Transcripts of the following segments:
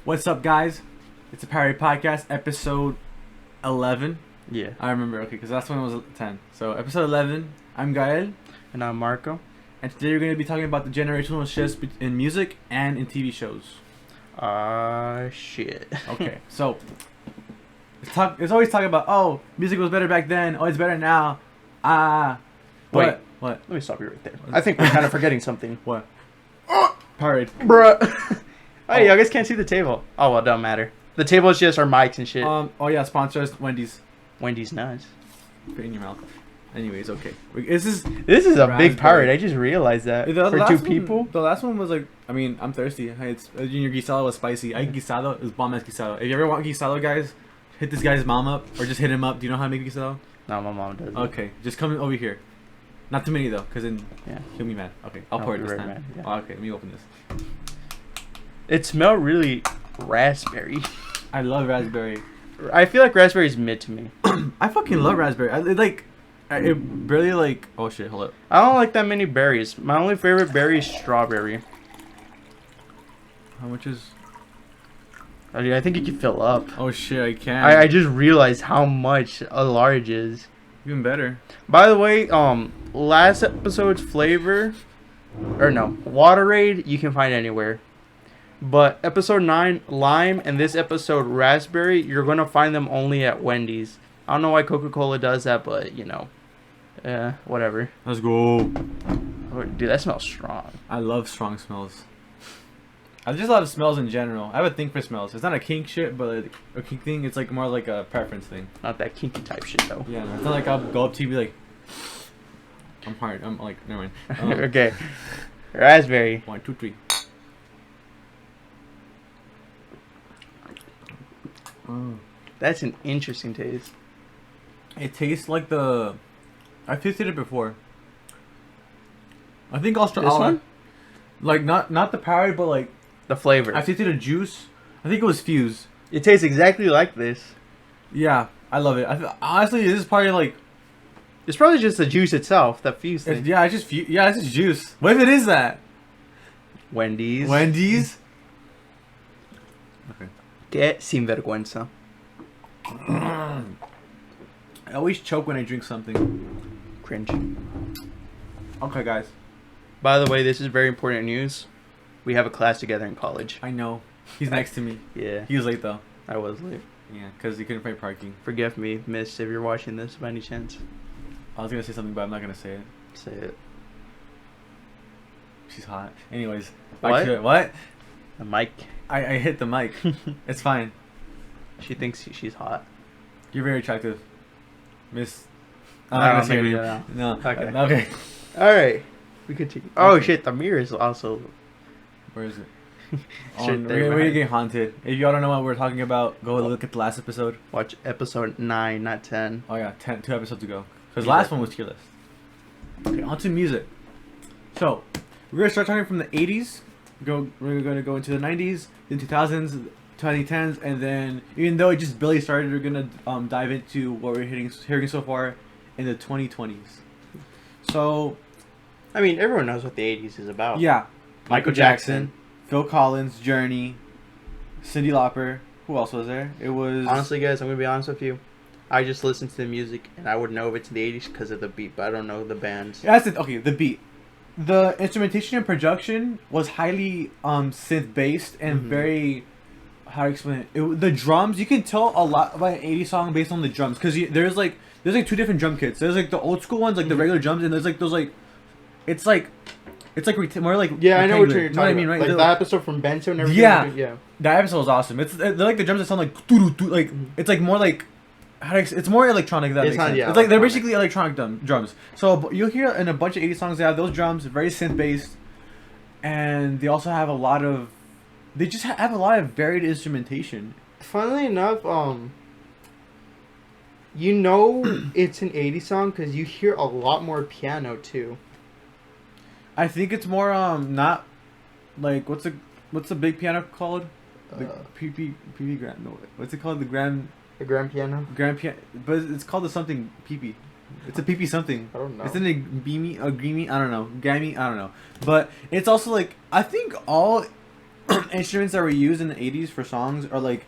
What's up, guys? It's a PowerAid Podcast, episode 11. Yeah. I remember, okay, because last one was 10. So, episode 11, I'm Gael. And I'm Marco. And today we're going to be talking about the generational shifts in music and in TV shows. Shit. Okay, so, it's always talking about, oh, music was better back then, oh, it's better now. Wait. What? Let me stop you right there. I think we're kind of forgetting something. What? PowerAid. Bruh. Hey, you guys can't see the table. Oh, well, it don't matter. The table is just our mics and shit. Oh yeah, sponsors, Wendy's. Wendy's nuts. Put in your mouth. Anyways, okay. This is a big PowerAid. I just realized that. For two people. The last one was like, I mean, I'm thirsty. Hey, it's Junior Guisado was spicy. I guisado is bomb ass guisado. If you ever want guisado, guys, hit this guy's mom up or just hit him up. Do you know how to make guisado? No, my mom does. Okay, just come over here. Not too many though, cause then he'll be mad. Okay, I'll pour it this time. Mad, yeah. Oh, okay, let me open this. It smelled really raspberry. I love raspberry. I feel like raspberry is mid to me. I fucking love raspberry. It really like. Oh shit! Hold up. I don't like that many berries. My only favorite berry is strawberry. How much is? I think you can fill up. Oh shit! I can. I just realized how much a large is. Even better. By the way, last episode's flavor, or no, WaterAid you can find anywhere. But episode 9, lime, and this episode, raspberry, you're going to find them only at Wendy's. I don't know why Coca-Cola does that, but, you know, whatever. Let's go. Oh, dude, that smells strong. I love strong smells. I just love smells in general. I have a thing for smells. It's not a kink shit, but like, a kink thing. It's like more like a preference thing. Not that kinky type shit, though. Yeah, no, it's not like I'll go up to you and be like, I'm hard. I'm like, never mind. Okay. Raspberry. 1, 2, 3. That's an interesting taste. It tastes like the. I've tasted it before. I think I'll This one? Like not the PowerAid, but like The flavor. I tasted a juice. I think it was Fuse. It tastes exactly like this. Yeah, I love it. Honestly, this is probably like. It's probably just the juice itself, that Fuse thing. Yeah, it's just juice. What if it is that? Wendy's. Wendy's. Okay. Que sinvergüenza. I always choke when I drink something. Cringe. Okay, guys. By the way, this is very important news. We have a class together in college. I know. He's next to me. Yeah. He was late though. I was late. Yeah, because he couldn't find parking. Forgive me, miss, if you're watching this by any chance. I was gonna say something, but I'm not gonna say it. Say it. She's hot. Anyways, What? back to it. What? The mic. I hit the mic. It's fine. She thinks she's hot. You're very attractive, Miss. I I'm don't not gonna say think we it. do No. Okay. Okay. Alright. We continue. Oh Okay. shit, the mirror is also... Where is it? Straight there We're behind. getting haunted. If y'all don't know what we're talking about, go look at the last episode. Watch episode 9, not 10. Oh yeah, 2 episodes ago. Because Yeah. last one was tier list. Okay, on to music. So, we're going to start talking from the 80s. We're going to go into the 90s, then 2000s, 2010s, and then, even though it just barely started, we're going to dive into what we're hearing so far in the 2020s. So, I mean, everyone knows what the 80s is about. yeah. Michael Jackson. Phil Collins, Journey, Cyndi Lauper. Who else was there? It was... Honestly, guys, I'm going to be honest with you. I just listen to the music, and I would know if it's in the 80s because of the beat, but I don't know the bands. That's it. Okay, the beat. The instrumentation and production was highly synth based and very, how to explain it? The drums, you can tell a lot about an 80s song based on the drums, because there's like 2 different drum kits. There's like the old school ones, like the regular drums, and there's like those like it's like more like Yeah, I know what you're rectangular. talking You know what I mean, about. right? Like The- that episode from Bento and everything. Yeah. Yeah. that episode was awesome. They're like the drums that sound like doo-doo-doo, like it's like more like it's more electronic. That It's makes not- sense. yeah, It's like they're electronic. basically electronic drums. So you'll hear in a bunch of 80s songs they have those drums, very synth based, and they also have a lot of have a lot of varied instrumentation. Funnily enough, you know it's an 80s song because you hear a lot more piano too. I think it's more not like what's the big piano called? The PP grand. No, what's it called? The grand piano? grand piano, but it's called the something PP. It's a PP something. I don't know. Isn't it Beamy or Greamy? I don't know. Gammy? I don't know. But it's also like I think all instruments that were used in the 80s for songs are like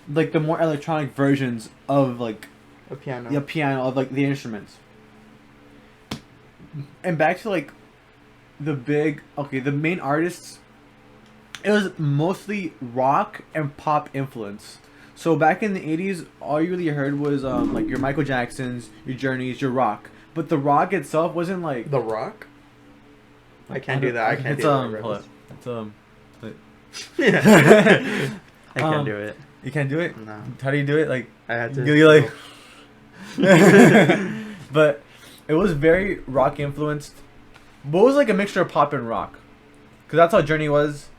the more electronic versions of like A piano. the piano of like the instruments. And back to like the main artists, it was mostly rock and pop influence. So back in the 80s, all you really heard was like your Michael Jacksons, your Journeys, your rock. But the rock itself wasn't like The Rock? I can't do that. I can't it's, do hold that. on. It's I can't do it. You can't do it? No. How do you do it? Like I had to. you like but it was very rock influenced. But it was like a mixture of pop and rock. Cuz that's how Journey was.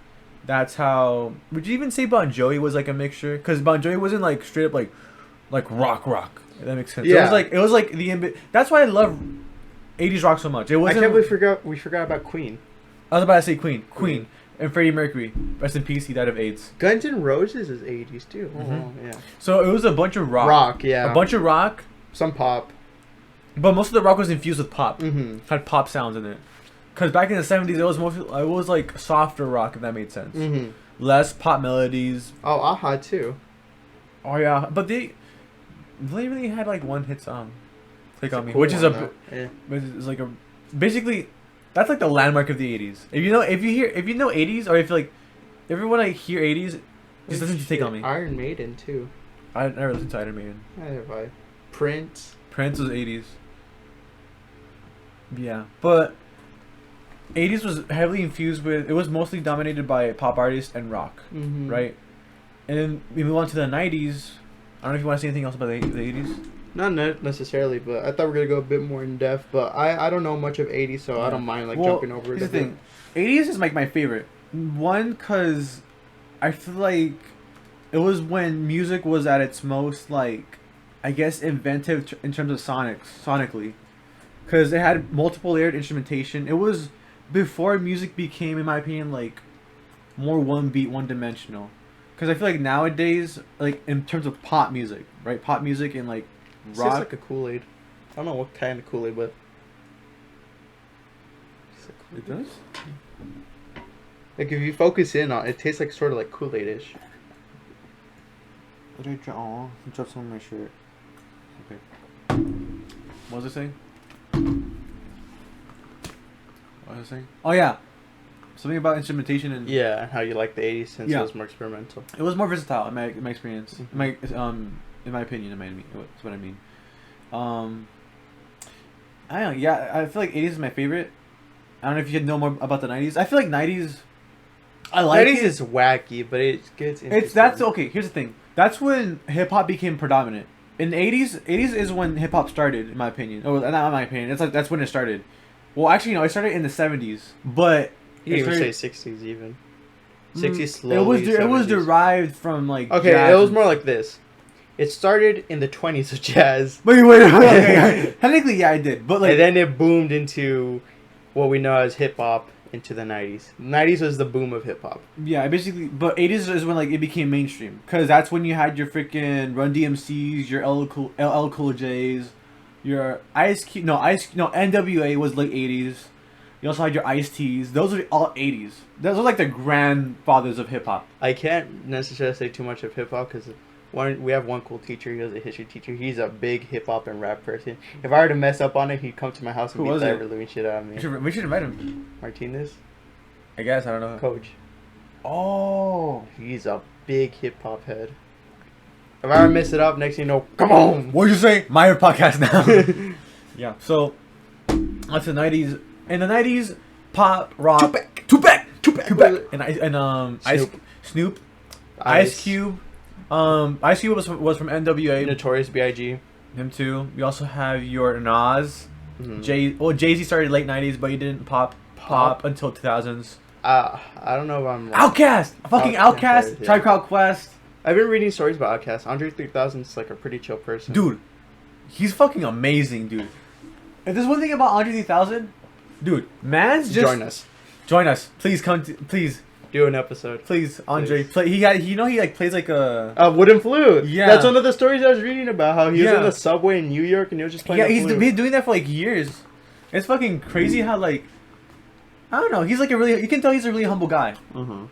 That's how would you even say Bon Jovi was like a mixture? Cuz Bon Jovi wasn't like straight up like rock. If that makes sense. Yeah. It was like the that's why I love 80s rock so much. It I wasn't can't believe we forgot about Queen. I was about to say Queen. And Freddie Mercury. Rest in peace, he died of AIDS. Guns N' Roses is 80s too. Mhm. Oh, yeah. So it was a bunch of rock. Rock, yeah. A bunch of rock, Some pop. but most of the rock was infused with pop. Mm-hmm. Had pop sounds in it. Cuz back in the 70s it was like softer rock, if that made sense. Mm-hmm. Less pop melodies. Oh, Aha too. Oh yeah, but they really had like one hit song. Click on Me, Cool which is one, yeah. which is like a basically that's like the landmark of the 80s. If you know 80s or if like everyone I hear 80s just listen to Take On Me. Iron Maiden too. I never listened to Iron Maiden. Neither have I. Prince. Prince was 80s. Yeah, but 80s was heavily infused with. It was mostly dominated by pop artists and rock, Mm-hmm. right? And then we move on to the 90s. I don't know if you want to say anything else about the 80s. Not necessarily, but I thought we were gonna go a bit more in depth. But I don't know much of 80s, so I don't mind like jumping over it. Here's the thing, 80s is like my favorite. One, cause I feel like it was when music was at its most like, I guess, inventive in terms of sonically, cause it had multiple layered instrumentation. It was before music became, in my opinion, like more one beat, one dimensional. Cause I feel like nowadays, like in terms of pop music, right? Pop music and like It rock. tastes like a Kool-Aid. I don't know what kind of Kool-Aid, but It does. like if you focus in on it, it tastes like sort of like Kool-Aid-ish. What did I drop? Oh, I dropped some on my shirt. Okay. What was I saying? What was I saying? Oh yeah, something about instrumentation and Yeah, how you like the 80s since Yeah. it was more experimental. it was more versatile in my experience. Mhm. In my opinion, that's what I mean. I don't know. Yeah, I feel like 80s is my favorite. I don't know if you know more about the 90s. I feel like 90s. I like 90s it. is wacky, but it gets It's that's okay. Here's the thing. That's when hip hop became predominant. In the 80s is when hip hop started, in my opinion. Oh, not in my opinion. It's like that's when it started. Well, actually, no, it started in the 70s, but You it can even started- say 60s even. 60s slowly. It was 70s. derived from like. Okay, jazz it was and- more like this. It started in the 20s with jazz, Wait. Okay. Technically, yeah, I did, but like. and then it boomed into what we know as hip hop into the 90s. 90s was the boom of hip hop. Yeah, basically, but 80s is when like it became mainstream, cause that's when you had your freaking Run DMCs, your LL Cool J's, your NWA was late 80s. You also had your Ice T's. Those are all 80s. Those are like the grandfathers of hip hop. I can't necessarily say too much of hip hop because we have one cool teacher. He was a history teacher. He's a big hip hop and rap person. If I were to mess up on it, he'd come to my house and Who beat was the it? ever living shit out of me. We should invite him. Martinez, I guess I don't know. coach. Oh. He's a big hip hop head. If I ever mess it up, next thing you know, come on. What'd you say? My podcast now. Yeah. So, that's the 90s. In the 90s, pop, rock, Tupac, and Snoop, Ice Cube. Ice Cube was from NWA. Notorious B.I.G. Him too. We also have your Nas. Mhm. Jay-Z started late 90s, but he didn't pop until 2000s. I don't know if I'm. Outkast! Fucking Outkast! Yeah. Tribe Called Quest. I've been reading stories about Outkast. Andre 3000 is like a pretty chill person. Dude, he's fucking amazing, dude. If there's one thing about Andre 3000, dude, man's just... Join us. Please come to... Please. Do an episode. Please, Andre. Please. Play. He like plays like a... A wooden flute. Yeah. That's one of the stories I was reading about. How he was Yeah. in the subway in New York and he was just playing. Yeah, the he's flute. been doing that for like years. It's fucking crazy how like... I don't know. He's like a really... You can tell he's a really humble guy. Mhm.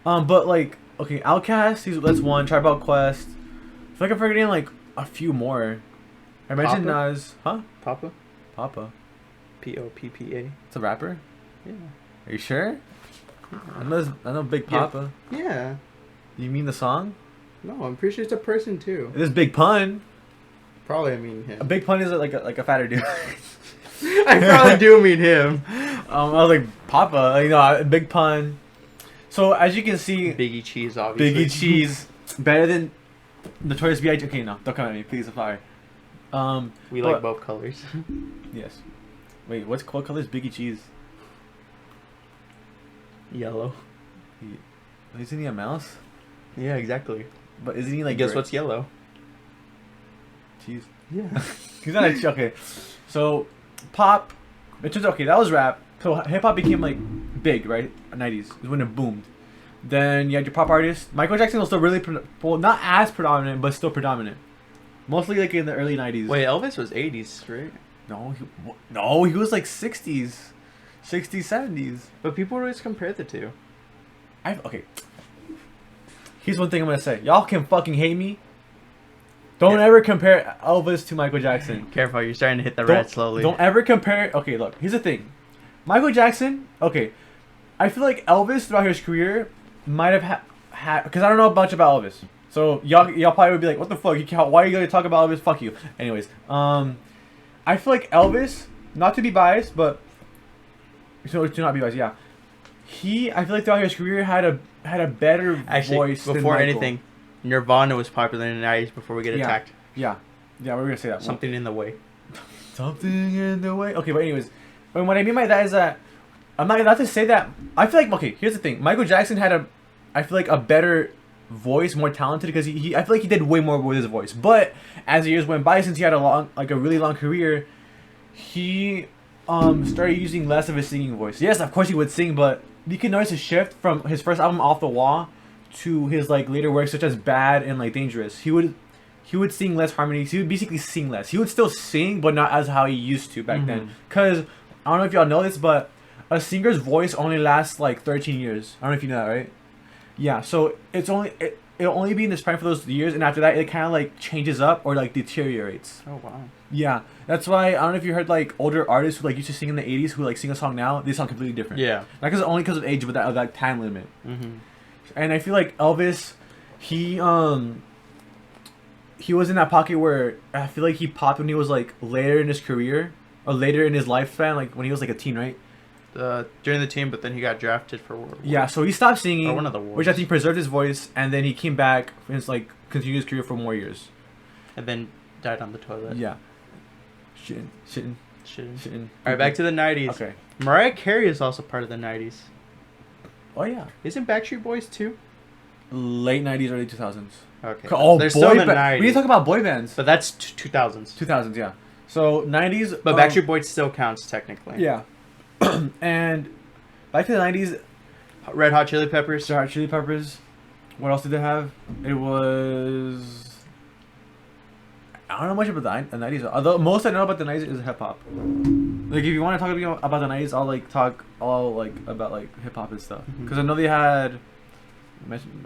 But like, okay, Outkast, that's one. Tribe Called Quest. I feel like I'm forgetting like a few more. I mentioned Papa? Nas, huh? Papa? Papa. Poppa. It's a rapper. Yeah. Are you sure? I know Big Papa. Yeah. You mean the song? No, I'm pretty sure it's a person too. It is Big Pun. Probably I mean him. A Big Pun is like a fatter dude. I probably do mean him. I was like Papa, Big Pun. So as you can see, Biggie Cheese, obviously. Biggie Cheese better than Notorious B.I.G. Okay, no, don't come at me, please. I'm sorry. We like both colors. Yes. Wait, what color is Biggie Cheese? Yellow. Isn't he a mouse? Yeah, exactly. But isn't he like? Guess what's yellow? Cheese. Yeah. He's not a okay. So, pop. It turns out okay. That was rap. So hip hop became like big, right? 90s is when it boomed. Then you had your pop artists. Michael Jackson was still really not as predominant, but still predominant. Mostly like in the early 90s. Wait, Elvis was 80s, right? No, he was like 60s, 60s, 70s. But people always compare the two. Okay. Here's one thing I'm gonna say. Y'all can fucking hate me. Don't ever compare Elvis to Michael Jackson. Careful, you're starting to hit the red slowly. Don't ever compare. Okay, look. Here's the thing. Michael Jackson. Okay, I feel like Elvis throughout his career might have had because I don't know much about Elvis. So y'all probably would be like, what the fuck? Why are you gonna talk about Elvis? Fuck you. Anyways, I feel like Elvis, not to be biased, but to not be biased, yeah. I feel like throughout his career had a better voice than before Michael. anything, Nirvana was popular in the 90s before we get attacked. Yeah, we were gonna say that. Something in the way. Something in the way. Okay, but anyways, what I mean by that is that I'm not to say that. I feel like okay. Here's the thing. Michael Jackson had I feel like a better voice, more talented because I feel like he did way more with his voice. But as the years went by, since he had a really long career, he started using less of his singing voice. Yes, of course he would sing, but you can notice a shift from his first album Off the Wall to his like later works such as Bad and like Dangerous. He would sing less harmonies. He would basically sing less. He would still sing, but not as how he used to back then. Cause I don't know if y'all know this, but a singer's voice only lasts like 13 years. I don't know if you know that, right? Yeah. So it'll only be in this prime for those years, and after that, it kind of like changes up or like deteriorates. Oh wow. Yeah, that's why I don't know if you heard like older artists who like used to sing in the 80s who like sing a song now. They sound completely different. Yeah. Not only because of age, but that time limit. And I feel like Elvis, he was in that pocket where I feel like he popped when he was like later in his career or later in his lifespan, like when he was like a teen, right? During the team, but then he got drafted for World War. Yeah, so he stopped singing, or one of the wars. which I think preserved his voice, and then he came back and like continued his career for more years. And then died on the toilet. Yeah. Shitting. Alright, back to the 90s. Okay. Mariah Carey is also part of the 90s. Oh yeah. Isn't Backstreet Boys too? Late 90s, early 2000s. Okay. Oh, they're still in the 90s. We need to talk about boy bands. But that's 2000s. 2000s, yeah. So 90s. But Backstreet Boys still counts technically. Yeah. And back to the 90s. Red Hot Chili Peppers. Red Hot Chili Peppers. What else did they have? It was. I don't know much about the 90s. Although most I know about the 90s is hip hop. Like if you want to talk about the 90s, I'll talk about like hip hop and stuff. Because I know they had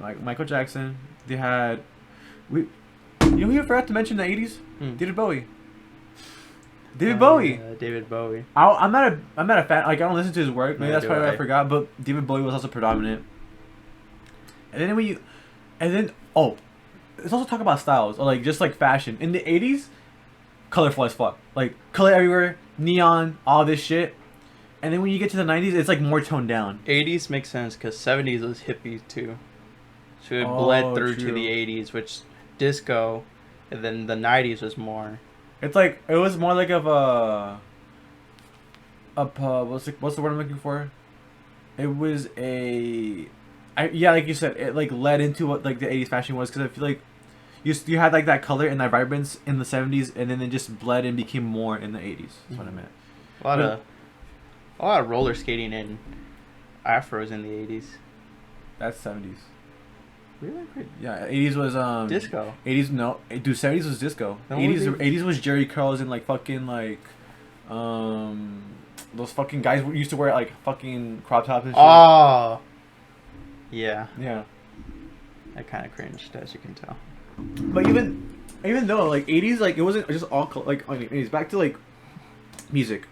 like Michael Jackson. They had you know who you forgot to mention in the 80s? David Bowie. David Bowie. I'm not a fan. Like I don't listen to his work. Maybe that's probably why I forgot. But David Bowie was also predominant. And then let's also talk about styles or like just like fashion. In the 80s, colorful as fuck. Like color everywhere, neon, all this shit. And then when you get to the 90s, it's like more toned down. 80s makes sense because 70s was hippie too. So it bled through to the 80s, which disco, and then the 90s was more. It's like it was more like of what's the word I'm looking for? It was like you said, it like led into what like the 80s fashion was because I feel like you had like that color and that vibrance in the 70s and then it just bled and became more in the 80s. That's what I meant. A lot of roller skating and afros in the 80s. That's 70s. Really? Yeah, 80s was disco. 80s no, dude, 70s was disco. 80s was Jerry curls and like fucking like those fucking guys who used to wear like fucking crop tops and shit. Oh. Yeah. Yeah. I kind of cringed, as you can tell. But even though like 80s, like it wasn't just all like 80s. Back to like music.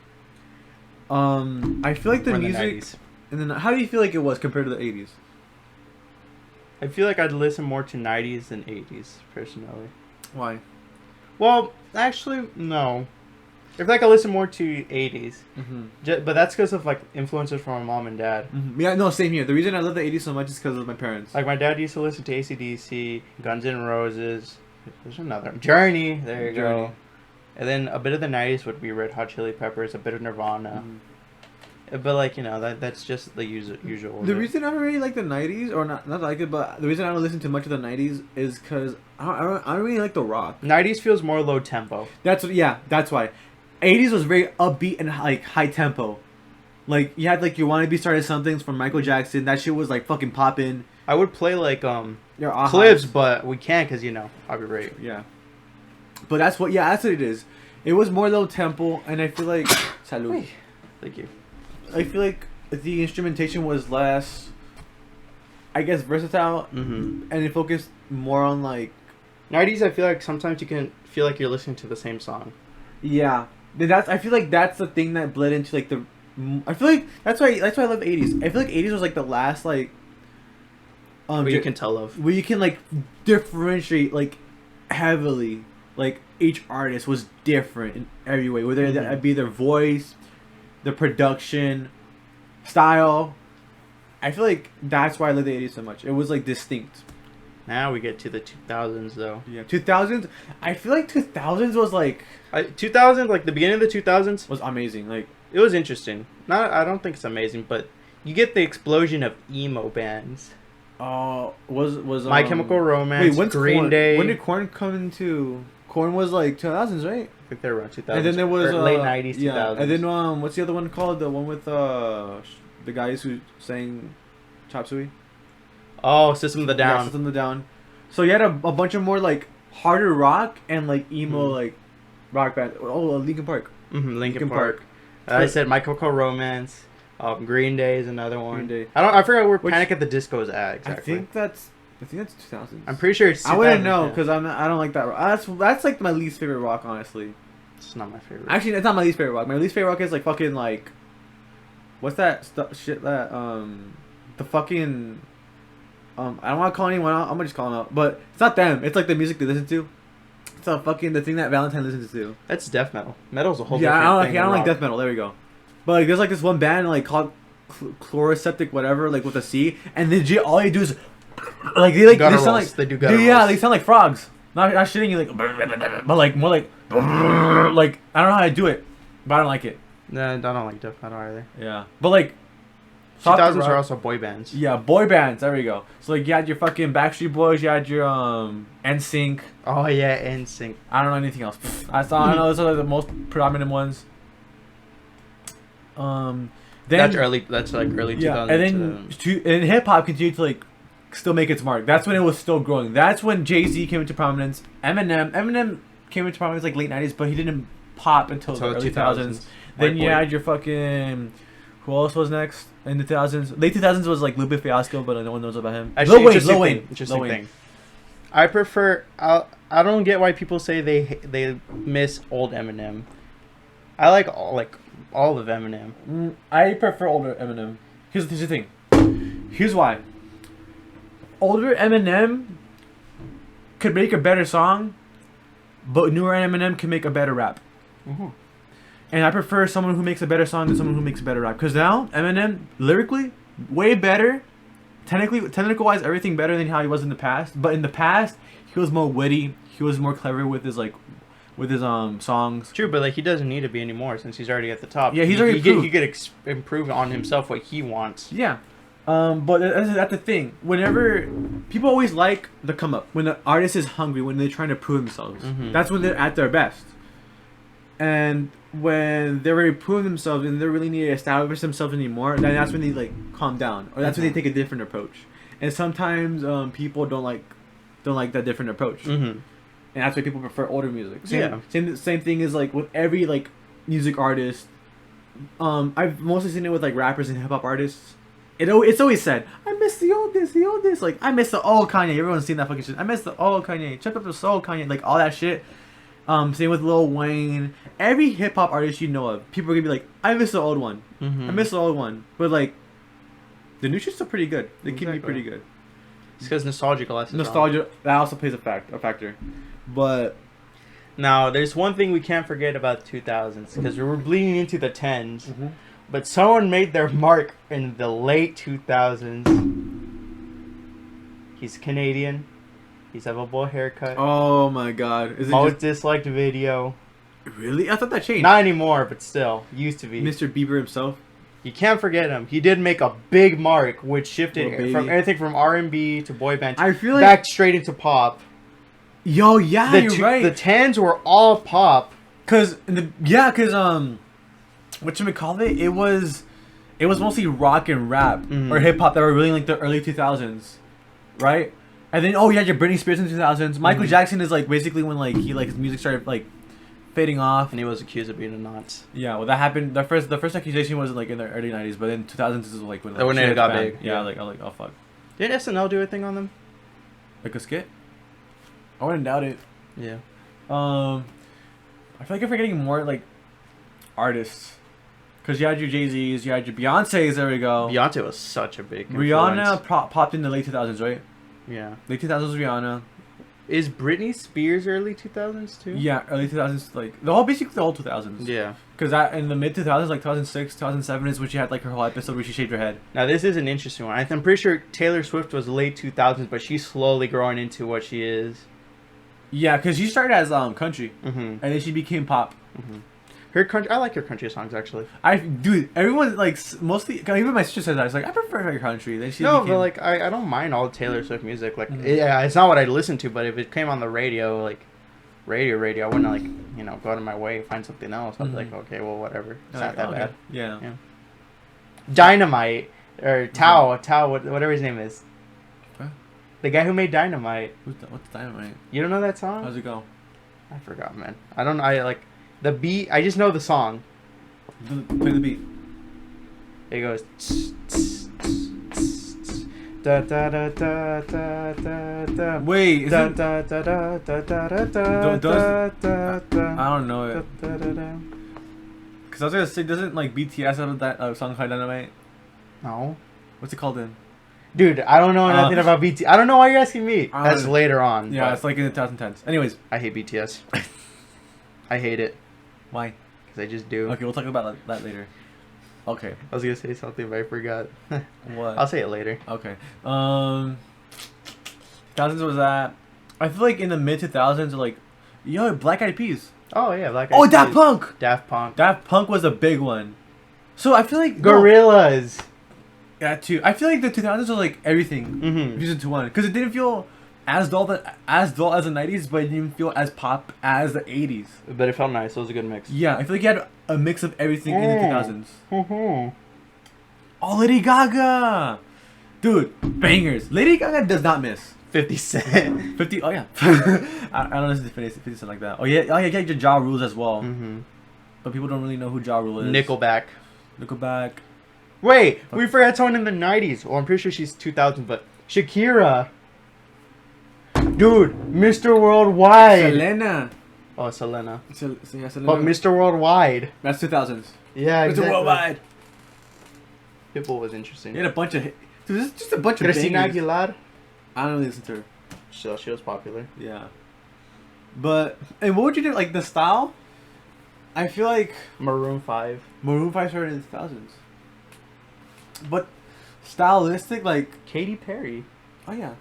I feel like the Or music. 90s. And then, how do you feel like it was compared to the 80s? I feel like I'd listen more to 90s than 80s, personally. Why? Well, actually, no. I feel like I listen more to 80s. Mm-hmm. But that's because of, like, influences from my mom and dad. Mm-hmm. Yeah, no, same here. The reason I love the 80s so much is because of my parents. Like, my dad used to listen to AC/DC, Guns N' Roses. There's another. Journey. There you go. And then a bit of the 90s would be Red Hot Chili Peppers, a bit of Nirvana. Mm-hmm. But, like, you know, that's just the usual. The reason I don't really like the 90s, or not like it, but the reason I don't listen to much of the 90s is because I don't really like the rock. 90s feels more low tempo. That's why. 80s was very upbeat and like high tempo. Like you had like You Wanna Be Started Somethings from Michael Jackson. That shit was like fucking popping. I would play like Your clips, but we can't because copyright. Yeah. But that's what it is. It was more low tempo, and I feel like salud. Thank you. I feel like the instrumentation was less, I guess, versatile, Mm-hmm. and it focused more on like 90s. I feel like sometimes you can feel like you're listening to the same song. Yeah. I feel like that's the thing that bled into like the. I feel like that's why I love 80s. I feel like 80s was like the last like. Where you can tell of. Where you can like differentiate like heavily, like each artist was different in every way. Whether that be their voice, the production, style. I feel like that's why I love the 80s so much. It was like distinct. Now we get to the 2000s though. Yeah, 2000s. I feel like 2000s was like 2000s, like the beginning of the 2000s was amazing. Like it was interesting. I don't think it's amazing, but you get the explosion of emo bands. Was My Chemical Romance, when's Green Korn? Day. When did Korn come into? Korn was like 2000s, right? I think they were around 2000s. And then there was late 90s, 2000s. Yeah, and then what's the other one called? The one with the guys who sang Chop Suey. Oh, System of the Down. Yeah, System of the Down. So you had a bunch of more like harder rock and like emo like rock band. Oh, Linkin Park. Mm-hmm, Linkin Park. I said My Chemical Romance. Green Day is another one. Green Day. I forgot where Panic at the Disco is at exactly. I think that's 2000s. I'm pretty sure it's 2000s. I wouldn't know because I don't like that rock. That's like my least favorite rock, honestly. It's not my favorite. Actually, it's not my least favorite rock. My least favorite rock is like fucking like, what's that shit that the fucking I don't want to call anyone out. I'm gonna just call them out, but it's not them. It's like the music they listen to. It's the thing that Valentine listens to. That's death metal. Metal's a whole yeah. different I don't like death metal. There we go. But like, there's like this one band like called Chloroseptic whatever, like with a C, and all they do is like they sound like they do gutturals. Yeah, they sound like frogs. Not shitting you like, but like more like I don't know how to do it, but I don't like it. No, I don't like death metal either. Yeah, but like 2000s are also boy bands. Yeah, boy bands. There we go. So like you had your fucking Backstreet Boys, you had your NSYNC. Oh yeah, NSYNC. I don't know anything else. I know those are like the most predominant ones. Then That's like early 2000s. Yeah, and then hip hop continued to like still make its mark. That's when it was still growing. That's when Jay-Z came into prominence. Eminem came into prominence like late 90s, but he didn't pop until the early 2000s. Then you had your fucking, who else was next in the 2000s? Late 2000s was like Lupe Fiasco, but no one knows about him. Actually, Lil Wayne. Interesting thing. I prefer. I don't get why people say they miss old Eminem. I like all of Eminem. I prefer older Eminem. Here's the thing. Here's why. Older Eminem could make a better song, but newer Eminem can make a better rap. Mm-hmm. And I prefer someone who makes a better song than someone who makes a better rap. Because now, Eminem, lyrically, way better. Technical-wise, everything better than how he was in the past. But in the past, he was more witty. He was more clever with his songs. True, but like he doesn't need to be anymore since he's already at the top. Yeah, he's already proved. He could improve on himself what he wants. Yeah. But that's the thing. Whenever people always like the come up, when the artist is hungry, when they're trying to prove themselves, that's when they're at their best. And when they're ready to prove themselves and they really need to establish themselves anymore, then that's when they like calm down, or that's when they take a different approach. And sometimes people don't like that different approach, and that's why people prefer older music. Same thing is like with every like music artist. I've mostly seen it with like rappers and hip hop artists. it's always said, I miss the old this. Like, I miss the old Kanye. Everyone's seen that fucking shit. I miss the old Kanye. Check up the soul Kanye. Like, all that shit. Same with Lil Wayne. Every hip hop artist you know of, people are gonna be like, I miss the old one. I miss the old one. But like, the new shit's still pretty good. They keep me pretty good. It's because nostalgia. Nostalgia, that also plays a factor. But now, there's one thing we can't forget about the 2000s, because we were bleeding into the 10s. But someone made their mark in the late 2000s. He's Canadian. He's have a bowl haircut. Oh my god. Is it Most disliked video. Really? I thought that changed. Not anymore, but still. Used to be. Mr. Bieber himself. You can't forget him. He did make a big mark, which shifted Oh, from everything from R&B to boy band I feel like back straight into pop. Yo, yeah, you're right. The 10s were all pop. Cause whatchamacallit, it was mostly rock and rap or hip hop that were really like the early 2000s, right? And then you had your Britney Spears in the 2000s. Michael Jackson is like basically when like his music started like fading off, and he was accused of being a Nazi. Yeah, well, that happened. The first accusation was like in the early 90s, but then 2000s is like when it got big. Yeah, like I was like, oh fuck. Did SNL do a thing on them? Like a skit? I wouldn't doubt it. Yeah. I feel like you're forgetting more like artists, because you had your Jay-Z's, you had your Beyonce's. There we go. Beyonce was such a big Rihanna popped in the late 2000s, right? Yeah. Late 2000s Rihanna. Is Britney Spears early 2000s too? Yeah, early 2000s, like basically the whole 2000s. Yeah. Because that in the mid 2000s, like 2006, 2007 is when she had like her whole episode where she shaved her head. Now this is an interesting one. I'm pretty sure Taylor Swift was late 2000s, but she's slowly growing into what she is. Yeah, because she started as country, and then she became pop. Her country, I like her country songs actually. Dude, everyone like mostly, even my sister says that. It's like, I prefer her country. Then she but like I don't mind all Taylor Swift music. Like yeah, it's not what I listen to, but if it came on the radio, like radio, I wouldn't like go out of my way and find something else. I'd be like, okay, well whatever, it's not that bad. Yeah. Dynamite or Tao, whatever his name is. What? The guy who made Dynamite. What's Dynamite? You don't know that song? How's it go? I forgot, man. I don't know. I like the beat. I just know the song. Play the beat. It goes. Da da da da da da da. Wait, is da it? da da da da da da da da. I don't know it. Cause I was gonna say, doesn't like BTS have that song called Dynamite? No. What's it called then? Dude, I don't know nothing about BTS. I don't know why you're asking me. That's later on. Yeah, it's like in the 2010s. Anyways, I hate BTS. I hate it. Why? Because I just do. Okay, we'll talk about that later. Okay. I was gonna say something, but I forgot. What? I'll say it later. Okay. 2000s was that? I feel like in the mid 2000s, like, Black Eyed Peas. Oh yeah, Black Eyed Oh, Peas. Daft Punk. Daft Punk was a big one. So I feel like Gorillaz. Yeah, too. I feel like the 2000s was like everything fused into one, because it didn't feel as dull as the 90s, but it didn't feel as pop as the 80s. But it felt nice. It was a good mix. Yeah, I feel like you had a mix of everything in the 2000s. Mm-hmm. Oh, Lady Gaga, dude, bangers. Lady Gaga does not miss. 50 Cent. 50. Oh yeah. I don't listen to 50 Cent like that. Oh yeah, your Ja Rules as well. But people don't really know who Ja Rule is. Nickelback. Fuck. Wait, we forgot someone in the 90s. Well, I'm pretty sure she's 2000, but Shakira. Dude, Mr. Worldwide. Selena. Oh, Selena. Selena. But Mr. Worldwide. That's 2000s. Yeah, exactly. Mr. Worldwide. Pitbull was interesting. He had a bunch of. Dude, this is just a bunch of. Christina bangers. Aguilar. I don't really listen to her. She was popular. Yeah. And what would you do? Like the style? I feel like Maroon 5. Maroon 5 started in the 2000s. But stylistic, like Katy Perry. Oh yeah.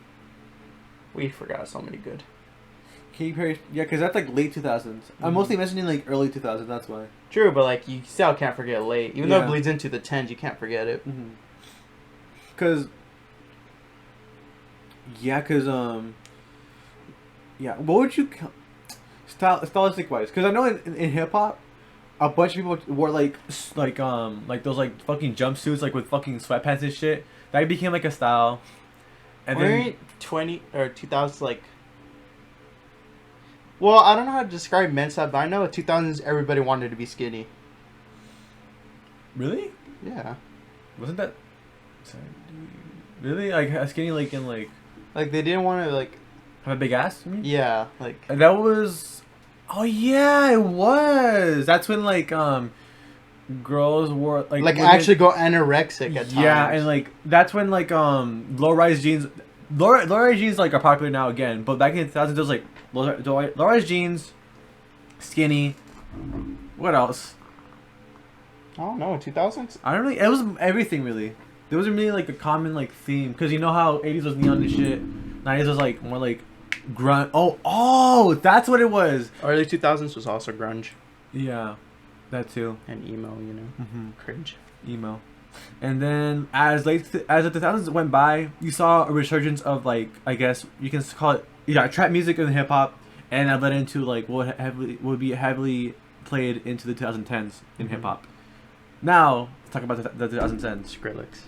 We forgot so many good. Katy Perry, yeah, because that's like late 2000s. I'm mostly mentioning like early 2000s, that's why. True, but like you still can't forget late. Even though it bleeds into the 10s, you can't forget it. Because what would you stylistic wise? Because I know in hip hop, a bunch of people wore like those like fucking jumpsuits like with fucking sweatpants and shit. That became like a style. And then 20 or 2000s like. Well, I don't know how to describe men's style, but I know in 2000s everybody wanted to be skinny. Really? Yeah. Wasn't that Really? Like skinny, like in like Like they didn't want to like. have a big ass? You mean? Yeah, like. And that was. Oh yeah, it was. That's when like girls wore Like actually go anorexic at times. Yeah, and like that's when like low rise jeans, low rise jeans like are popular now again. But back in the 2000s, there was like low rise jeans, skinny. What else? I don't know. 2000s. I don't really. It was everything really. There wasn't really like a common like theme because you know how 80s was neon and shit. 90s was like more like grunt. Oh, that's what it was. Early 2000s was also grunge. Yeah, that too. And emo, you know. Mm-hmm. Cringe. Emo. And then as the 2000s went by, you saw a resurgence of like I guess you can call it trap music and hip hop, and that led into like what would be heavily played into the 2010s in hip hop. Now let's talk about the 2010s. Skrillex.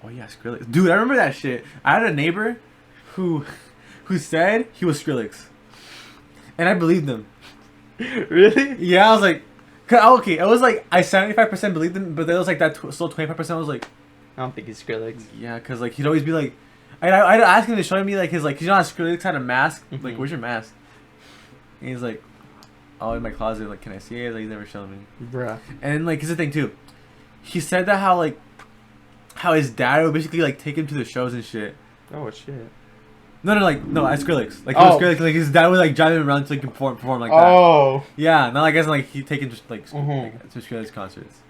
Oh yeah, Skrillex. Dude, I remember that shit. I had a neighbor who said he was Skrillex, and I believed him. Really? Yeah, I was like, okay, it was like I 75% believed him, but there was like that still 25% was like, I don't think he's Skrillex. yeah, cause like he'd always be like, I'd ask him to show me like his like, you know how Skrillex had a mask, like where's your mask? And he's like, oh, in my closet. Like, can I see it? Like, he's never shown me. Bruh. And like, here's the thing too. He said that how his dad would basically like take him to the shows and shit. Oh shit. No, at Skrillex. Like, Skrillex, like his dad would like drive him around to like perform like that. Oh. Yeah, not like as like he'd take him just like, to Skrillex concerts.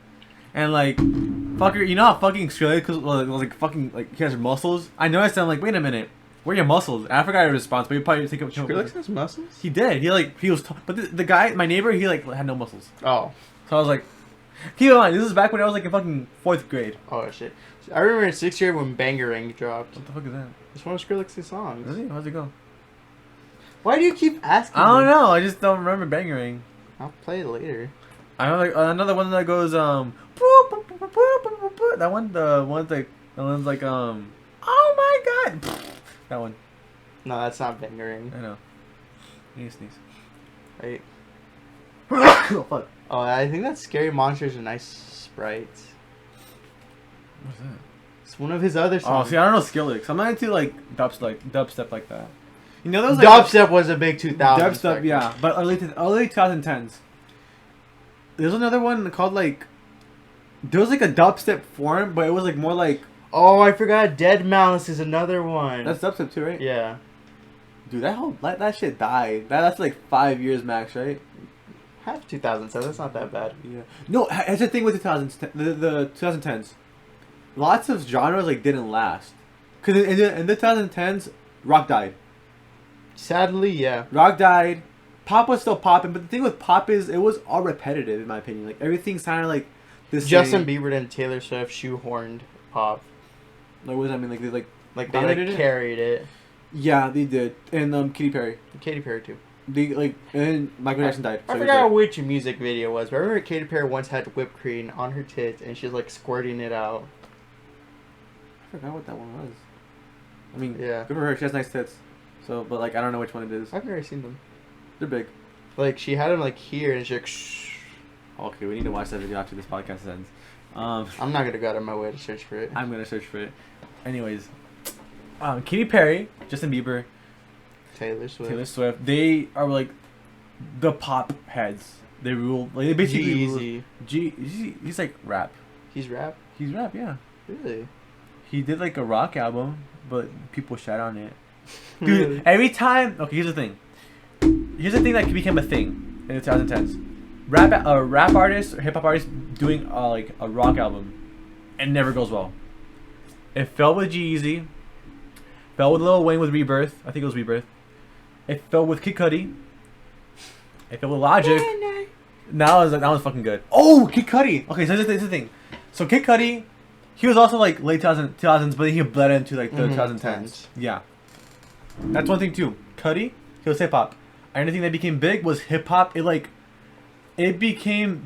And like, fucker, you know how fucking Skrillex was like fucking like he has muscles. I noticed. I'm like, wait a minute, where are your muscles? And I forgot your response, but he probably think of Skrillex has muscles. He did. He was, but the guy, my neighbor, he like had no muscles. Oh. So I was like, keep in mind, this is back when I was like in fucking 4th grade. Oh shit. I remember in 6th grade when Bangarang dropped. What the fuck is that? It's one of Skrillex's songs. Really? How's it go? Why do you keep asking? I don't know. I just don't remember Bangarang. I'll play it later. I know like another one that goes that one, the one's like oh my god, that one. No, that's not Bangarang. I know. You need to sneeze. Right. Oh fuck. Oh, I think that's Scary Monsters and Nice Sprites. What's that? It's one of his other Oh, songs. see, I don't know Skrillex. I'm not into like dubstep like that. You know, those Dubstep was a big 2000s. Dubstep, yeah, but early 2010s. There's another one called like. There was like a dubstep form, but it was like more like. Oh, I forgot. Dead Mouse is another one. That's dubstep too, right? Yeah. Dude, that shit died. That's like 5 years max, right? Half 2007. That's not that bad. Yeah. No, that's the thing with the 2010s. Lots of genres like didn't last, cause in the 2010s, rock died. Sadly, yeah. Rock died. Pop was still popping, but the thing with pop is it was all repetitive in my opinion. Like everything sounded like the same. Justin Bieber and Taylor Swift shoehorned pop. Like what does that mean? Like they they carried it. Yeah, they did. And Katy Perry. Katy Perry too. They like and Michael Jackson died. I forgot which music video it was, but I remember Katy Perry once had whipped cream on her tits and she was like squirting it out. I forgot what that one was. I mean, yeah. Good for her. She has nice tits. So, but like I don't know which one it is. I've never seen them. They're big. Like she had them like here and she's like shh. Okay, we need to watch that video after this podcast ends. I'm not gonna go out of my way to search for it. I'm gonna search for it. Anyways, Katy Perry, Justin Bieber, Taylor Swift. They are like the pop heads. They rule. Like they basically G-Eazy. He's like rap. He's rap. He's rap. Yeah. Really? He did like a rock album, but people shat on it. Dude, every time. Okay, here's the thing. Here's the thing that became a thing in the 2010s. Rap artists or hip hop artists doing like a rock album, and never goes well. It fell with G-Eazy. Fell with Lil Wayne with Rebirth. I think it was Rebirth. It fell with Kid Cudi. It fell with Logic. That was fucking good. Oh, Kid Cudi. Okay, so here's the thing. So Kid Cudi, he was also like late 2000s, but he bled into like the 2010s. Yeah. That's one thing too. Cudi, he was hip hop. Anything that became big was hip hop. It became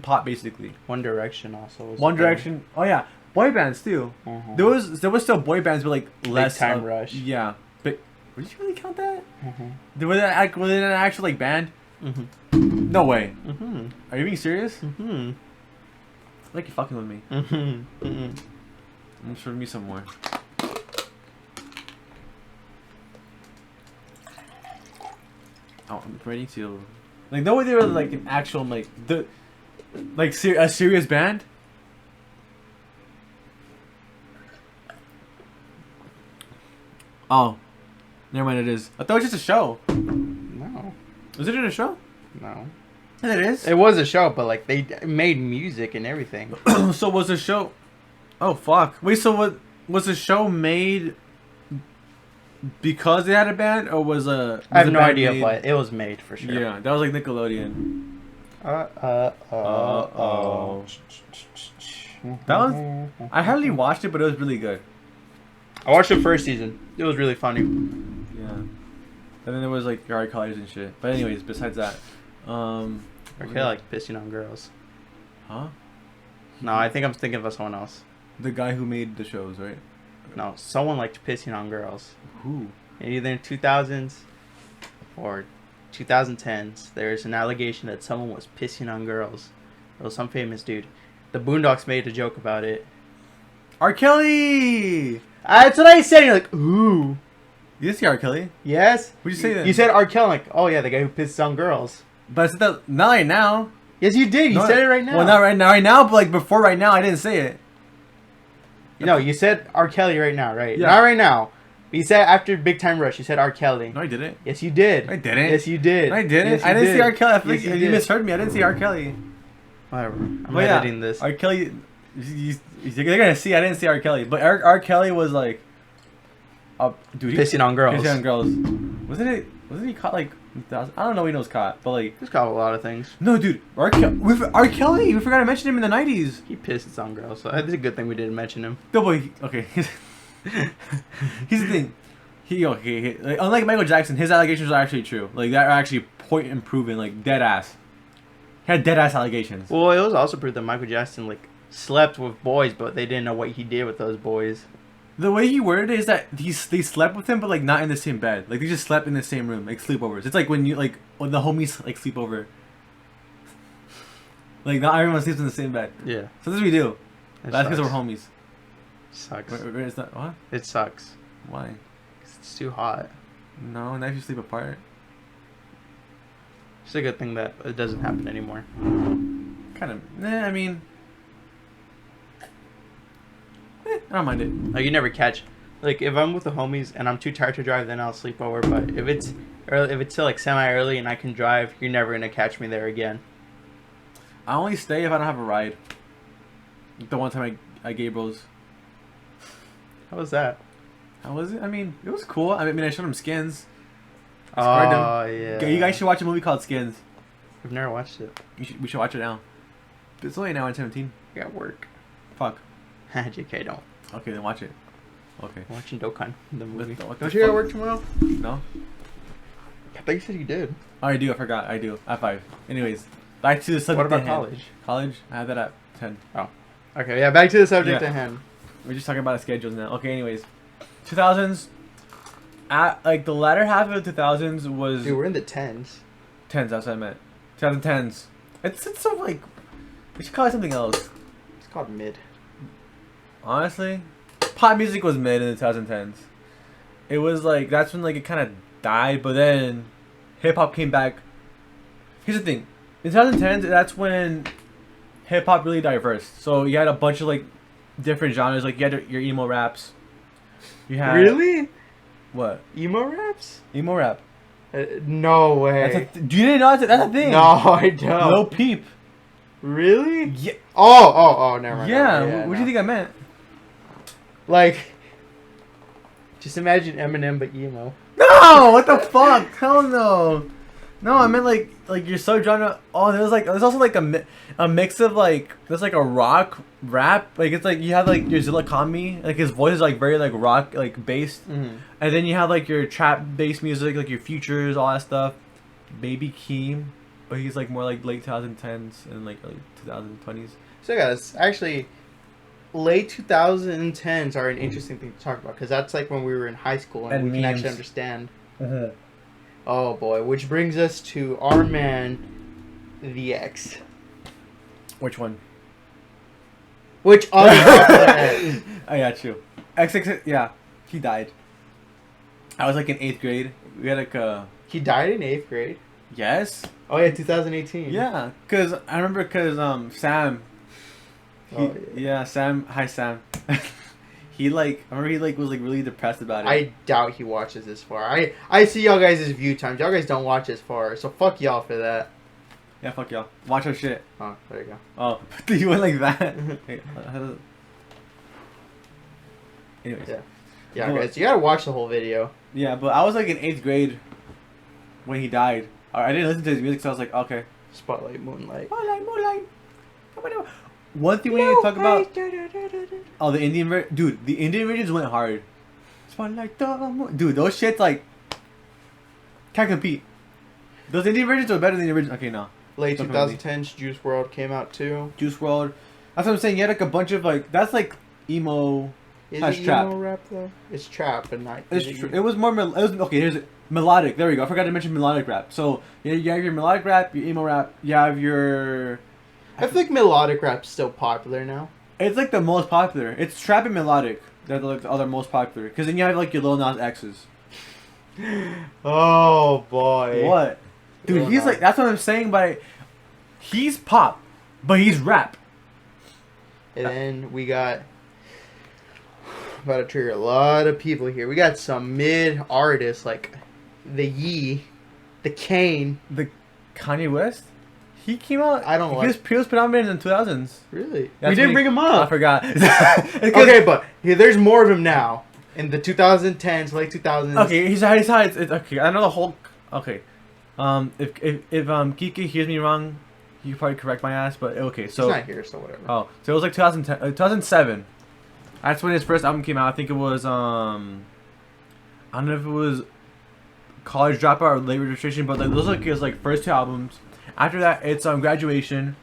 pop basically. One Direction also was One Direction. Oh yeah, boy bands too. There was still boy bands, but like less. Time Rush. Yeah, but did you really count that? Were they an actual like band? No way. Are you being serious? Like you're fucking with me. Show me some more. Oh, I'm ready to. Like, no way they were like an actual like a serious band. Oh, never mind. It is. I thought it was just a show. No. Was it in a show? No. It is. It was a show, but like they made music and everything. So was the show? Oh fuck! Wait, so what was the show made? Because they had a band, or was a? I have no idea, but it was made for sure. Yeah, that was like Nickelodeon. Oh. That was. I hardly watched it, but it was really good. I watched the first season. It was really funny. Yeah. And then there was like yard colors and shit. But anyways, besides that, Okay, like pissing on girls. huh? No, I think I'm thinking of someone else. The guy who made the shows, right? No, someone liked pissing on girls. Who? And either in 2000s or 2010s, there's an allegation that someone was pissing on girls. It was some famous dude. The Boondocks made a joke about it. R. Kelly! That's what I said. You're like, ooh. You didn't see R. Kelly? Yes? What'd you say then? You said R. Kelly. Like, oh yeah, the guy who pisses on girls. But I said that not right now. Yes, you did. You said it right now. Well, not right now. Right now, but like before right now, I didn't say it. No, you said R. Kelly right now, right? Yeah. Not right now. But you said after Big Time Rush, you said R. Kelly. No, I didn't. Yes, you did. I didn't. Yes, you did. I didn't. Yes, I didn't see R. Kelly. I Yes, think you you did. misheard me. I didn't see R. Kelly. Whatever. I'm But yeah, editing this. R. Kelly. You're gonna see. I didn't see R. Kelly, but R. Kelly was like, dude, Pissing on girls. Pissing on girls. Wasn't he caught like? I don't know. He knows caught, but like. He's caught a lot of things. No, dude. R. Kelly. We forgot to mention him in the '90s. He pisses on girls, so it's a good thing we didn't mention him. No, but okay. Here's the thing. Like, unlike Michael Jackson, his allegations are actually true. Like, that are actually point and proven, like, dead ass. He had dead ass allegations. Well, it was also proved that Michael Jackson like slept with boys, but they didn't know what he did with those boys. The way he worded it is that they slept with him, but like not in the same bed. Like they just slept in the same room, like sleepovers. It's like when the homies like sleep over. Like not everyone sleeps in the same bed. Yeah. So this we do. It That's because sucks. we're homies. Sucks. Where is that? What? It sucks. Why? 'Cause it's too hot. No, now if you sleep apart. It's a good thing that it doesn't happen anymore. Kind of. I mean. I don't mind it. Like you never catch. Like if I'm with the homies and I'm too tired to drive, then I'll sleep over. But if it's early, if it's still like semi early and I can drive, you're never gonna catch me there again. I only stay if I don't have a ride. The one time I gave Rose. How was that? How was it? I mean, it was cool. I mean, I showed him Skins. Oh yeah. You guys should watch a movie called Skins. I've never watched it. We should watch it now. It's only an hour and 17. I got work. Fuck. JK, don't. Okay, then watch it. Okay. I'm watching Dokkan, the movie. What the Don't you got fuck? work tomorrow? No? I thought you said you did. Oh, I do. I forgot. I do. At 5. Anyways, back to the subject What about at hand. college? College? I have that at 10. Okay, yeah, back to the subject Yeah. at hand. We're just talking about schedules now. Okay, anyways. 2000s. At, like, the latter half of the 2000s was... Dude, we're in the tens. 10s, that's what I meant. 2010s. It's so, like... We should call it something else. It's called mid. Honestly, pop music was mid in the 2010s. It was like that's when like it kind of died, but then hip hop came back. Here's the thing, in 2010s, that's when hip hop really diverse. So you had a bunch of like different genres. Like you had your emo raps. You had Really? what? Emo raps? Emo rap. No way. Do you didn't know that's a thing? No, I don't. Lil Peep. Really? Yeah. Oh, never mind. Yeah. What do you think I meant? Like, just imagine Eminem but emo. No, what the fuck? Hell no. No, I meant like you're so genre. Oh, there's also like a mix of like there's like a rock rap. Like it's like you have like your Zilla Kami, like his voice is like very like rock like based, Mm-hmm. and then you have like your trap based music, like your Futures, all that stuff. Baby Keem, but he's like more like late 2010s and like early 2020s. So guys, actually, late 2010s are an interesting thing to talk about because that's like when we were in high school and we can memes. actually understand. Uh-huh. Oh boy, which brings us to our man, the X. Which one? Which other? Oh yeah, true. XX, yeah, he died. I was like in 8th grade. We had like He died in 8th grade. yes. Oh yeah, 2018. Yeah, cause I remember Sam. Oh, Yeah, Sam. Hi, Sam. He like I remember he like was like really depressed about it. I doubt he watches this far. I see y'all guys' view times. Y'all guys don't watch this far, so fuck y'all for that. Yeah, fuck y'all. Watch our shit. Oh, there you go. Oh, you went like that. Hey, anyways. Yeah, guys, you gotta watch the whole video. Yeah, but I was like in 8th grade when he died. I didn't listen to his music, so I was like, okay. Spotlight, moonlight. Moonlight. One thing we need to talk about. Oh, the Indian version. Dude, the Indian versions went hard. Spotlight, dude, those shits like can't compete. Those Indian versions are better than the original. Okay, no. Late 2010s, Juice WRLD came out too. Juice WRLD. That's what I'm saying. You had like a bunch of like that's like emo. Is That's it trap. emo rap though? It's trap, but not. It was more. It was okay. Here's it. Melodic. There we go. I forgot to mention melodic rap. So you have your melodic rap, your emo rap. You have your. I feel like melodic rap's still popular now. It's like the most popular. It's trap and melodic. They're like the other most popular. Because then you have like your Lil Nas X's. Oh boy. What? Dude, Lil he's Nas. like. That's what I'm saying by. He's pop, but he's rap. And then we got. About to trigger a lot of people here. We got some mid artists like the Yee, the Kane. The Kanye West. He came out. I don't like. He was predominant in the 2000s. Really? That's We didn't when bring him I up. forgot. Okay, but there's more of him now. In the 2010s, late 2000s. Okay, he's it's okay. I know the whole. Okay, if Kiki hears me wrong, you can probably correct my ass. But okay, so He's not here, so whatever. oh, so it was like 2010, 2007. That's when his first album came out. I think it was I don't know if it was College Dropout or Late Registration, but like those are like his like first 2 albums. After that, it's Graduation.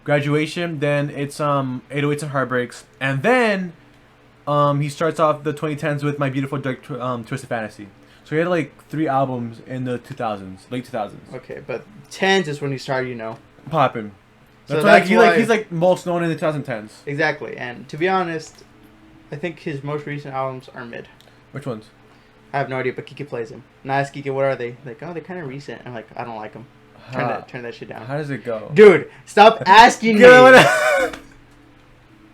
Then it's 808s and Heartbreaks, and then he starts off the 2010s with My Beautiful Dark Twisted Fantasy. So he had like 3 albums in the 2000s, late 2000s. Okay, but 10s is when he started, Popping. So That's that's why why he's like most known in the 2010s. Exactly, and to be honest, I think his most recent albums are mid. Which ones? I have no idea, but Kiki plays them. And I ask Kiki, what are they? Like, oh, they're kind of recent. I'm like, I don't like them. Turn that shit down. How does it go? Dude, stop asking me.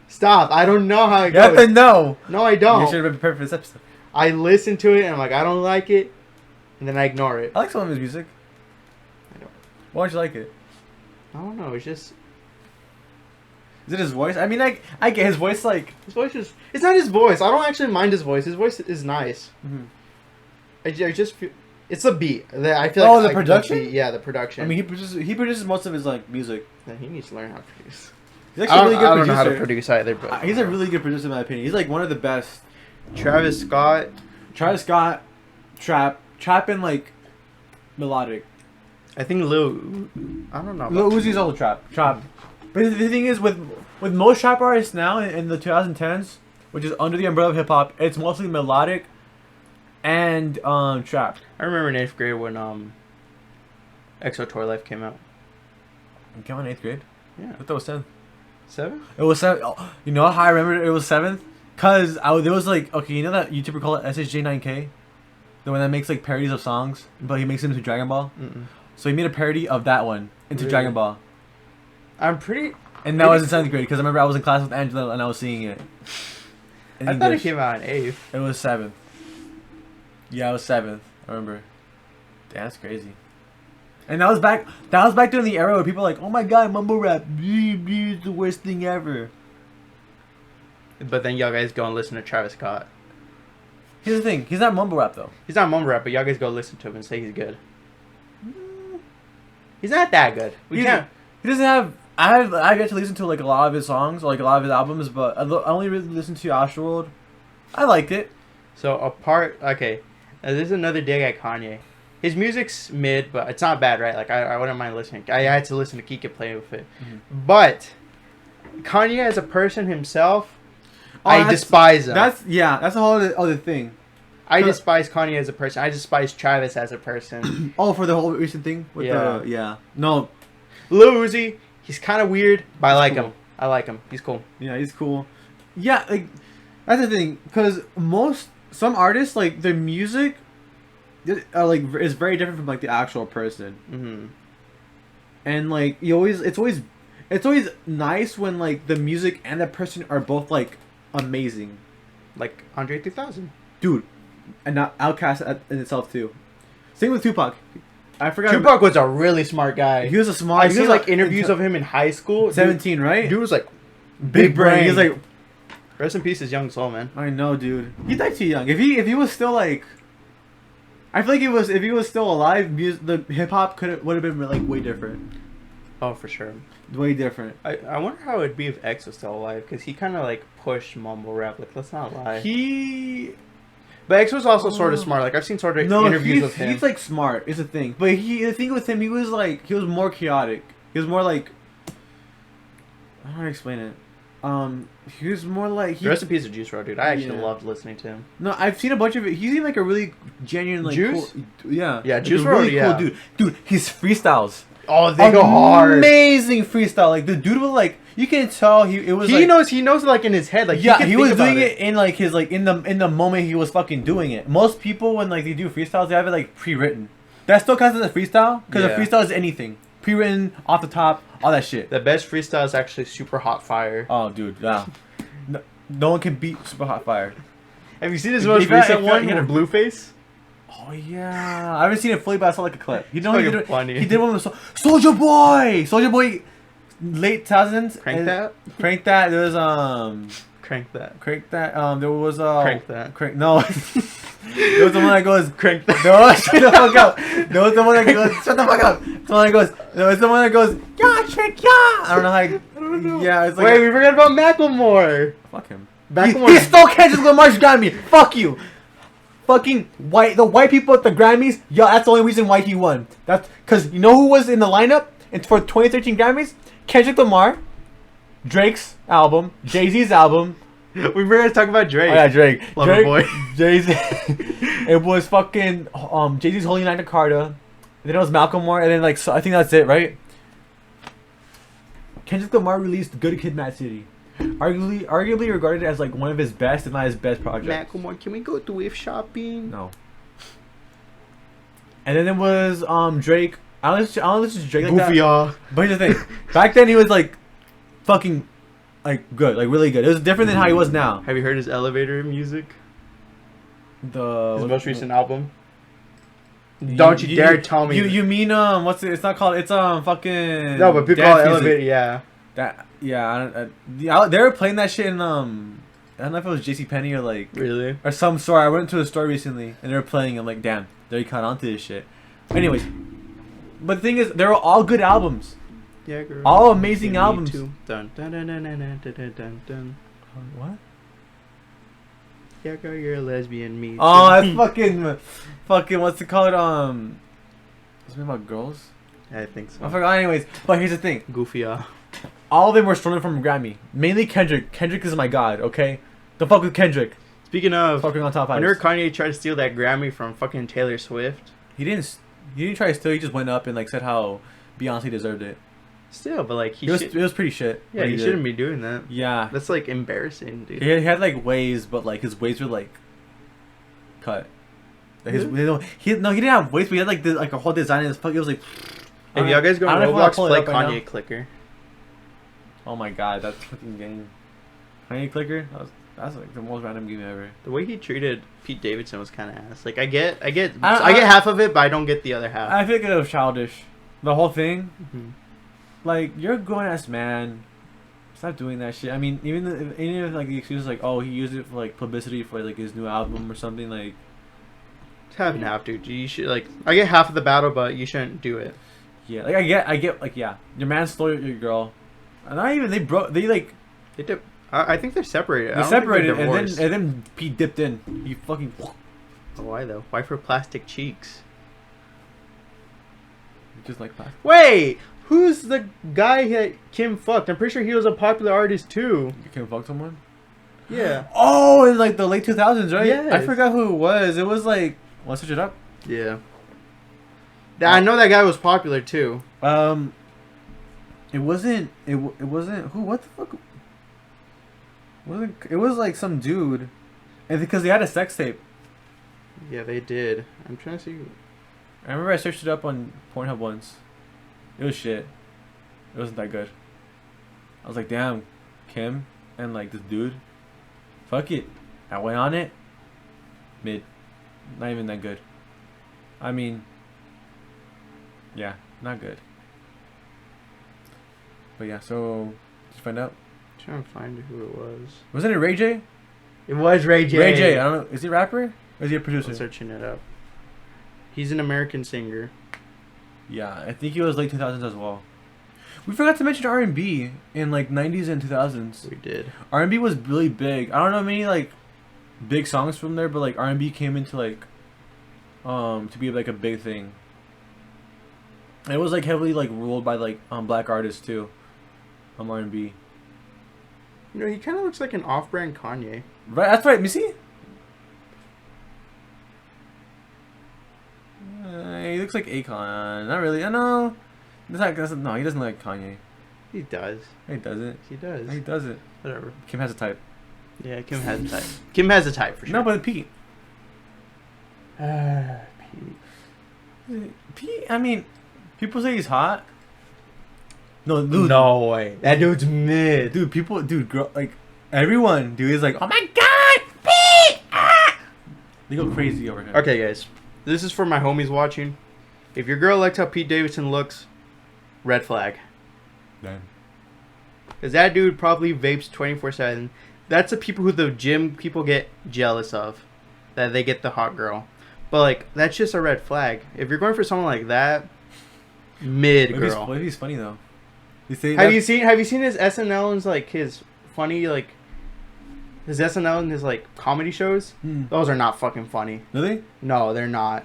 Stop. I don't know how it You goes. have to know. No, I You don't. should have been prepared for this episode. I listen to it and I'm like, I don't like it, and then I ignore it. I like some of his music. I don't. Why don't you like it? I don't know. It's just Is it his voice? I mean, I get his voice like. his voice is. It's not his voice. I don't actually mind his voice. His voice is nice. Mm-hmm. I just feel it's the beat. I feel like the like production? beat, yeah, the production. I mean, he produces most of his like music. Then he needs to learn how to produce. He's actually a really good I don't producer. know how to produce either, but He's a really good producer in my opinion. He's like one of the best. Travis Scott. Travis Scott, trap and like melodic. I think Lil. I don't know. Lil Uzi's also trap. But the thing is, with most trap artists now in the 2010s, which is under the umbrella of hip hop, it's mostly melodic and trap. I remember in 8th grade when EXO Tour Life came out. It came out in 8th grade. Yeah. I thought it was 7th. 7? It was 7th. Oh, you know how I remember it was 7th? Cause there was like, okay, you know that YouTuber called SSJ9K, the one that makes like parodies of songs, but he makes them into Dragon Ball. Mm-mm. So he made a parody of that one into Really? Dragon Ball. I'm pretty. And that was in 7th grade because I remember I was in class with Angela and I was seeing it. In I thought it English. came out in 8th. It was 7th. Yeah, it was 7th. I remember. Damn, that's crazy. And that was back during the era where people were like, oh my god, mumble rap, is the worst thing ever. But then y'all guys go and listen to Travis Scott. Here's the thing, he's not mumble rap though. He's not mumble rap, but y'all guys go listen to him and say he's good. He's not that good. We can't. He doesn't have. I get to listen to like a lot of his songs, or like a lot of his albums, but I only really listened to Astroworld. I liked it. So okay, this is another dig at Kanye. His music's mid, but it's not bad, right? Like I wouldn't mind listening. I had to listen to Kika play with it, but Kanye as a person himself, I despise him. That's a whole other thing. I despise Kanye as a person. I despise Travis as a person. Oh, for the whole recent thing with no. Lil Uzi, he's kind of weird, but I like cool. him. I like him. He's cool. Yeah, he's cool. Yeah, like That's the thing, because some artists like their music, like is very different from like the actual person. Mm-hmm. And like it's always nice when like the music and the person are both like amazing. Like Andre 3000. Dude, and not Outkast in itself too. Same with Tupac. I forgot. Tupac was a really smart guy. He was a smart. I see like interviews of him in high school. 17, right? Dude was like big brain. He was like, rest in peace, his young soul, man. I know, dude. He died too young. If he was still like, I feel like if he was still alive, the hip hop would have been like way different. Oh, for sure. Way different. I wonder how it'd be if X was still alive, because he kind of like pushed mumble rap. Like, let's not lie. But X was also sort of smart. Like, I've seen sort of interviews with him. He's like smart. Is the thing. But the thing with him, he was more chaotic. He was more like, I don't know how to explain it. He was more like Rest in peace of Juice WRLD, dude. I actually loved listening to him. No, I've seen a bunch of it. He seemed like a really genuine like Juice. Cool, yeah, Yeah, like Juice WRLD. really Yeah, cool dude. Dude, his freestyles. Oh, they go hard. Amazing freestyle. Like the dude was like, you can tell he knows like in his head. Like he was doing it in like his like in the moment he was fucking doing it. Most people when like they do freestyles, they have it like pre-written. That still counts as a freestyle because a freestyle is anything pre-written off the top, all that shit. The best freestyle is actually Super Hot Fire. Oh, dude, yeah. No one can beat Super Hot Fire. Have you seen his most recent one? He had a Blueface. Oh yeah, I haven't seen it fully, but I saw like a clip. You know, he did funny. He did one with Soulja Boy, late 2000s. Crank That. There was Crank That. There was Crank That. No, there was the one that goes Crank That. No, shut the fuck up. There was the one that goes shut the fuck up. There was the one that goes yeah, trick yeah. I don't know how. I don't know. Yeah, it's like wait, we forgot about Macklemore. Fuck him. Macklemore. He stole Kendrick Lamar's Grammy. Fuck you. Fucking the white people at the Grammys, that's the only reason why he won. That's because you know who was in the lineup for 2013 Grammys? Kendrick Lamar, Drake's album, Jay-Z's album. We were gonna talk about Drake. Oh yeah, Drake. Lover boy. Jay-Z. It was fucking Jay-Z's Holy Magna Carta. And then it was Macklemore, and then like I think that's it, right? Kendrick Lamar released Good Kid, Mad City. Arguably regarded as like one of his best, if not his best project. Macklemore, can we go thrift shopping? No. And then it was Drake. I don't listen to Drake like Goofy, that. But here's the thing. Back then he was like fucking like good, like really good. It was different than how he was now. Have you heard his elevator music? His most recent album. Don't you dare tell me. You mean what's it? It's not called. It's fucking. No, but people call it elevator. Yeah. They were playing that shit in I don't know if it was JCPenney or like really or some store. I went to a store recently and they were playing. I'm like, damn, they caught onto this shit. Anyways, but the thing is, they were all good albums. Yeah, girl. All amazing albums. Dun, dun, dun, dun, dun, dun, dun, dun, dun. What? Yeah, girl, you're a lesbian. Me. Oh, that's fucking. What's it called? Something about girls. I think so. I forgot. Anyways, but here's the thing. Goofy. All of them were stolen from Grammy. Mainly Kendrick. Kendrick is my god, okay? The fuck with Kendrick. Speaking of fucking on top 5. Whenever Kanye tried to steal that Grammy from fucking Taylor Swift. He didn't try to steal, he just went up and like said how Beyonce deserved it. Still, but like it was pretty shit. Yeah, he shouldn't be doing that. Yeah. That's like embarrassing, dude. He had like waves, but like his waves were like cut. Like he didn't have waves, but he had like like a whole design in his fuck. It was like if y'all guys go on Roblox, play Kanye Clicker. Oh my god, that's fucking game. Kanye Clicker? That's like the most random game ever. The way he treated Pete Davidson was kind of ass. Like I get half of it, but I don't get the other half. I feel like it was childish. The whole thing. Mm-hmm. Like you're a grown ass man. Stop doing that shit. I mean, even if like the excuse is like, oh, he used it for like publicity for like his new album or something like. Half and half, dude. You should like. I get half of the battle, but you shouldn't do it. Yeah, like I get like yeah, your man stole your girl. Not even they did. I think they're separated. They separated, and then Pete dipped in. He fucking. Why though? Why for plastic cheeks? Just like plastic. Wait, who's the guy that Kim fucked? I'm pretty sure he was a popular artist too. Kim fucked someone. Yeah. Oh, in like the late 2000s, right? Yes. I forgot who it was. It was like. Want to switch it up? Yeah. I know that guy was popular too. It wasn't. It wasn't. Who? What the fuck? It was like some dude, and because they had a sex tape. Yeah, they did. I'm trying to see. I remember I searched it up on Pornhub once. It was shit. It wasn't that good. I was like, damn, Kim and like this dude. Fuck it. I went on it. Mid. Not even that good. I mean, yeah, not good. But yeah, so did you find out? I'm trying to find who it was. Wasn't it Ray J? It was Ray J. Ray J. I don't know. Is he a rapper? Or is he a producer? I'm searching it up. He's an American singer. Yeah, I think he was late 2000s as well. We forgot to mention R&B in like 90s and 2000s. We did. R&B was really big. I don't know many like big songs from there, but like R&B came into like to be like a big thing. It was like heavily like ruled by like black artists too. R&B. You know, he kind of looks like an off-brand Kanye. Right, that's right. Let me see. He looks like Akon. Not really. I know. No, he doesn't look like Kanye. He does. No, he doesn't. He does. No, he doesn't. Whatever. Kim has a type. Yeah, Kim has a type. Kim has a type for sure. No, but Pete. Pete. Pete. I mean, people say he's hot. No, dude. No way. That dude's mid. Dude, girl, like everyone, dude, is like, oh my god, Pete! Ah! They go crazy over him. Okay, guys. This is for my homies watching. If your girl likes how Pete Davidson looks, red flag. Damn. Because that dude probably vapes 24/7. That's the people who the gym people get jealous of. That they get the hot girl. But, like, that's just a red flag. If you're going for someone like that, mid girl. What if he's funny, though? Have you seen his SNL and, like, his funny, like, his SNL and his, like, comedy shows? Those are not fucking funny. Really? No, they're not.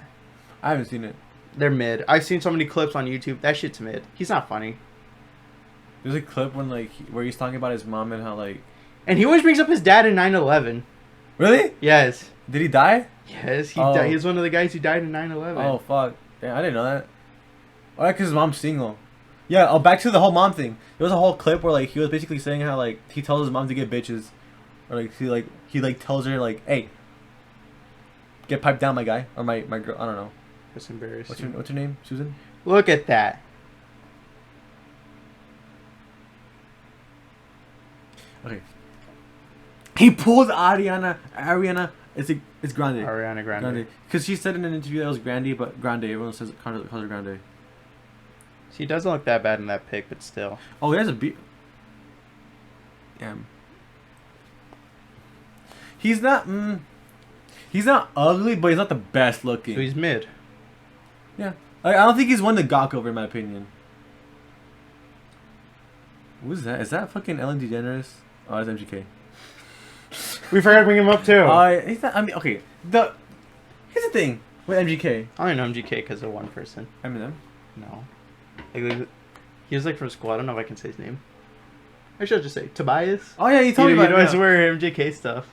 I haven't seen it. They're mid. I've seen so many clips on YouTube. That shit's mid. He's not funny. There's a clip when like where he's talking about his mom and how like. And he always brings up his dad in 9/11. Really? Yes. Did he die? Yes, he died. He was one of the guys who died in 9/11. Oh fuck! Damn, I didn't know that. Oh, yeah, cause his mom's single. Yeah. Oh, back to the whole mom thing. There was a whole clip where like he was basically saying how like he tells his mom to get bitches, or like he tells her like, hey, get piped down, my guy, or my girl. I don't know. That's embarrassing. What's your name? Susan? Look at that. Okay. He pulled Ariana. It's Grande. Ariana Grande. Because she said in an interview that it was Grande, but Grande. Everyone calls her Grande. She doesn't look that bad in that pic, but still. Oh, he has a beard. Damn. He's not ugly, but he's not the best looking. So he's mid. Yeah. I don't think he's one to gawk over, in my opinion. Who's that? Is that fucking Ellen DeGeneres? Oh, that's MGK. We forgot to bring him up too. He's not, I mean, okay. Here's the thing with MGK. I only know MGK because of one person. Eminem? No. Like, he was like from school. I don't know if I can say his name. I should just say Tobias. Oh yeah, you told me about it. You always wear MGK stuff.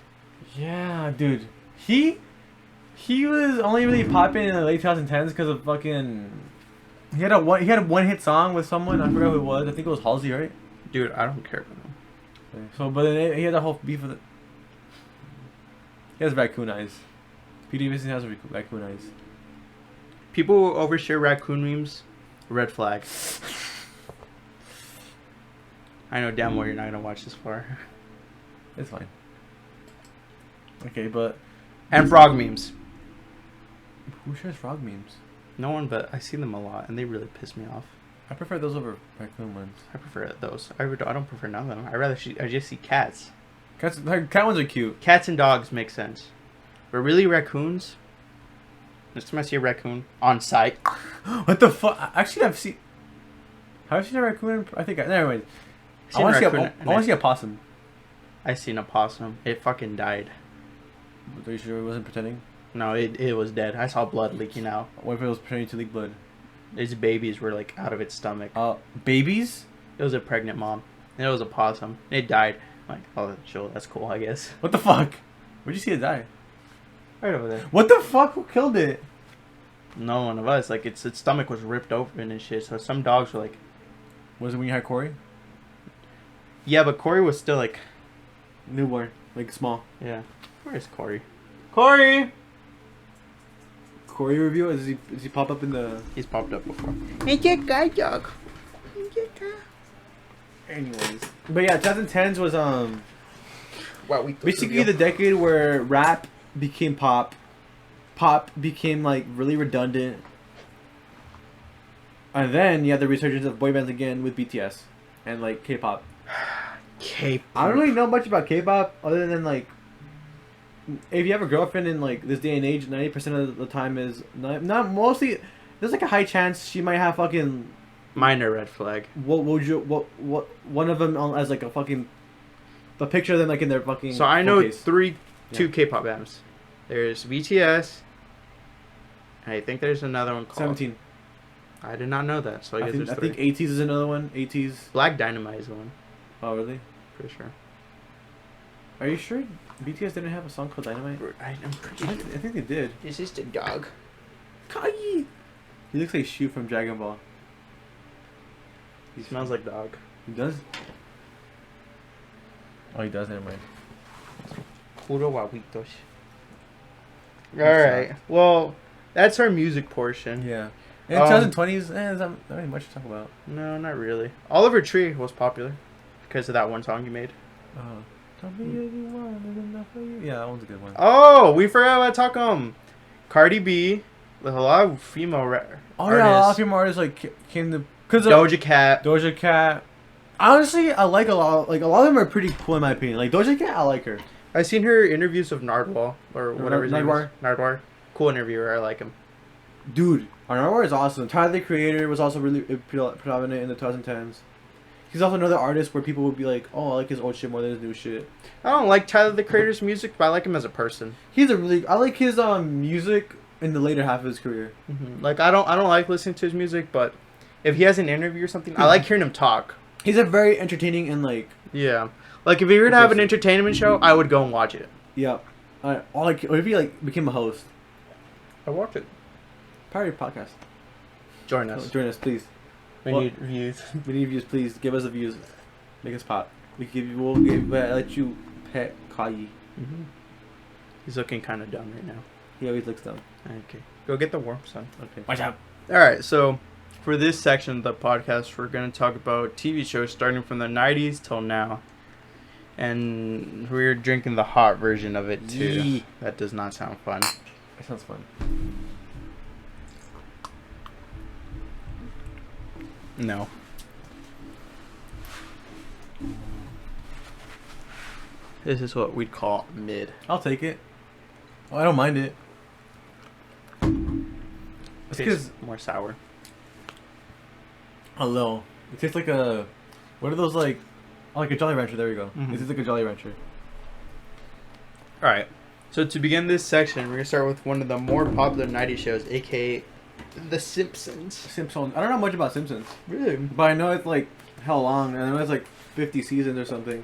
Yeah, dude. He was only really popping in the late 2010s because of fucking. He had a one hit song with someone. I forgot who it was. I think it was Halsey, right? Dude, I don't care about him. So, but then he had a whole beef with it. He has raccoon eyes. P. Davidson has raccoon eyes. People who overshare raccoon memes, red flag. I know damn well you're not gonna watch this far. It's fine. Okay, but and frog memes. Who shares frog memes? No one, but I see them a lot, and they really piss me off. I prefer those over raccoon ones. I prefer those. I don't prefer none of them. I just see cats. Cat ones are cute. Cats and dogs make sense, but really raccoons. Next time I see a raccoon on site. What the fuck? Actually, Have I seen a raccoon? I think. Never mind. I want to see a possum. I seen a possum. It fucking died. Are you sure it wasn't pretending? No, it was dead. I saw blood leaking out. What if it was pretending to leak blood? Its babies were like out of its stomach. Babies? It was a pregnant mom. And it was a possum. It died. I'm like, oh, chill. That's cool, I guess. What the fuck? Where'd you see it die? Right over there. What the fuck? Who killed it? No one of us. Like, its stomach was ripped open and shit. So some dogs were like... Was it when you had Corey? Yeah, but Corey was still like... Newborn, like small. Yeah. Where's Corey? Corey! Corey review? Does he pop up in the? He's popped up before. It's a guide dog. Anyways, but yeah, 2010s was Wow, we basically the decade where rap became pop, pop became like really redundant, and then you had the resurgence of boy bands again with BTS and like K-pop. K-pop. I don't really know much about K-pop other than like, if you have a girlfriend in like this day and age, 90% of the time is not mostly. There's like a high chance she might have fucking minor red flag. What would you what one of them as like a fucking the picture of them like in their fucking. So I know case. two K-pop bands. There's BTS. And I think there's another one called 17. I did not know that. So I guess think, there's I three. think 80s is another one. 80s. Black Dynamite is the one. Oh really? For sure. Are you sure BTS didn't have a song called Dynamite? I'm pretty I sure. think they did. This is the dog. Kai. He looks like Shu from Dragon Ball. He smells like dog. He does? Oh, he does, never mind. Puro guaguitos. Alright. Well, that's our music portion. Yeah. In 2020s, there's not really much to talk about. No, not really. Oliver Tree was popular because of that one song you made. Tell me you want it enough for you. Yeah, that one's a good one. Oh, we forgot about Takum. Cardi B, with a lot of female artists. Oh yeah, a lot of female artists like came to because Doja Cat. Doja Cat. Honestly, I like a lot. Like a lot of them are pretty cool in my opinion. Like Doja Cat, I like her. I seen her interviews of Nardwuar or whatever his name is. Nardwuar. Cool interviewer. I like him. Dude, Nardwuar is awesome. Tyler the Creator was also really predominant in the 2010s. He's also another artist where people would be like, "Oh, I like his old shit more than his new shit." I don't like Tyler the Creator's music, but I like him as a person. I like his music in the later half of his career. Mm-hmm. Like I don't like listening to his music, but if he has an interview or something, I like hearing him talk. He's a very entertaining and like. Yeah, like if he were to have an entertainment show, I would go and watch it. Yeah, or if he like became a host. I watch it. PowerAid Podcast. Join us. Join us, please. We need views. We need views, please. Give us the views. Make us pop. We'll let you pet Kai. Mm-hmm. He's looking kind of dumb right now. He always looks dumb. Okay. Go get the warm sun. Okay. Watch out. Alright, so for this section of the podcast, we're going to talk about TV shows starting from the 90s till now. And we're drinking the hot version of it, too. Yee. That does not sound fun. That sounds fun. No. This is what we'd call mid. I'll take it. Oh, I don't mind it. It's because more sour. a little. It tastes like a. What are those like? Oh, like a Jolly Rancher. There we go. Mm-hmm. It tastes like a Jolly Rancher. Alright. So to begin this section, we're going to start with one of the more popular 90s shows, aka The Simpsons. Simpsons. I don't know much about Simpsons. Really? But I know it's like hell long. I know it's like 50 seasons or something.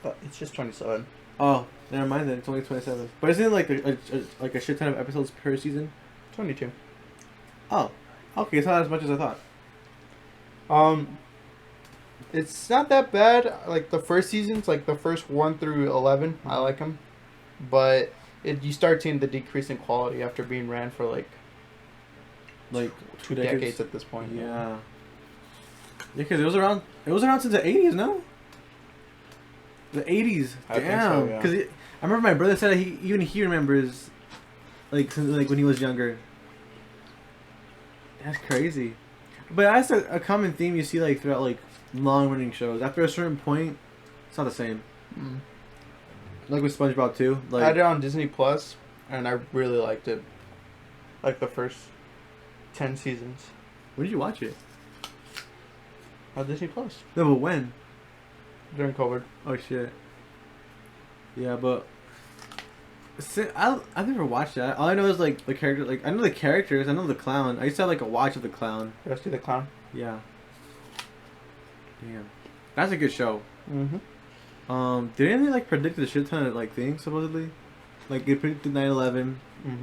But it's just 27. Oh, never mind then. It's only 27. But isn't it like a shit ton of episodes per season? 22. Oh, okay. It's not as much as I thought. It's not that bad. Like the first seasons, like the first 1 through 11, I like them. But you start seeing the decrease in quality after being ran for like 2 decades at this point. Yeah. Yeah, because it was around since the 80s, no? The 80s. I Damn. think so, Because I remember my brother said that he remembers like since, like when he was younger. That's crazy. But that's a common theme you see like throughout like long running shows. After a certain point, it's not the same. Mm. Like with SpongeBob too. Like I had it on Disney Plus, and I really liked it. Like the first 10 seasons. when did you watch it? On Disney Plus. No, but when? During COVID. Oh shit. Yeah, but I've never watched that. All I know is like the character. Like I know the characters. I know the clown. I used to have like a watch of the clown. Rusty the Clown. Yeah. Damn. That's a good show. Mm-hmm. Didn't they like predict a shit ton of like things supposedly? Like it predicted 9/11,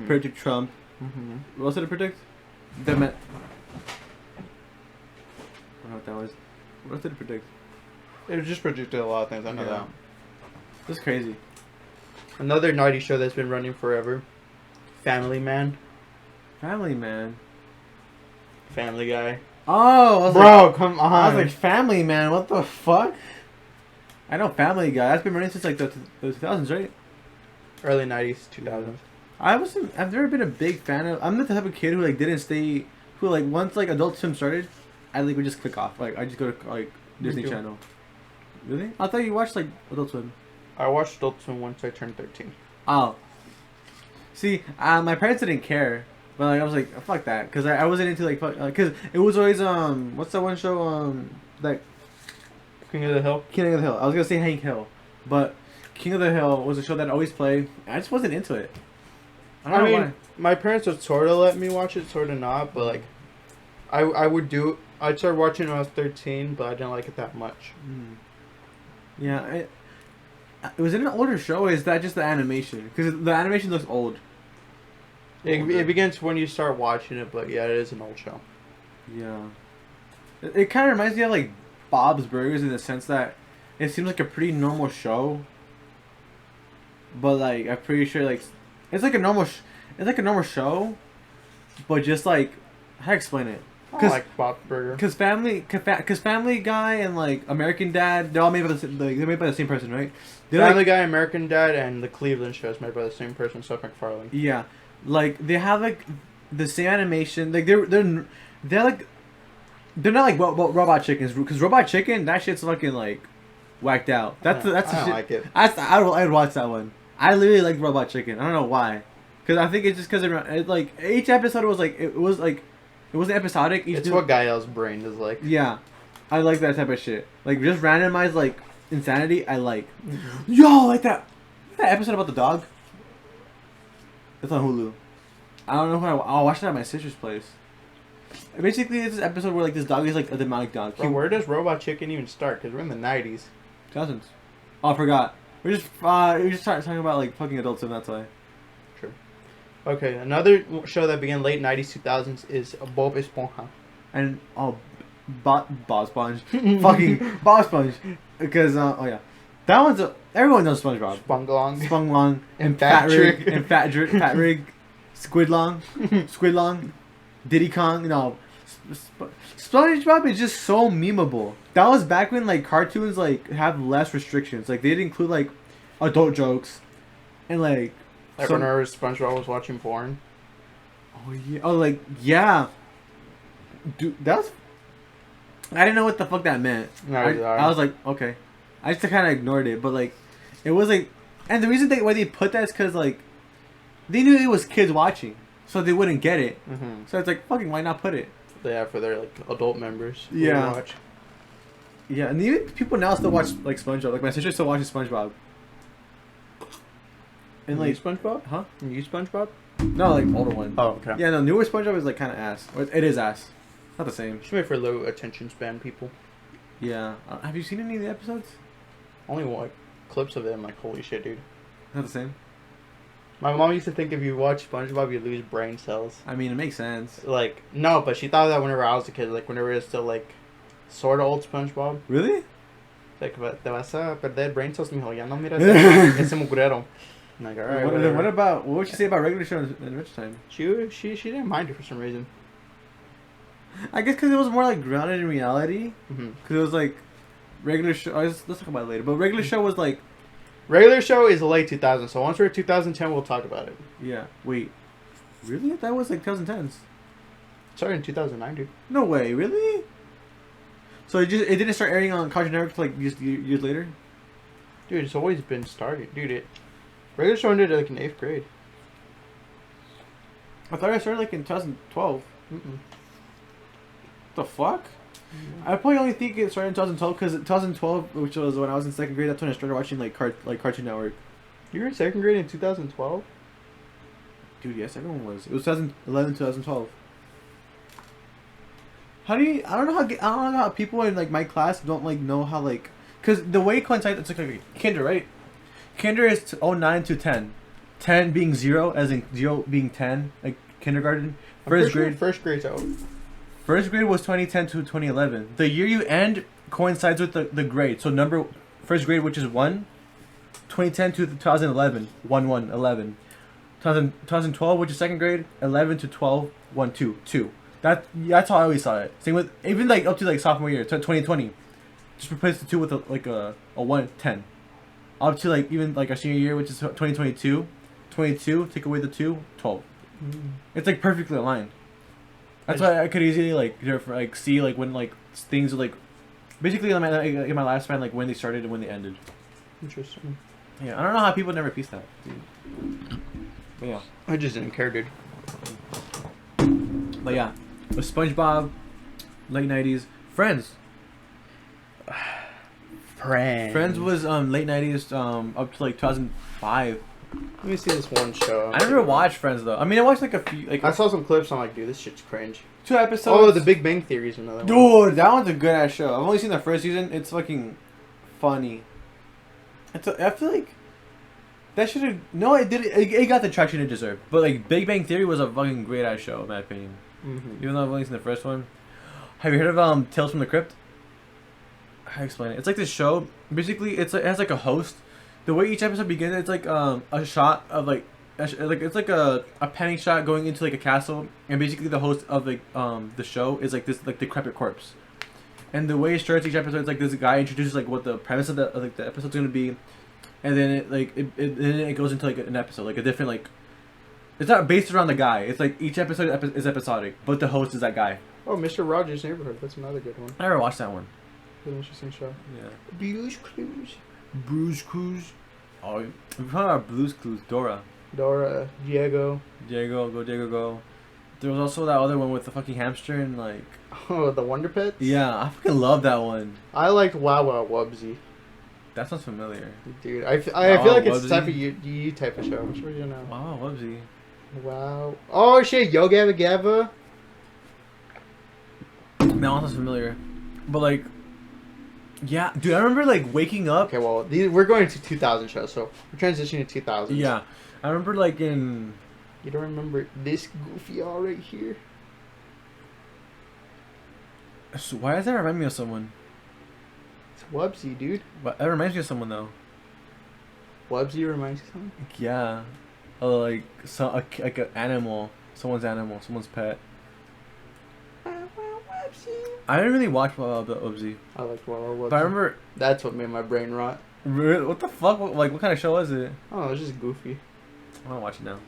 predicted Trump. Mm-hmm. What else did it predict? That meant. I don't know what that was. What else did it predict? It just predicted a lot of things. I know Yeah. that. That's crazy. Another 90s show that's been running forever. Family Man. Family Man. Family Guy. Oh, I was Bro, like, come on. I was like, Family Man. What the fuck? I know Family Guy. That's been running since like the 2000s, right? Early 90s, 2000s. I've never been a big fan of. I'm the type of kid who like didn't stay. Who like once like Adult Swim started, I like would just click off. Like I just go to like Disney too. Channel. Really? I thought you watched like Adult Swim. I watched Adult Swim once I turned 13. Oh. See, my parents didn't care, but like I was like, fuck that, because I wasn't into like, because it was always what's that one show like King of the Hill. King of the Hill. I was gonna say Hank Hill, but King of the Hill was a show that I always played. I just wasn't into it. I don't know why. My parents would sort of let me watch it, sort of not, but like, I'd start watching when I was 13, but I didn't like it that much. Mm. Yeah, it was in an older show. Or is that just the animation? Because the animation looks old. It begins when you start watching it, but yeah, it is an old show. Yeah. It kind of reminds me of like Bob's Burgers in the sense that it seems like a pretty normal show. But like I'm pretty sure like it's like a normal show, but just like how to explain it? I like Bob's Burger. Because Family Guy and like American Dad, they're all made by they're made by the same person, right? Family Guy, American Dad, and the Cleveland Show is made by the same person, Seth MacFarlane. Yeah, like they have like the same animation. Like they're like they're not like Robot Chickens, because Robot Chicken, that shit's fucking like whacked out. That's the I don't shit. like it. I'd watch that one. I literally like Robot Chicken. I don't know why, because I think it's just because it like each episode was like it wasn't episodic. It's what Gael's brain is like. Yeah, I like that type of shit. Like just randomized like insanity. I like. Mm-hmm. Yo, like that episode about the dog. It's on Hulu. I don't know who I'll watch it at my sister's place. Basically, it's this episode where like this dog is like a demonic dog. Bro, where does Robot Chicken even start? Because we're in the 90s. 2000s. Oh, I forgot. We're just talking about like fucking adults, and that's why. True. Okay, another show that began late 90s, 2000s is Bob Esponja. And Bob Sponge, fucking Bob Sponge, because oh yeah, that one's everyone knows SpongeBob. Spongelong, and Fat Rig, Squidlong, Diddy Kong. No, SpongeBob is just so memeable. That was back when like cartoons like have less restrictions. Like they'd include like adult jokes, and like whenever SpongeBob was watching porn. Oh yeah. Oh like yeah. Dude, that's. I didn't know what the fuck that meant. No, I was like, okay. I just kind of ignored it, but like, it was like, and the reason why they put that is because like, they knew it was kids watching, so they wouldn't get it. Mm-hmm. So it's like, fucking, why not put it? Yeah, for their like adult members. Yeah. Watch. Yeah, and even people now still watch like SpongeBob. Like my sister still watches SpongeBob. And like SpongeBob? Huh? New SpongeBob? No, like older one. Oh, okay. Yeah, no, newer SpongeBob is like kind of ass. It is ass. Not the same. It's made for low attention span people. Yeah. Have you seen any of the episodes? Only like clips of it. I'm like, holy shit, dude. Not the same. My mom used to think if you watch SpongeBob, you lose brain cells. I mean, it makes sense. Like, no, but she thought that whenever I was a kid, like whenever it was still like sort of old SpongeBob. Really? Like, te vas a perder brain cells, mijo. Ya no miras ese mugrero. I'm like, alright. What would you say about regular show in rich time? She didn't mind it for some reason. I guess because it was more like grounded in reality. Mm-hmm. Because it was like regular show. Let's talk about it later. But regular show was like. Regular show is late 2000, so once we're at 2010, we'll talk about it. Yeah. Wait. Really? That was like 2010s. Started in 2009, dude. No way. Really? So it didn't start airing on Cartoon Network like years later. Dude, it's always been started, dude. Regular show ended like in 8th grade. I thought I started like in 2012. Mm-mm. The fuck? I probably only think it started in 2012 because 2012, which was when I was in 2nd grade, that's when I started watching like Cartoon Network. You were in 2nd grade in 2012? Dude, yes, everyone was. It was 2011, 2012. How do you? I don't know how people in like my class don't like know how like, because the way it coincides, it's like kinder, right? Kinder is 09 to 10. 10 being 0, as in 0 being 10, like kindergarten. First grade's out. First grade was 2010 to 2011. The year you end coincides with the grade. So first grade, which is 1, 2010 to 2011, 1-1-11. 2012, which is second grade, 11 to 12, 1-2-2. That's how I always saw it. Same with even like up to like sophomore year, 2020. Just replace the 2 with like a 1-10. Up to like even like our senior year, which is 2022, 22. Take away the 2, 12. It's like perfectly aligned. That's why I could easily like see like when like things are like basically in my lifespan, like when they started and when they ended. Interesting. Yeah, I don't know how people never piece that. Dude. But yeah. I just didn't care, dude. But yeah, with SpongeBob, late 90s, Friends. Friends was late 90s up to like 2005. Let me see this one show. I never watched Friends though. I mean, I watched like a few. Like I saw some clips. I'm like, dude, this shit's cringe. 2 episodes. Oh, The Big Bang Theory is another one. Dude, that one's a good ass show. I've only seen the first season. It's fucking funny. I feel like that should have. No, it did. It got the traction it deserved. But like Big Bang Theory was a fucking great ass show in my opinion. Mm-hmm. Even though I've only seen the first one. Have you heard of Tales from the Crypt? How do I explain it? It's like this show. Basically, it has like a host. The way each episode begins, it's like a shot of like it's like a panning shot going into like a castle, and basically the host of like the show is like this like decrepit corpse. And the way it starts each episode, it's like this guy introduces like what the premise of the episode's gonna be, and then it goes into like an episode, like a different like. It's not based around the guy. It's like each episode is episodic, but the host is that guy. Oh, Mr. Rogers' Neighborhood. That's another good one. I never watched that one. Good, interesting show. Yeah. Blues Clues. Blues Clues. Oh, we're talking about Blues Clues. Dora. Diego. Go. There was also that other one with the fucking hamster and like. Oh, the Wonder Pets? Yeah, I fucking love that one. I liked Wow Wow Wubsy. That sounds familiar. Dude, I feel like it's the type of you type of show. I'm sure you know. Wow, Wubsy. Wow. Oh shit, Yo Gabba Gabba. That one sounds familiar. But like. Yeah, dude, I remember like waking up. Okay, well, we're going to 2000 shows, so we're transitioning to 2000s. Yeah, I remember like in. You don't remember this goofy all right here? So why does that remind me of someone? It's Wubsy, dude. But that reminds me of someone though. Wubsy reminds you of someone? Yeah, like like an animal, someone's pet. I didn't really watch Wubsy. I liked Wubsy. But I remember that's what made my brain rot. What the fuck? What kind of show was it? Oh, it was just goofy. I want to watch it now.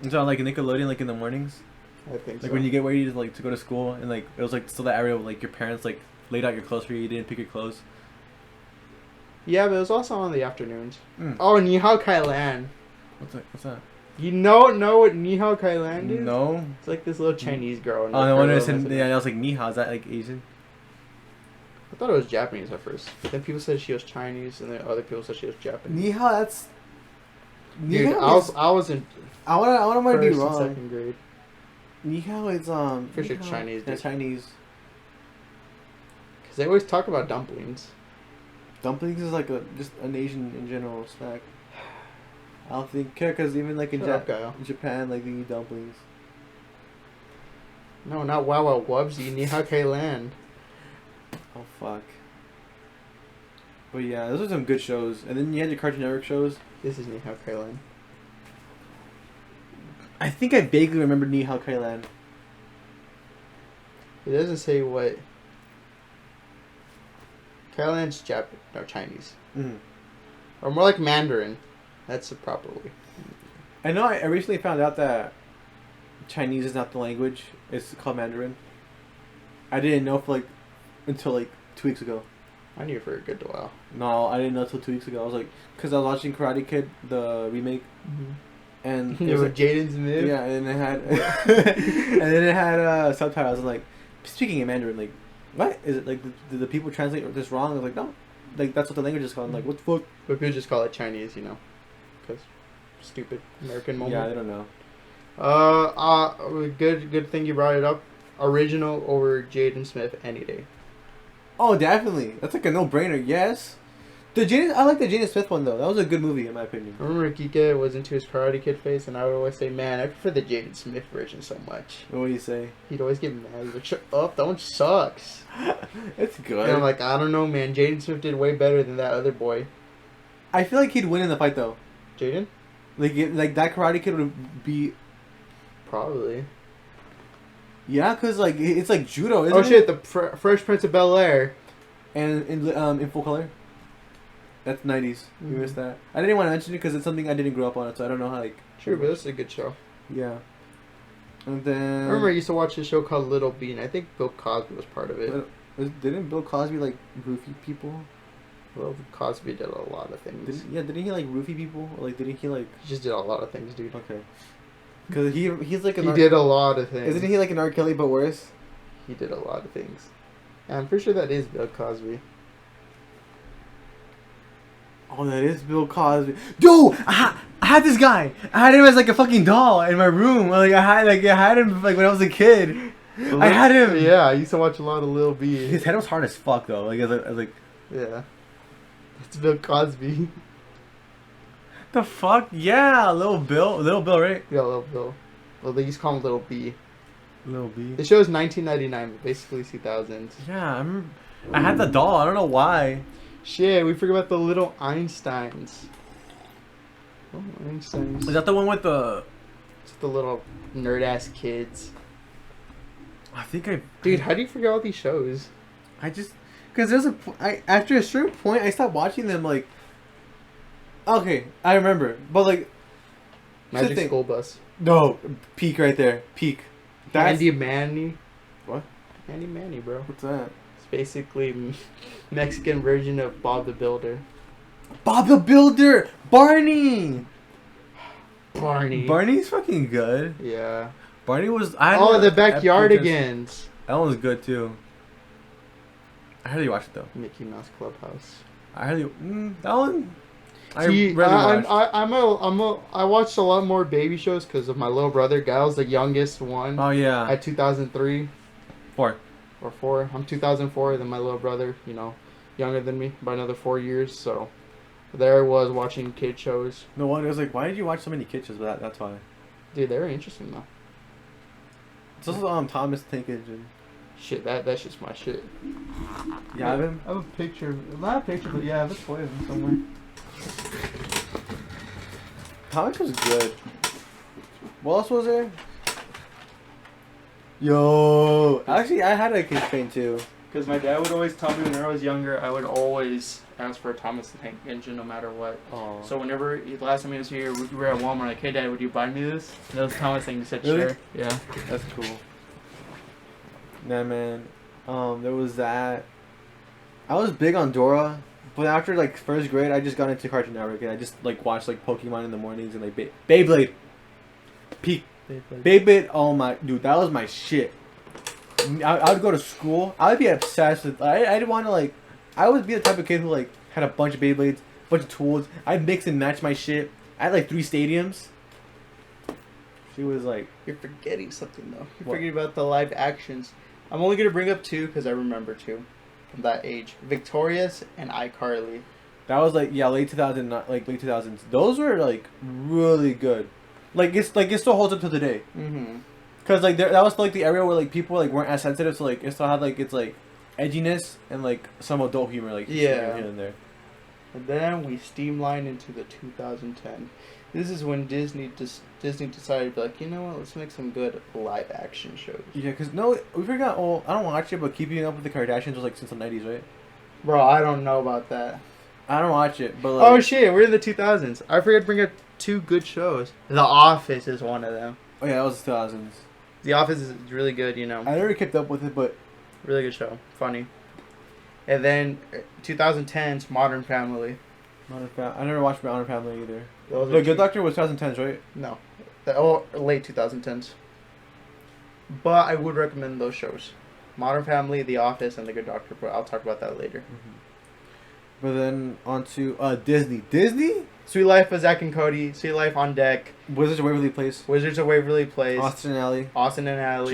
It's on like Nickelodeon, like in the mornings. I think like so. when you get ready to go to school, and like it was like still that area where like your parents like laid out your clothes for you. You didn't pick your clothes. Yeah, but it was also on the afternoons. Oh, Ni Hao Kai Lan. What's that? You know what Ni Hao Kai Lan is? No. It's like this little Chinese girl. Oh, no wonder I said, yeah, I was like, Ni Hao, is that like Asian? I thought it was Japanese at first. But then people said she was Chinese, and then other people said she was Japanese. Ni Hao, that's... Dude, I was in... I want to be wrong. Second grade. Ni Hao is, For sure Chinese. Yeah, Chinese. Because they always talk about dumplings. Dumplings is like just an Asian in general snack. I don't think because even like in Japan, like they eat dumplings. No, not Wow Wow Wubsy, Ni Hao Kai Lan. Oh fuck. But yeah, those are some good shows. And then you had your Cartoon Network shows. This is Ni Hao Kai Lan. I think I vaguely remember Ni Hao Kai Lan. It doesn't say what. Kai Lan's Chinese. Mm-hmm. Or more like Mandarin. That's the proper way. I know I recently found out that Chinese is not the language. It's called Mandarin. I didn't know until like 2 weeks ago. I knew for a good while. No, I didn't know until 2 weeks ago. I was like, because I was watching Karate Kid, the remake. Mm-hmm. And it was like Jaden Smith. Yeah, and it had subtitles. And like, speaking in Mandarin, like, what is it like? Did the people translate this wrong? I was like, no, like that's what the language is called. I'm like, what the fuck? But people just call it Chinese, you know, because stupid American moment. Yeah, I don't know. Good thing you brought it up. Original over Jaden Smith any day. Oh, definitely. That's like a no-brainer. Yes. I like the Jaden Smith one though. That was a good movie in my opinion. I remember Kike was into his Karate Kid phase, and I would always say, "Man, I prefer the Jaden Smith version so much." What do you say? He'd always get mad. He's like, "Shut up! That one sucks." It's good. And I'm like, I don't know, man. Jaden Smith did way better than that other boy. I feel like he'd win in the fight though. Jaden? Like that Karate Kid would be. Probably. Yeah, cause like it's like judo, isn't it? Oh shit! The Fresh Prince of Bel-Air. And in full color. That's 90s. You missed that. I didn't want to mention it because it's something I didn't grow up on, so I don't know how like. Sure, but it's a good show. Yeah. And then. I remember I used to watch a show called Little Bean. I think Bill Cosby was part of it. Didn't Bill Cosby like roofie people? Well, Cosby did a lot of things. Didn't he like roofie people? Or, like didn't he like? He just did a lot of things, dude. Okay. Because he's like he did a lot of things. Isn't he like an R. Kelly but worse? He did a lot of things. And I'm pretty sure that is Bill Cosby. Oh, that is Bill Cosby. Dude, I had this guy. I had him as like a fucking doll in my room. Like I had him like when I was a kid. I had him. Yeah, I used to watch a lot of Lil B. His head was hard as fuck though. Like I was like. Yeah. That's Bill Cosby. The fuck? Yeah, Little Bill, right? Yeah, Lil Bill. Well, they used to call him Lil B. Lil B. The show is 1999, but basically 2000s. Yeah, I remember. I had the doll. I don't know why. Shit, we forgot about the little Einsteins. Oh, Einsteins. Is that the one with the? It's the little nerd ass kids. I think Dude, how do you forget all these shows? I just because there's after a certain point I stopped watching them. Like, okay, I remember, but like, Magic School Bus. No, peak right there, peak. That's Andy Manny. What? Andy Manny, bro. What's that? It's basically Mexican version of Bob the Builder. Bob the Builder, Barney. Barney's fucking good. Yeah. Barney was. The Backyardigans. That one was good too. I hardly watched it though. Mickey Mouse Clubhouse. That one. See, watched. I watched a lot more baby shows because of my little brother. Guy was the youngest one. Oh yeah. At 2003. 4. Or 4. I'm 2004. Then my little brother, younger than me by another 4 years. So there I was watching kid shows. No wonder. I was like, why did you watch so many kid shows? But that's why. Dude, they were interesting though. It's also Thomas the Tank Engine. Shit, that's just my shit. You have him? I have a picture. Not a picture, but yeah, I have a toy of him somewhere. Thomas was good. What else was there? Yo, actually, I had a kid train too. Because my dad would always tell me when I was younger, I would always ask for a Thomas the Tank Engine no matter what. Aww. So whenever, the last time he was here, we were at Walmart, like, hey Dad, would you buy me this? And that was Thomas thing. He said, really? Sure. Yeah. That's cool. Nah, man. There was that. I was big on Dora, but after like first grade, I just got into Cartoon Network and I just like watched like Pokemon in the mornings and like Beyblade. Peak. Beyblade. Oh my, dude, that was my shit. I would go to school. I would be obsessed with. I'd want to like. I would be the type of kid who like had a bunch of Beyblades, a bunch of tools. I'd mix and match my shit. I had like 3 stadiums. She was like, You're forgetting something though. You're what? forgetting about the live actions. I'm only gonna bring up 2 because I remember 2 from that age: Victorious and iCarly. that was like late 2000, late 2000s. Those were like really good. Like it still holds up to today. Mm-hmm. Cause like that was like the area where like people like weren't as sensitive, so like it still had like its like edginess and like some adult humor like Yeah. here and there. And then we streamlined into the 2010. This is when Disney decided to be like, you know what, let's make some good live action shows. Yeah, cause no, we forgot. Oh, I don't watch it, but Keeping Up with the Kardashians was like since the 90s, right? Bro, I don't know about that. I don't watch it, but like, Oh shit, we're in the 2000s. I forgot to bring up 2 good shows. The Office is one of them. oh yeah, that was the 2000s. The Office is really good, I never kept up with it, but Really good show. Funny. And then 2010's Modern Family. I never watched Modern Family either. Those The are Good Doctor was 2010s, right? No. Late 2010s. But I would recommend those shows. Modern Family, The Office, and The Good Doctor. But I'll talk about that later. Mm-hmm. But then on to Disney? Sweet Life of Zack and Cody. Sweet Life on Deck. Wizards of Waverly Place. Wizards of Waverly Place. Austin and Ally.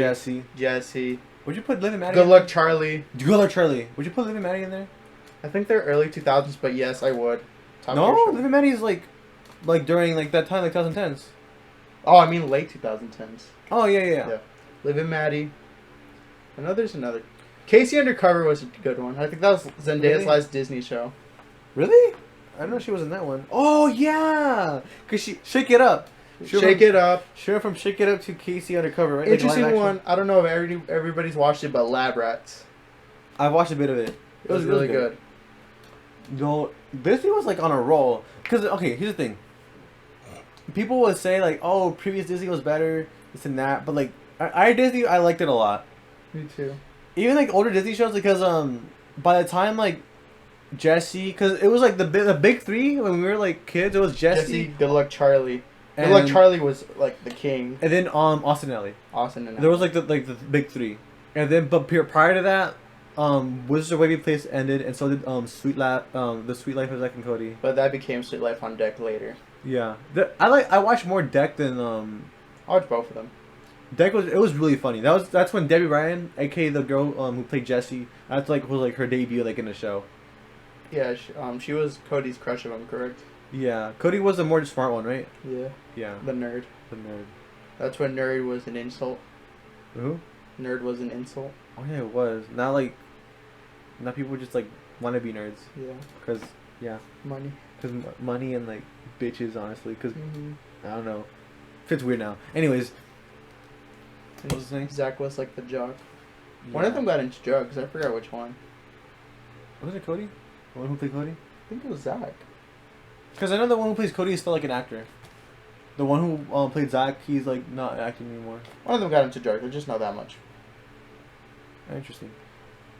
Jesse. Would you put Liv and Maddie Good in Luck Charlie. there? Good Luck Charlie. Would you put Liv and Maddie in there? I think they're early 2000s, but yes, I would. Top No, tier show. Liv and Maddie is like during like that time, like 2010s. Oh, I mean late 2010s. Oh yeah. Liv and Maddie. I know there's another. Casey Undercover was a good one. I think that was Zendaya's Really? last Disney show. Really? I know she was in that one. Oh yeah, cause she Shake It Up. Shake It Up. She went from Shake It Up to Casey Undercover, right? Interesting Like, one. I don't know if everybody's watched it, but Lab Rats. I watched a bit of it. It was really good. No, Disney was like on a roll. Cause okay, here's the thing. People would say like, "Oh, previous Disney was better, this and that," but like, I Disney, I liked it a lot. Me too. Even like older Disney shows, because by the time like Jessie, cause it was like the big three when we were like kids. It was Jessie, Good Luck Charlie. Good Luck Charlie was like the king. and then Austin and Ellie. Austin and There was like the big three, and then but prior to that, Wizards of Waverly Place ended, and so did the Sweet Life of Zack and Cody. But that became Sweet Life on Deck later. Yeah, I watched more Deck than I watched both of them. Deck was really funny. That's when Debbie Ryan, aka the girl who played Jessie, was like her debut like in the show. Yeah, she was Cody's crush, if I'm correct. Yeah, Cody was the more smart one, right? Yeah. Yeah. The nerd. The nerd. That's when nerd was an insult. Who? Nerd was an insult. Oh yeah, it was. Now people just like want to be nerds. Yeah. Cause Money. cause money and like bitches, honestly. Cause Mm-hmm. I don't know, fits weird now. Anyways, what was I saying? Zach was like the jock. Yeah. One of them got into drugs. I forgot which one. Was it Cody? The one who played Cody? I think it was Zach. Because I know the one who plays Cody is still like an actor. The one who played Zach, he's like not acting anymore. One of them got into drugs. I just know that much. Interesting.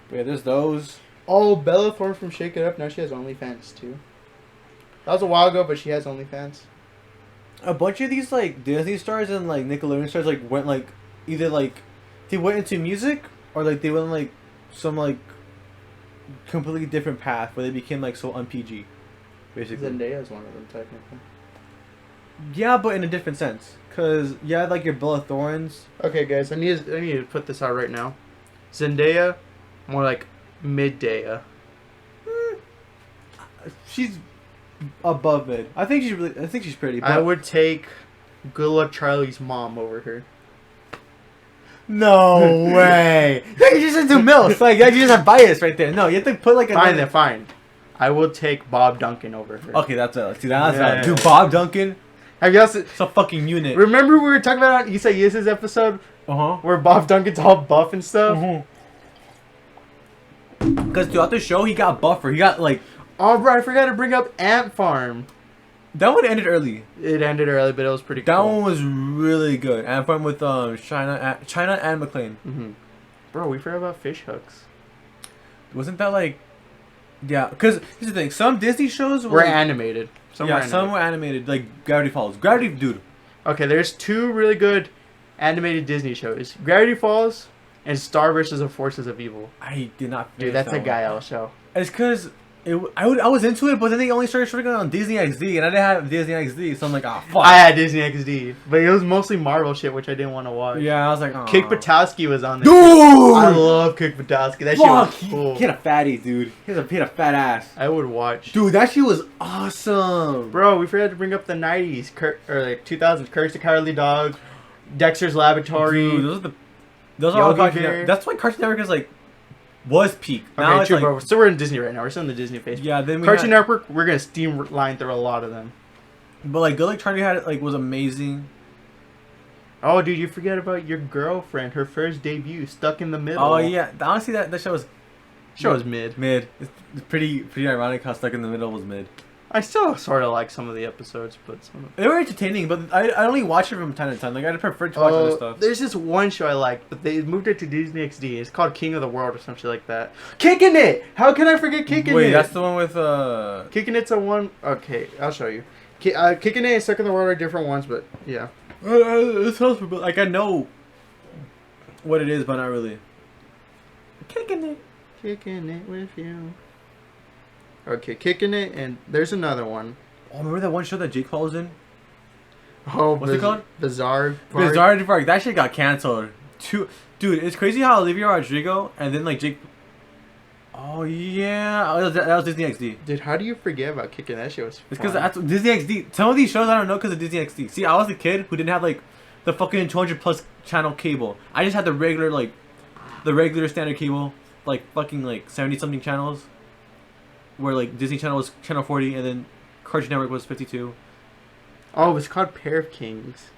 But yeah, there's those. Oh, Bella Thorne from Shake It Up. Now she has OnlyFans too. That was a while ago, but she has OnlyFans. A bunch of these like Disney stars and like Nickelodeon stars like went like either like they went into music or like they went like some like completely different path where they became like so un-PG, basically. Zendaya is one of them technically. Yeah, but in a different sense. Cause yeah, like your Bella Thornes. Okay, guys, I need to put this out right now. Zendaya, more like Middaya. She's above mid. I think she's pretty. But I would take Good Luck Charlie's mom over her. No way. You just into MILF. Like you just have bias right there. No, you have to put like a Fine then, fine. I will take Bob Duncan over her. Okay, that's it. See, that's Yeah. Dude, Bob Duncan. Have you also It's a fucking unit. remember we were talking about on Issa Yis's episode where Bob Duncan's all buff and stuff? Because throughout the show, he got buffer. He got like Oh, bro, I forgot to bring up Ant Farm. that one ended early. It ended early, but it was pretty That cool. one was really good. And from with China and McLean. Mm-hmm. Bro, we forgot about fish hooks. Wasn't that like? Yeah, because here's the thing. Some Disney shows were We're like, animated. Some were animated. some were animated. Like Gravity Falls. Gravity, dude. Okay, there's two really good animated Disney shows: Gravity Falls and Star vs. the Forces of Evil. I did not. Dude, that's a Gael show. It's because I was into it, but then they only started showing it on Disney XD, and I didn't have Disney XD, so I'm like, oh fuck. I had Disney XD, but it was mostly Marvel shit, which I didn't want to watch. Yeah, I was like, oh. Kick Patowski was on there. Dude, I love Kick Patowski. That shit was cool. He had a fatty, dude. He had a fat ass. I would watch. Dude, that shit was awesome. Bro, we forgot to bring up the 90s, or like 2000s. Curse the Cowardly Dog, Dexter's Laboratory. Dude, those are all Yogi Cartoon Bear. Network. That's why Cartoon Network is like was peak. Now Okay, it's true, like, bro. So we're in Disney right now. We're still in the Disney phase. yeah. Then we Cartoon had, Network, we're gonna streamline through a lot of them. but like Good Luck Charlie had like was amazing. Oh, dude, you forget about your girlfriend. Her first debut, Stuck in the Middle. Oh yeah, honestly that show was Show was mid. mid. It's pretty ironic how Stuck in the Middle was mid. I still sort of like some of the episodes, but some of They were entertaining, but I only watch it from time to time. Like I prefer to watch other stuff. There's this one show I like, but they moved it to Disney XD. It's called King of the World or some shit like that. Kicking It! How can I forget Kicking It? Wait, that's the one with Kicking It's a one... Okay, I'll show you. Kicking It and Stuck in the World are different ones, but yeah. It sounds familiar. Like I know what it is, but not really. Kicking It. Kicking It with you. Okay, Kicking It, and there's another one. Oh, remember that one show that Jake Paul was in? Oh, What's it called? Bizarre Park. Bizarre Park. That shit got canceled. Dude, it's crazy how Olivia Rodrigo and then like Jake. Oh yeah, that was Disney XD. Dude, how do you forget about Kicking That shit was fun. It's because Disney XD. Some of these shows I don't know because of Disney XD. See, I was a kid who didn't have like the fucking 200 plus channel cable. I just had the regular standard cable, like fucking like 70 something channels. where like Disney Channel was channel 40, and then Cartoon Network was 52. Oh, it's called Pair of Kings.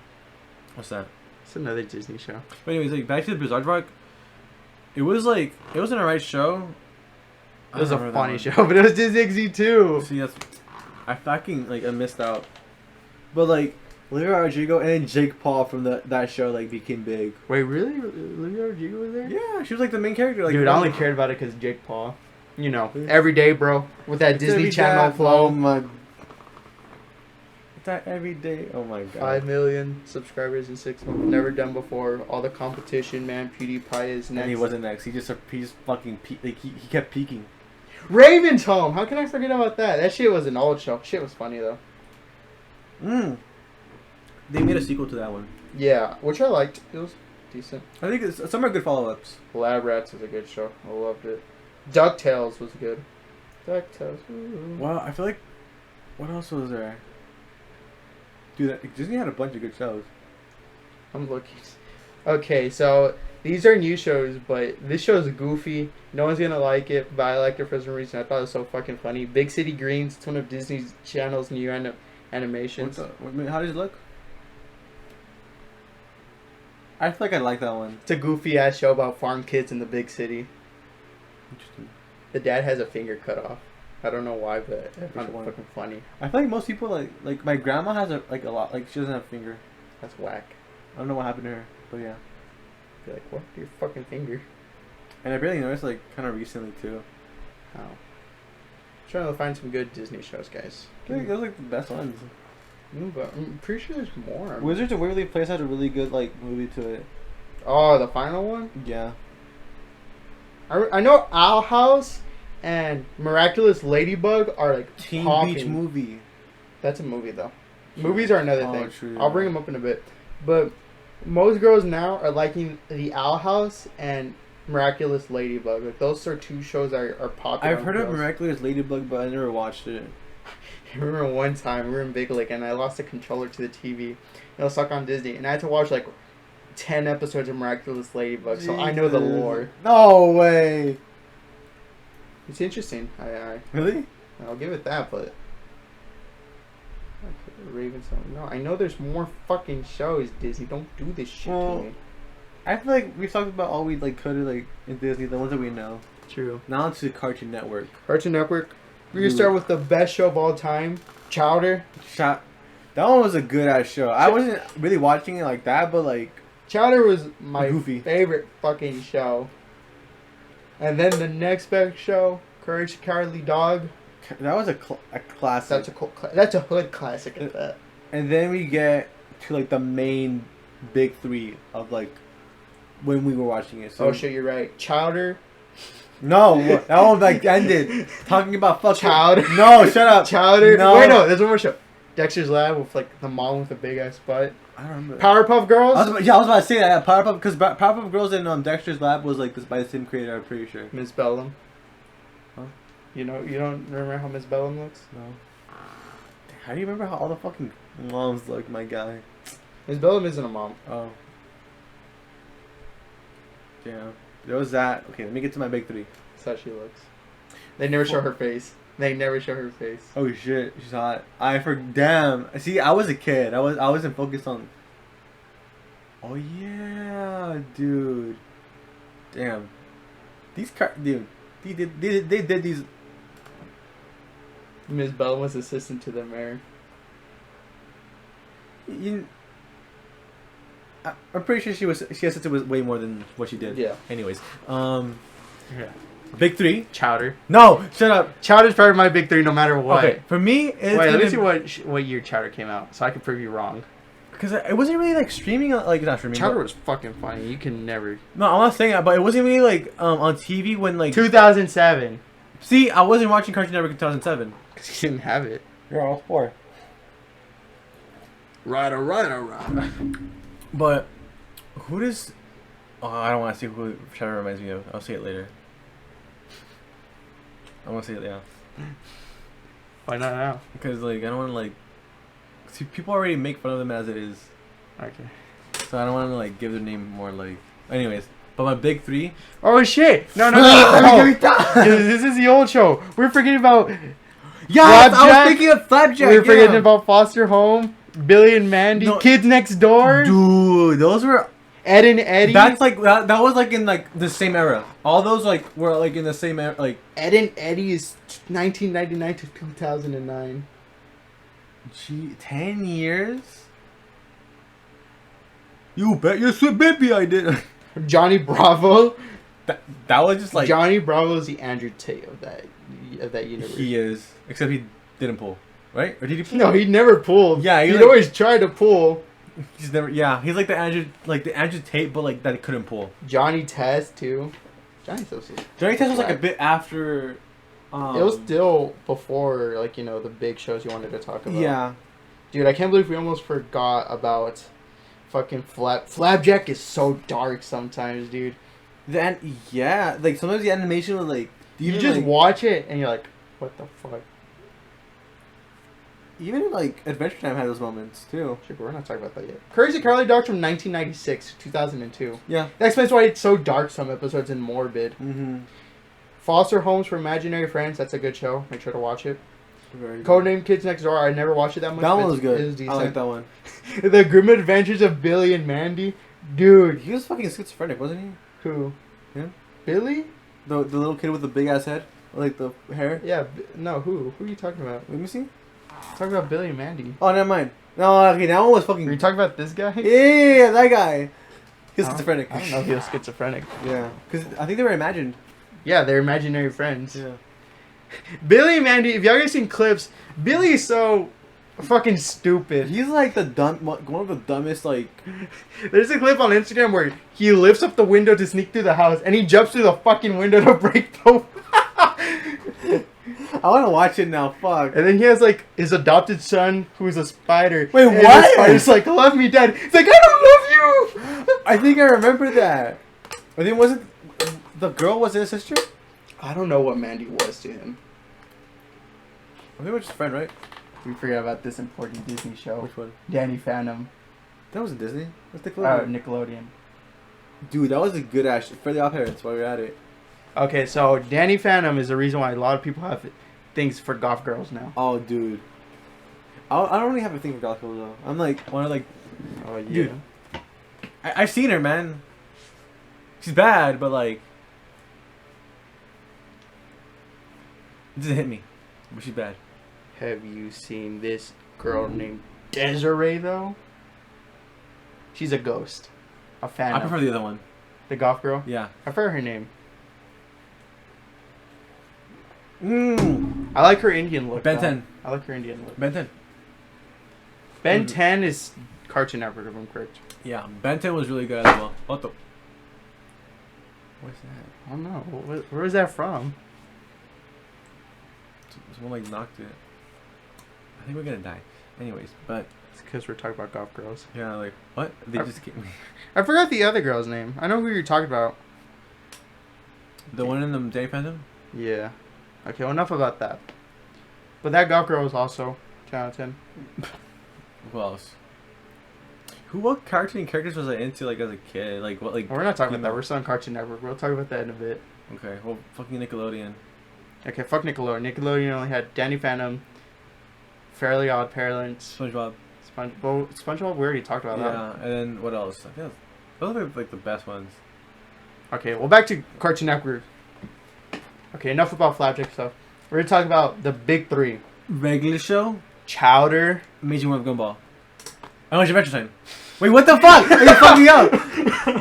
What's that? It's another Disney show. But anyways, like back to the Bizarre Rock. It wasn't a right show. It was a funny show, but it was Disney XD too. See, I fucking like I missed out. But like Olivia Rodrigo and then Jake Paul from that show like became big. Wait, really? Olivia Rodrigo was there? Yeah, she was like the main character. Like, Dude, I only cared about it because Jake Paul. You know, every day, bro, with that Disney Channel flow. Oh my. That every day. Oh my god. 5 million subscribers in 6 months. Never done before. All the competition, man. PewDiePie is next. And he wasn't next. He just fucking like he kept peaking. Raven's Home. How can I forget about that? That shit was an old show. Shit was funny though. They made a sequel to that one. Yeah, which I liked. It was decent. I think some are good follow-ups. Lab Rats was a good show. I loved it. DuckTales was good. DuckTales. Ooh. Well, I feel like what else was there? Dude, Disney had a bunch of good shows. I'm looking. Okay, so these are new shows, but this show is goofy. No one's gonna like it, but I liked it for some reason. I thought it was so fucking funny. Big City Greens. It's one of Disney Channel's new animations. How does it look? I feel like I like that one. It's a goofy ass show about farm kids in the big city. Interesting. The dad has a finger cut off. I don't know why, but I found it fucking funny. I feel like most people like my grandma has a lot, like she doesn't have a finger. That's whack. I don't know what happened to her, but yeah. Be like, what? Your fucking finger. And I barely noticed like kind of recently too. How? Trying to find some good Disney shows, guys. I think those are like the best ones. But I'm pretty sure there's more. Wizards of Waverly Place had a really good like movie to it. Oh, the final one? Yeah. I know Owl House and Miraculous Ladybug are like Teen popping. Beach Movie. That's a movie though. Movies are another thing. True, I'll bring them up in a bit. But most girls now are liking the Owl House and Miraculous Ladybug. Like those are two shows that are popular. I've heard of Miraculous Ladybug, but I never watched it. I remember one time we were in Big Lake and I lost the controller to the TV. It was stuck on Disney, and I had to watch like 10 episodes of Miraculous Ladybug, so I know the lore. No way. It's interesting. Really? I'll give it that, but Raven's Home. No, I know there's more fucking shows. Disney, don't do this shit to me. I feel like we've talked about all we like could like in Disney, the ones that we know. True. Now it's the Cartoon Network. Cartoon Network. We're gonna start with the best show of all time, Chowder. That one was a good ass show. I wasn't really watching it like that, but like Chowder was my goofy favorite fucking show. And then the next best show, Courage the Cowardly Dog. that was a classic. That's a hood classic at that. And then we get to like the main big three of like when we were watching it. So Oh shit, you're right. Chowder. no, that one like ended talking about fucking Chowder. No, shut up. Chowder. No. Wait, no, there's one more show. Dexter's Lab with like the mom with the big ass butt. I don't remember. Powerpuff Girls. I was about to say that Powerpuff, because Powerpuff Girls and Dexter's Lab was like this by the same creator. I'm pretty sure. Miss Bellum. Huh? You don't remember how Miss Bellum looks? No. How do you remember how all the fucking moms look, my guy? Miss Bellum isn't a mom. Oh. Yeah. There was that. Okay, let me get to my big three. That's how she looks. They never show her face. They never show her face. Oh shit, she's hot. Damn. See, I was a kid. I wasn't focused on. Oh yeah, dude. Damn. Dude. They did these. Miss Bellum was assistant to the mayor. I'm pretty sure she assisted with way more than what she did. Yeah. Anyways, Yeah. big three. Chowder. No, shut up. Chowder's probably my big three, no matter what. Okay, for me, it's Wait, let me see what year Chowder came out, so I can prove you wrong. Because it wasn't really like streaming, like not streaming. Chowder was fucking funny. You can never. No, I'm not saying that, but it wasn't really like on TV when like 2007. See, I wasn't watching Cartoon Network in 2007. Because you didn't have it. Yeah, I was 4. Right. But who does? Oh, I don't want to see who Chowder reminds me of. I'll say it later. I want to say it, yeah. Why not now? Because like I don't want to like. See, people already make fun of them as it is. Okay. So I don't want to like give their name more like. Anyways, But my big three. Oh shit! No. This is the old show. We're forgetting about. Yeah, I was thinking of Flapjack. We're forgetting about Foster Home, Billy and Mandy, Kids Next Door. Dude, those were Ed and Eddie. That's like that was like in like the same era. All those like were like in the same era. Like Ed and Eddie is 1999 to 2009. Gee, 10 years. You bet your sweet baby I did. Johnny Bravo. That was just like Johnny Bravo is the Andrew Tate of that universe. He is, except he didn't pull, right? Or did he pull? No, he never pulled. Yeah, he'd like, always try to pull. He's never. Yeah, he's like the Andrew Tate, but like that he couldn't pull. Johnny Test too. Johnny Test was like a bit after. It was still before like the big shows you wanted to talk about. Yeah. Dude, I can't believe we almost forgot about fucking Flapjack is so dark sometimes, dude. Yeah, like sometimes the animation was like you just like, watch it and you're like, what the fuck? Even like Adventure Time had those moments too. Sure, but we're not talking about that yet. Crazy Carly Dogs from 1996 to 2002. Yeah. That explains why it's so dark some episodes and morbid. Mm-hmm. Foster Homes for Imaginary Friends. That's a good show. Make sure to watch it. Very Codename Kids Next Door. I never watched it that much. That one was good. It was decent. I like that one. The Grim Adventures of Billy and Mandy. Dude. He was fucking schizophrenic, wasn't he? Who? Yeah. Billy? The little kid with the big ass head? Like the hair? Yeah. No, who? Who are you talking about? Let me see. Talking about Billy and Mandy. Oh, never mind. No, okay, that one was fucking... Are you talking about this guy? Yeah, that guy. He was schizophrenic. I don't know if he was schizophrenic. Yeah. Because I think they were imagined. Yeah, they're imaginary friends. Yeah. Billy and Mandy, if y'all guys seen clips, Billy is so fucking stupid. He's like one of the dumbest, like... There's a clip on Instagram where he lifts up the window to sneak through the house, and he jumps through the fucking window to break the... I want to watch it now, fuck. And then he has, like, his adopted son, who's a spider. Wait, and what? The spider's like, love me, Dad. He's like, I don't love you! I think I remember that. I think wasn't... The girl was his sister? I don't know what Mandy was to him. I think it was just a friend, right? We forgot about this important Disney show. Which one? Danny Phantom. That wasn't Disney. What's Nickelodeon? Nickelodeon. Dude, that was a good ass... For the off-parents while we were at it. Okay, so Danny Phantom is the reason why a lot of people have things for goth girls now. Oh, dude. I don't really have a thing for goth girls, though. I'm like, one of like... Oh, yeah. Dude. I've seen her, man. She's bad, but like... It doesn't hit me. But she's bad. Have you seen this girl named Desiree, though? She's a ghost. A phantom. I prefer the other one. The goth girl? Yeah. I prefer her name. I like her Indian look. Ben 10. I like her Indian look. Ben 10. Ben 10 is Cartoon Network, if I'm correct. Yeah, Ben 10 was really good as well. What the... What's that? I don't know. Where is that from? Someone like knocked it. I think we're gonna die. Anyways, but... It's because we're talking about goth girls. Yeah, like, what? They just kicked me. I forgot the other girl's name. I know who you're talking about. The one in the Day Phantom? Yeah. Okay, well, enough about that. But that goth girl was also 10 out of 10. Who else? What cartoon characters was I into, like, as a kid? Like, what, like... Well, we're not talking about that. We're still on Cartoon Network. We'll talk about that in a bit. Okay, well, fucking Nickelodeon. Okay, fuck Nickelodeon. Nickelodeon only had Danny Phantom, Fairly Odd Parents, SpongeBob. SpongeBob, we already talked about that. Yeah, and then what else? I think those are like the best ones. Okay, well, back to Cartoon Network. Okay, enough about Flapjack stuff. We're going to talk about the big three. Regular show? Chowder. Amazing World of Gumball. I want Adventure Time. Wait, what the fuck? Are you fucking up?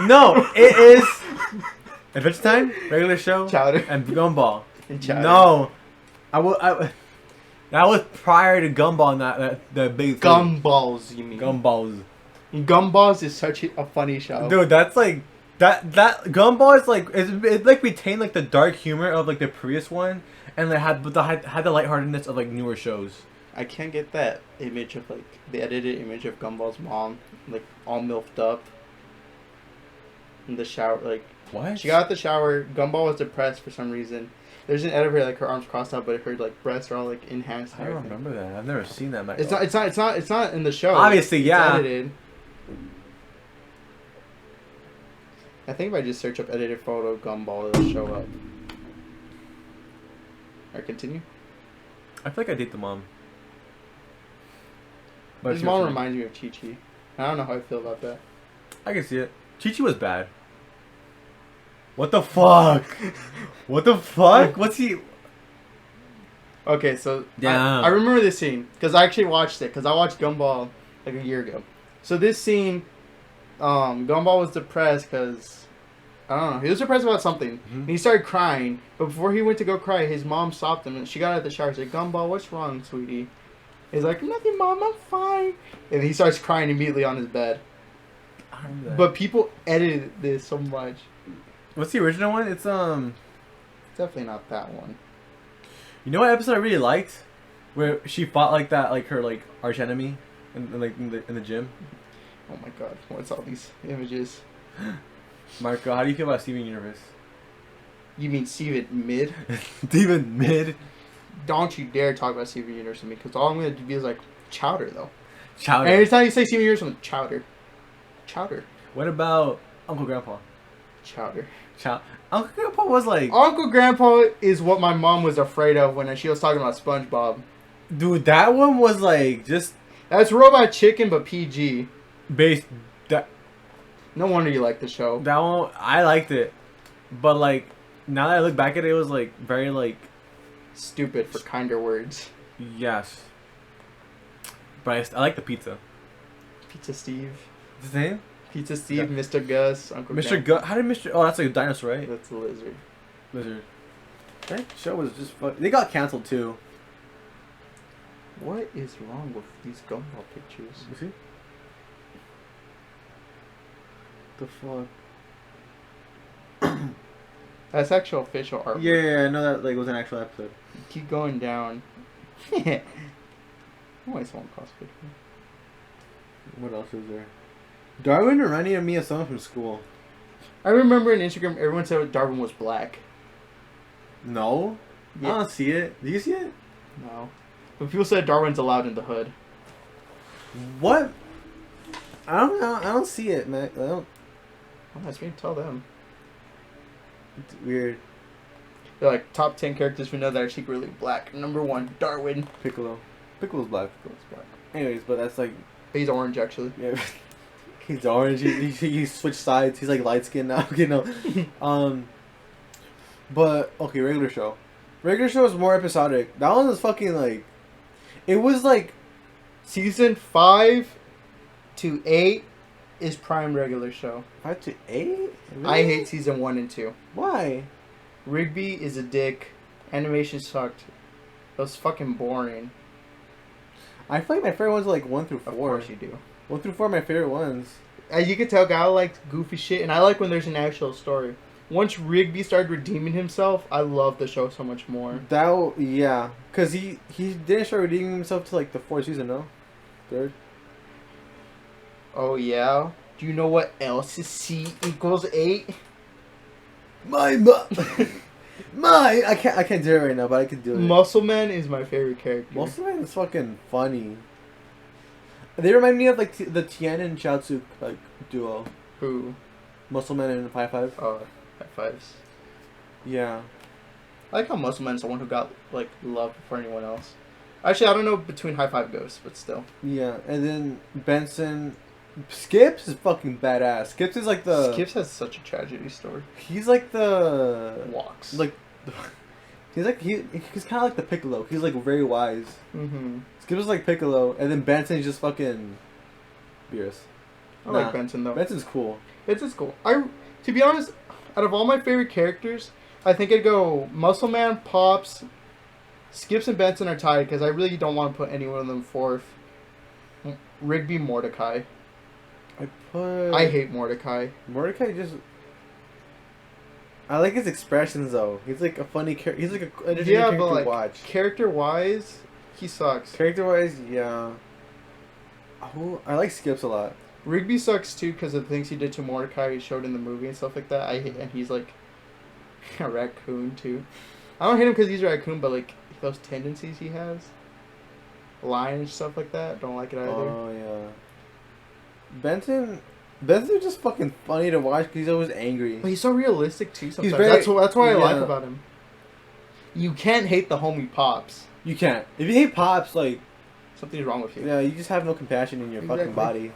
No, it is Adventure Time, regular show, Chowder, and Gumball. And Chowder. No, that was prior to Gumball, not the big three. Gumballs, you mean? Gumballs. Gumballs is such a funny show. Dude, that's like that Gumball is like it like retained like the dark humor of like the previous one, and they had the lightheartedness of like newer shows. I can't get that image of like the edited image of Gumball's mom, like all milfed up in the shower. Like what? She got out the shower. Gumball was depressed for some reason. There's an edit of her like her arms crossed out, but her like breasts are all like enhanced. I don't remember that. I've never seen that. It's not in the show. Obviously, yeah. It's edited. I think if I just search up edited photo Gumball, it'll show up. Alright, continue. I feel like I date the mom. But His mom reminds me of Chi-Chi. I don't know how I feel about that. I can see it. Chi-Chi was bad. What the fuck? What the fuck? What's he... Okay, so Damn. I remember this scene because I actually watched it because I watched Gumball like a year ago. So this scene, Gumball was depressed because I don't know, he was depressed about something. And he started crying, but before he went to go cry, his mom stopped him and she got out of the shower. And said, "Gumball, what's wrong, sweetie?" He's like, "Nothing, Mom, I'm fine." And he starts crying immediately on his bed. I remember that. But people edited this so much. What's the original one? It's Definitely not that one. You know what episode I really liked, where she fought like that, like her like arch enemy, in the gym. Oh my god, what's all these images? Marco, how do you feel about Steven Universe? You mean Steven Mid? Steven Mid. Don't you dare talk about Steven Universe to me, because all I'm going to be is like, chowder, though. Chowder. And every time you say Steven Universe, I'm like, chowder. Chowder. What about Uncle Grandpa? Chowder. Uncle Grandpa was like... Uncle Grandpa is what my mom was afraid of when she was talking about SpongeBob. Dude, that one was like just... That's Robot Chicken, but PG. Based... No wonder you like the show. That one, I liked it. But like, now that I look back at it, it was like, very like... Stupid for kinder words. Yes. But I like the pizza. Pizza Steve. What's his name? Pizza Steve, yeah. Mr. Gus, Uncle Mr. Grandpa. How did Mr... Oh, that's like a dinosaur, right? That's a lizard. Lizard. That show was just fun. They got canceled too. What is wrong with these Gumball pictures? You see? The fuck? That's actual official artwork. Yeah, I know that like was an actual episode. Keep going down. I always want cosplay. What else is there? Darwin reminded me of someone from school. I remember on Instagram everyone said Darwin was black. No? Yeah. I don't see it. Do you see it? No. But people said Darwin's allowed in the hood. What? I don't know. I don't see it, man. I don't. Oh, that's me. Tell them. It's weird. They're like top 10 characters we know that are secretly black. Number 1, Darwin. Piccolo. Piccolo's black. Piccolo's black. Anyways, but that's like... He's orange, actually. Yeah. He's orange. He switched sides. He's like light skinned now. You know. But okay, regular show. Regular show is more episodic. That one was fucking like... It was like... Season 5 to 8 is prime regular show. 5 to 8? Really? I hate season 1 and 2. Why? Rigby is a dick. Animation sucked. It was fucking boring. I feel like my favorite ones are like 1 through 4. Of course you do. 1 through 4 are my favorite ones. As you can tell, guy likes goofy shit, and I like when there's an actual story. Once Rigby started redeeming himself, I love the show so much more. Yeah, cause he didn't start redeeming himself to like the 4th season, no? 3rd. Oh yeah. Do you know what else is C equals 8? I can't do it right now, but I can do it. Muscle Man is my favorite character. Muscle Man is fucking funny. They remind me of like the Tien and Chaozu like duo. Who? Muscle Man and 5-5. Oh, high fives. Yeah. I like how Muscle Man's the one who got like love before anyone else. Actually, I don't know between High Five Ghosts, but still. Yeah, and then Benson. Skips is fucking badass. Skips is like the... Skips has such a tragedy story. He's like the... Walks. Like... He's kind of like the Piccolo. He's like very wise. Mm-hmm. Skips is like Piccolo, and then Benson's just fucking... Beerus. I like Benson though. Benson's cool. Benson's cool. To be honest, out of all my favorite characters, I think I'd go Muscle Man, Pops, Skips and Benson are tied because I really don't want to put any one of them fourth. Rigby, Mordecai. I hate Mordecai. Mordecai just... I like his expressions though. He's like a funny character. He's like a entertaining character but like to watch. Character-wise, he sucks. Character-wise, yeah. Oh, I like Skips a lot. Rigby sucks too because of the things he did to Mordecai he showed in the movie and stuff like that. I hate, and he's like a raccoon too. I don't hate him because he's a raccoon, but like those tendencies he has, lying and stuff like that. Don't like it either. Oh yeah. Benson, Beth is just fucking funny to watch because he's always angry. But he's so realistic too. Sometimes very- that's what I like yeah. about him. You can't hate the homie Pops. You can't. If you hate Pops, like, Something's wrong with you. yeah, you just have no compassion in your fucking Exactly. body.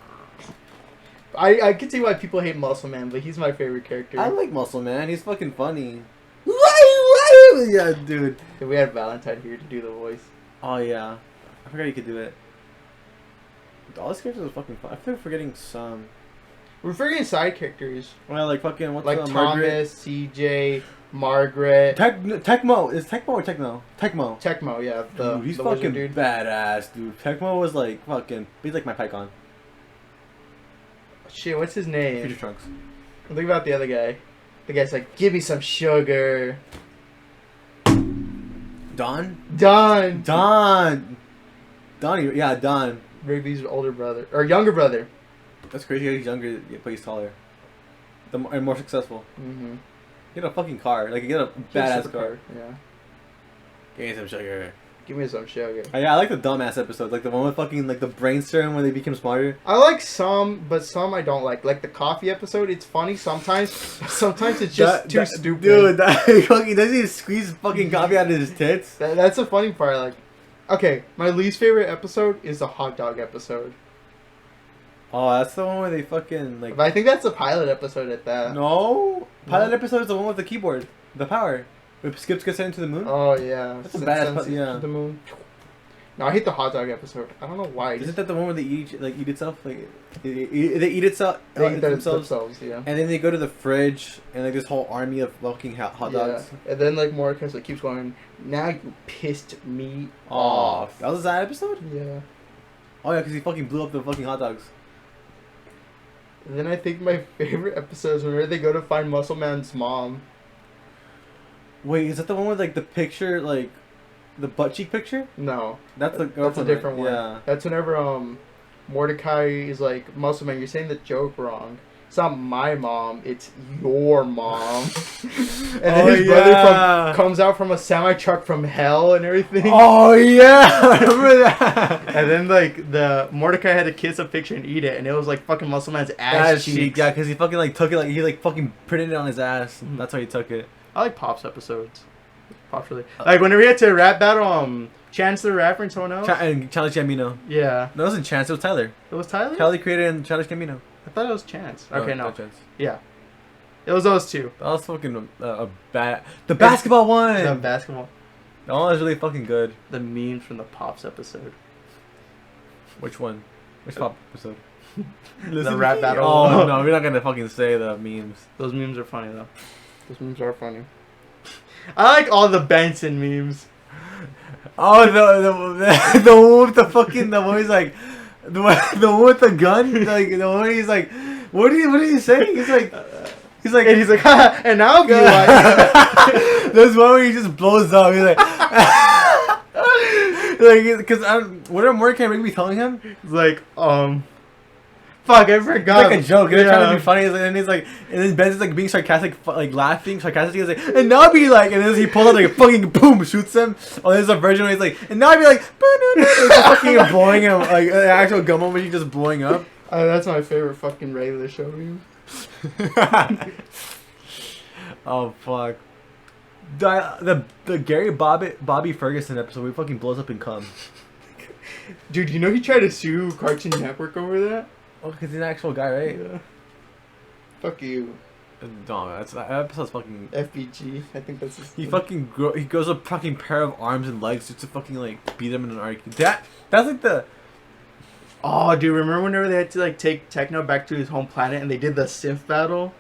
I can see why people hate Muscle Man, but he's my favorite character. I like Muscle Man. He's fucking funny. Yeah, dude. If we had Valentine here to do the voice. Oh yeah, I forgot you could do it. All these characters are fucking fun. I feel like forgetting some. We're forgetting side characters. Well, like fucking what's Like Margaret? Thomas, CJ, Margaret. Tecmo is Tecmo or Techno? Tecmo. Tecmo, yeah. Dude, he's the fucking wizard dude. badass, dude. Tecmo was like fucking. He's like my Pycon. Shit, what's his Future name? Trunks. Think about the other guy. The guy's like, give me some sugar. Don. Don. Don. Donnie. Yeah, Don. Rigby's older brother. Or younger brother. That's crazy. He's younger, but he's taller. And more successful. Mm-hmm. Get a fucking car. Like, get a badass car. Yeah. Give me some sugar. Give me some sugar. Yeah, I like the dumbass episodes. Like the one with fucking, like the brainstorm when they became smarter. I like some, but some I don't like. Like the coffee episode, it's funny sometimes. Sometimes it's just too stupid. Dude, fucking, doesn't he squeeze fucking coffee out of his tits? That's the funny part. Like, okay, my least favorite episode is the hot dog episode. Oh, that's the one where they fucking, like... But I think that's the pilot episode at that. No. Pilot episode is the one with the keyboard. The power. Where Skips gets sent into the moon. Oh yeah, That's a badass Sends yeah. to the moon. No, I hate the hot dog episode. I don't know why. Isn't that the one where they eat itself? Like, they eat itself, They eat themselves? yeah. And then they go to the fridge, and like this whole army of fucking hot dogs. Yeah. And then like Mordecai's like keeps going. Now you pissed me Oh, off. that was that episode? Yeah. Oh yeah, because he fucking blew up the fucking hot dogs. And then I think my favorite episode is whenever they go to find Muscle Man's mom. Wait, is that the one with like the picture, like the butt cheek picture? No, That's the that's a different one. Yeah. That's whenever Mordecai is like, Muscle Man, you're saying the joke wrong. It's not my mom, it's your mom. And then his brother comes out from a semi truck from hell and everything. Oh yeah, I remember that. And then like the Mordecai had to kiss a picture and eat it, and it was like fucking Muscle Man's ass cheeks. Yeah, because he fucking like took it, like he like fucking printed it on his ass. Mhm. That's how he took it. I like Pop's episodes. Pop's really like whenever he had to rap battle Chance the Rapper and someone else. And Childish Gambino. Yeah, No, it wasn't Chance. It was Tyler. it was Tyler. Tyler created and Childish Gambino. I thought it was Chance. Okay, no, not Chance. yeah, it was those two. That was fucking a bad. The basketball one. The basketball, That one was really fucking good. the memes from the Pops episode. Which one? Which pop episode? The rap battle. Oh no, we're not gonna fucking say the memes. Those memes are funny though. Those memes are funny. I like all the Benson memes. Oh, the one with the fucking the one he's like the one with the gun, like the one he's like, what did he say? He's like, And he's like, "Ha, and now I'll be like." there's one where he just blows up. He's like, like, because what are Mordecai Rigby telling him? It's like, fuck, I It's forgot. like a joke. They're trying to be funny, and he's like, and then Ben's like being sarcastic, like laughing sarcastically. He's like, and now I'll be like, and then he pulls out like a fucking boom, shoots him. Oh, there's a version where he's like, and now I'll be like, it's just fucking blowing him, like an actual gun machine just blowing up. That's my favorite fucking regular show meme. Oh fuck. The Gary Bobby Ferguson episode where he fucking blows up and cum. Dude, you know he tried to sue Cartoon Network over that? Oh, because he's an actual guy, right? Yeah. Fuck you. No, that episode's fucking. FBG. I think that's his He name. fucking he grows a fucking pair of arms and legs just to fucking like beat him in an argument. That's like the. Oh, dude, remember whenever they had to like take Techno back to his home planet and they did the synth battle?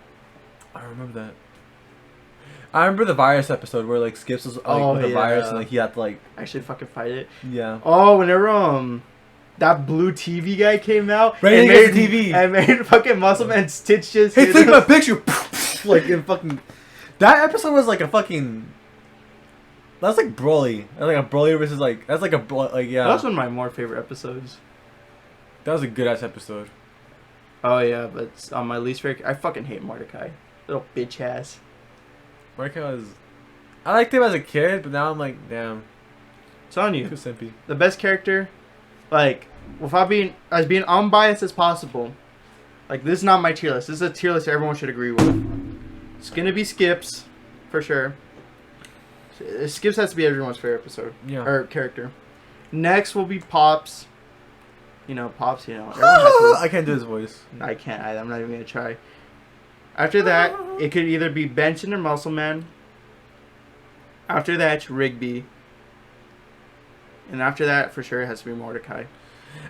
I remember that. I remember the virus episode where like Skips was like with the virus and like he had to like actually fucking fight it. yeah. Oh, whenever that blue TV guy came out Right, and against made the TV. and made fucking Muscle Man Stitch just Hey, hit take him. my picture. Like in fucking. That episode was like a fucking. That's like Broly. That's like a Broly versus like that's like a like yeah. That was one of my more favorite episodes. That was a good ass episode. Oh yeah, but on my least favorite, I fucking hate Mordecai. Little bitch ass. Mordecai was. I liked him as a kid, but now I'm like, damn. It's on Too you. simpy. The best character, like, without being as unbiased as possible, Like, this is not my tier list. This is a tier list everyone should agree with. It's gonna be Skips, for sure. Skips has to be everyone's favorite episode. Yeah. Or character. Next will be Pops. You know, Pops, you know. Everyone has to... I can't do his voice. I can't either. I'm not even gonna try. After that, it could either be Benson or Muscle Man. After that, it's Rigby. And after that, for sure, it has to be Mordecai.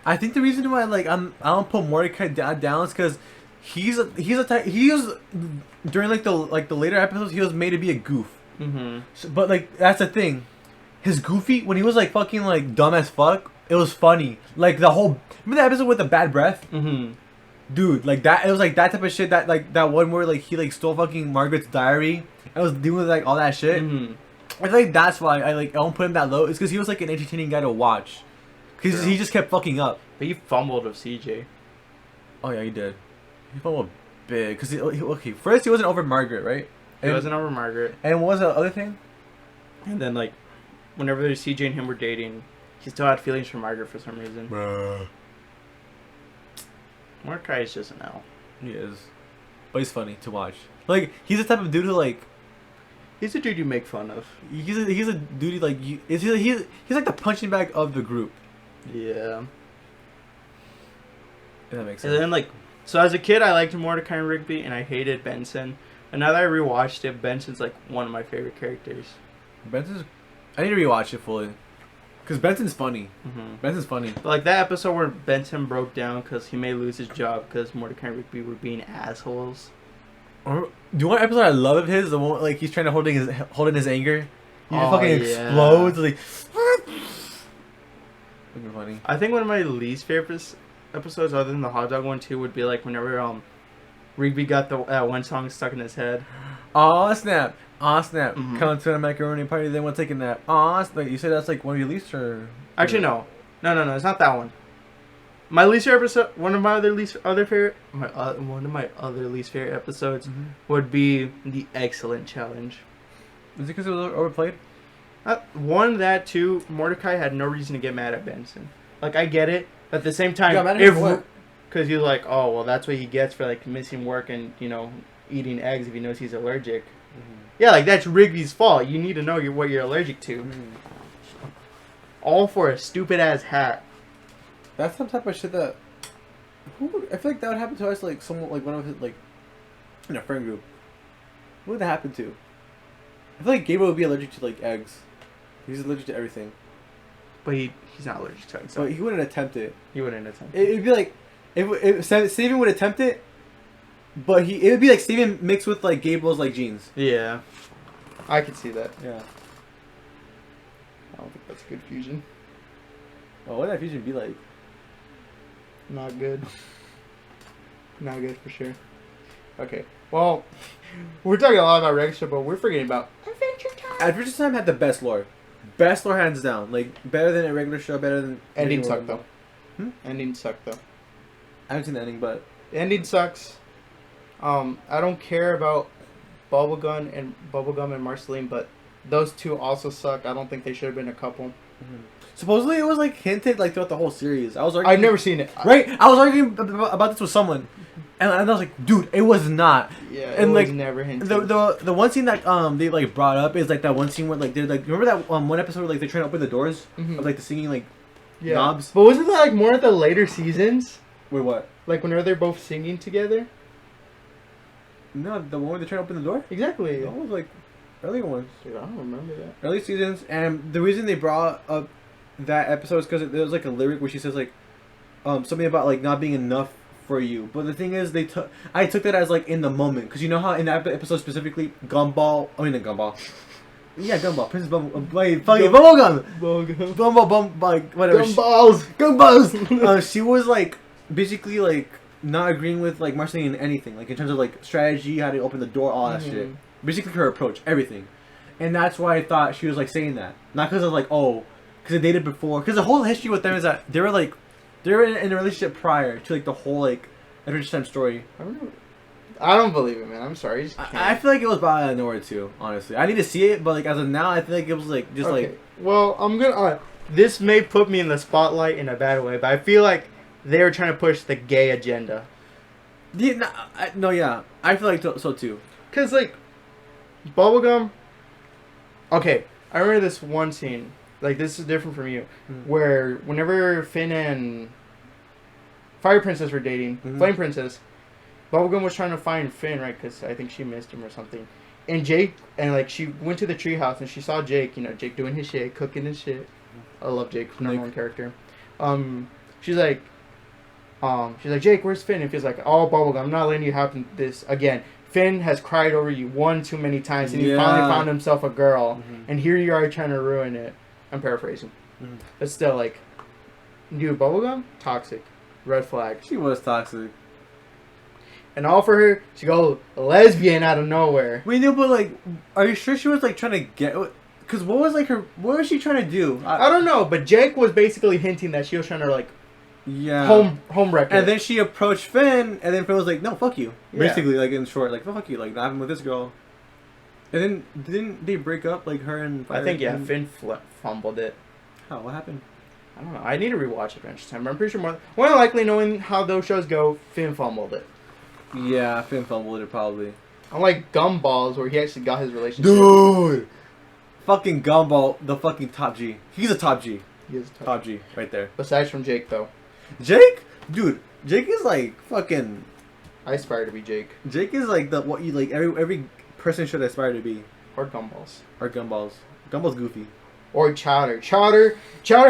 I think the reason why I don't put Mordecai down is because he was during the later episodes he was made to be a goof. Mm-hmm. So, but like that's the thing, his goofy when he was like fucking like dumb as fuck, it was funny. Like the whole remember the episode with the bad breath, dude. Like that, it was like that type of shit. That like that one where like he like stole fucking Margaret's diary and was doing like all that shit. I feel like that's why I don't put him that low. It's because he was like an entertaining guy to watch. Because he just kept fucking up. But he fumbled with CJ. Oh yeah, he did. He fumbled big. Because okay, first he wasn't over Margaret, right? He wasn't over Margaret. And what was the other thing? And then like, whenever CJ and him were dating, he still had feelings for Margaret for some reason. Bruh. Mordecai is just an L. He is. But he's funny to watch. Like, he's the type of dude who like... He's a dude you make fun of. He's a dude like... He's like the punching bag of the group. Yeah. If that makes sense. And then like, so as a kid I liked Mordecai and Rigby and I hated Benson. And now that I rewatched it, Benson's like one of my favorite characters. Benson's... I need to rewatch it fully. Because Benson's funny. Benson's funny. But like that episode where Benson broke down because he may lose his job because Mordecai and Rigby were being assholes. Do you want an episode I love of his? The one like he's trying to hold in his anger. He just fucking explodes. Like... Fucking funny. I think one of my least favorite episodes, other than the hot dog one too, would be like whenever Rigby got the one song stuck in his head. Aw, snap. Aw, snap. Come to a macaroni party, then we'll take a nap. Aw, snap. You said that's like one of your least or... Actually, no. No, it's not that one. My least favorite episode, one of my other least favorite episodes would be the Excellent Challenge. Is it because it was overplayed? One, that, two, Mordecai had no reason to get mad at Benson. Like, I get it. But at the same time, because he's like, oh, well, that's what he gets for, like, missing work and, you know, eating eggs if he knows he's allergic. Yeah, like, that's Rigby's fault. You need to know what you're allergic to. All for a stupid-ass hat. That's some type of shit that... I feel like that would happen to us, like, someone, like, one of his, like, in a friend group. What would that happen to? I feel like Gabriel would be allergic to, like, eggs. He's allergic to everything. But he's not allergic to eggs. But he wouldn't attempt it. He wouldn't attempt it. It'd be like... If Steven would attempt it, but it would be like Steven mixed with, like, Gabriel's, like, genes. Yeah. I could see that. Yeah. I don't think that's a good fusion. Oh, what would that fusion be like? Not good. Not good for sure. Okay. Well, we're talking a lot about regular show, but we're forgetting about Adventure Time. Adventure Time had the best lore. Best lore hands down. Like, better than a regular show, better than... Ending sucked, though. Ending sucked, though. I haven't seen the ending, but... Ending sucks. I don't care about Bubblegum and Marceline, but those two also suck. I don't think they should have been a couple. Supposedly it was like hinted like throughout the whole series. I've never seen it. Right? I was arguing about this with someone, and I was like, dude, it was not. Yeah, and it like was never hinted. The one scene that they like brought up is like that one scene where like they're like, remember that one episode where like they're trying to open the doors of like the singing like knobs. But wasn't that like more of the later seasons? Wait, what? Like whenever they're both singing together. No, the one where they're trying to open the door. Exactly. That was like earlier ones. Dude, I don't remember that. Early seasons, and the reason they brought up that episode is because there was like a lyric where she says like something about like not being enough for you. But the thing is, I took that as like in the moment, because you know how in that episode specifically, Gumball. Yeah, Gumball. Princess Bumble. Wait, fucking Bubblegum. Gumball, like whatever. Gumballs. She was like basically like not agreeing with like Marceline in anything, like in terms of like strategy, how to open the door, all that shit. Basically her approach, everything. And that's why I thought she was like saying that, not because of like because they dated before. Because the whole history with them is that they were in a relationship prior to like the whole like Adventure Time story. I don't believe it, man. I'm sorry. I feel like it was brought out of nowhere too. Honestly, I need to see it, but like as of now, I feel like it was like just like. Well, I'm gonna. This may put me in the spotlight in a bad way, but I feel like they were trying to push the gay agenda. No, yeah. I feel like so too. Cause like, bubblegum. Okay, I remember this one scene. Like this is different from you, where whenever Finn and Fire Princess were dating, Flame Princess, Bubblegum was trying to find Finn, right? Because I think she missed him or something. And Jake, and like she went to the treehouse and she saw Jake, Jake doing his shit, cooking his shit. I love Jake, number one character. She's like, Jake, where's Finn? And Finn's like, oh, Bubblegum, I'm not letting you happen this again. Finn has cried over you one too many times, and he finally found himself a girl, and here you are trying to ruin it. I'm paraphrasing, but still, like, dude, Bubblegum, toxic, red flag. She was toxic. And all for her to go lesbian out of nowhere. We knew, but like, are you sure she was like trying to get? Because what was she trying to do? I don't know, but Jake was basically hinting that she was trying to like, home wreck it. And then she approached Finn, and then Finn was like, "No, fuck you." Yeah. Basically, like in short, like fuck you, like I'm with this girl. And then didn't they break up, like her and? I think Finn fumbled it. How? What happened? I don't know. I need to rewatch Adventure Time. I'm pretty sure more than likely, knowing how those shows go, Finn fumbled it. Yeah, Finn fumbled it probably. Unlike Gumballs, where he actually got his relationship. Dude! Fucking Gumball, the fucking top G. He's a top G. He is top G, right there. Besides from Jake, though. Jake? Dude, Jake is like fucking... I aspire to be Jake. Jake is like what you like, every person should aspire to be. Or Gumballs. Or Gumballs. Gumballs goofy. Or Chowder. Chowder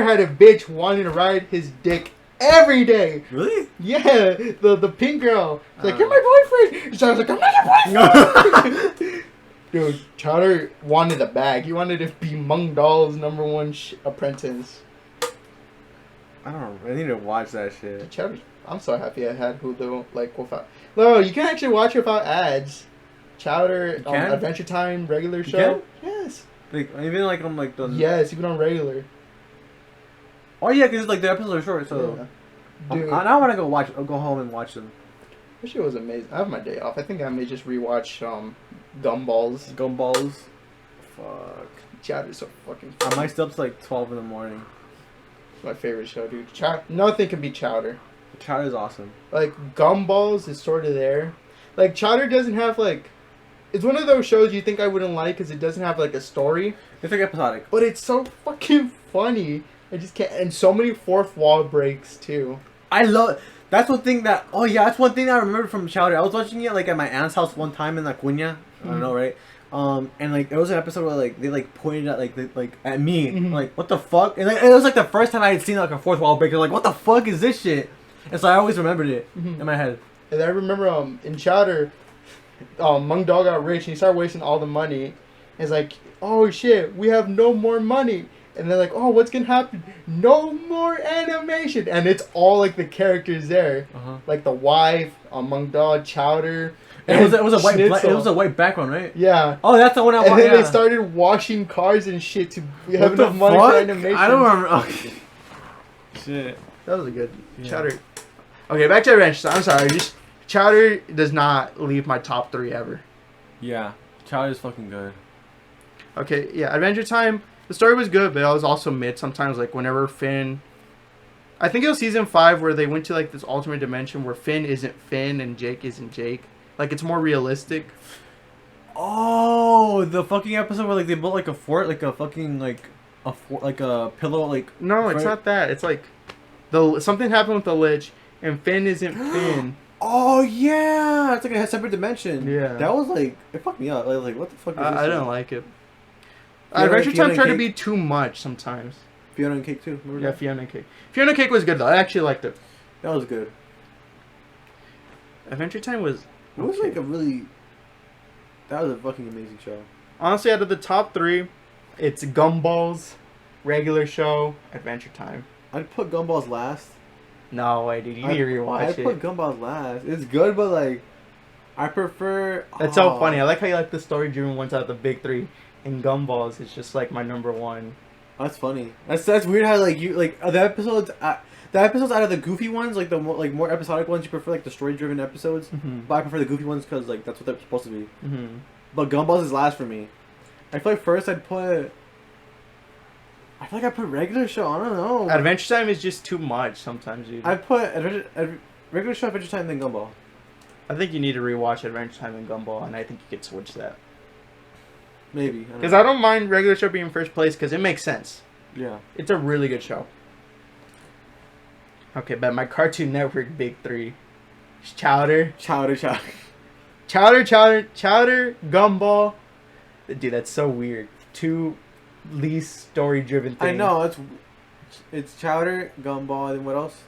had a bitch wanting to ride his dick every day. Really? Yeah, the pink girl. She's like, you're my boyfriend. And Chowder's like, I'm not your boyfriend. Dude, Chowder wanted the bag. He wanted to be Mung Doll's #1 apprentice. I don't know. I need to watch that shit. Chowder, I'm so happy I had Hulu. Like, without... No, you can actually watch it without ads. Chowder, Adventure Time, regular show. Yes. Like, even like on like the... Yes, even on regular. Oh yeah, because like the episodes are short, so... Yeah. Dude. I want to go home and watch them. That shit was amazing. I have my day off. I think I may just rewatch Gumballs. Gumballs. Fuck. Chowder's so fucking funny. I might stay up to like 12 in the morning. It's my favorite show, dude. Nothing can beat Chowder. Chowder's awesome. Like, Gumballs is sort of there. Like, Chowder doesn't have like... It's one of those shows you think I wouldn't like because it doesn't have like a story. It's like episodic. But it's so fucking funny. I just can't... And so many fourth wall breaks, too. I love... That's one thing that... Oh, yeah, that's one thing that I remember from Chowder. I was watching it, like, at my aunt's house one time in La Cunha. I don't know, right? And, like, it was an episode where, like, they, like, pointed at, like, at me. Like, what the fuck? And, like, it was, like, the first time I had seen, like, a fourth wall break. I was like, what the fuck is this shit? And so I always remembered it in my head. And I remember, in Chowder, Mung Dog got rich and he started wasting all the money. And it's like, oh, shit, we have no more money. And they're like, oh, what's gonna happen? No more animation. And it's all like the characters there, like the wife, Mung Dog, Chowder. And it was a white background, right? Yeah. Oh, that's the one I watched. And then they started washing cars and shit to have enough money for animation. I don't remember. Okay. Shit. That was a good Chowder. Okay, back to Adventure Time. I'm sorry. Chowder does not leave my top 3 ever. Yeah, Chowder's fucking good. Okay, yeah, Adventure Time. The story was good, but I was also mid sometimes. Like, whenever Finn... I think it was season 5 where they went to, like, this alternate dimension where Finn isn't Finn and Jake isn't Jake. Like, it's more realistic. Oh, the fucking episode where, like, they built, like, a fort, like, a fucking, like a pillow, like... No, it's not that. It's, like, something happened with the Lich, and Finn isn't Finn. Oh, yeah! It's, like, a separate dimension. Yeah. That was, like... It fucked me up. Like, what the fuck is this? I didn't like it. Adventure Time tried to be too much sometimes. Fiona and Cake too. Remember Yeah, that? Fiona and Cake. Fiona and Cake was good though. I actually liked it. That was good. Adventure Time was. It was like a really. That was a fucking amazing show. Honestly, out of the top 3, it's Gumballs, regular show, Adventure Time. I'd put Gumballs last. No way, dude. You need to rewatch it. I'd put Gumballs last. It's good, but like, I prefer. That's so funny. I like how you like the story-driven ones out of the big 3. And Gumballs is just like my #1. That's funny. That's weird how like you like the episodes out of the goofy ones, like the more episodic ones, you prefer like the story-driven episodes. But I prefer the goofy ones because like that's what they're supposed to be. But Gumballs is last for me. I feel like first I'd put. I feel like I put regular show. I don't know. Adventure Time is just too much sometimes, dude. I put regular show, Adventure Time, then Gumball. I think you need to rewatch Adventure Time and Gumball, and I think you could switch that. Maybe. Because I don't mind regular show being first place because it makes sense. Yeah. It's a really good show. Okay, but my Cartoon Network big three. Chowder, Gumball. Dude, that's so weird. Two least story-driven things. I know, it's Chowder, Gumball, and what else?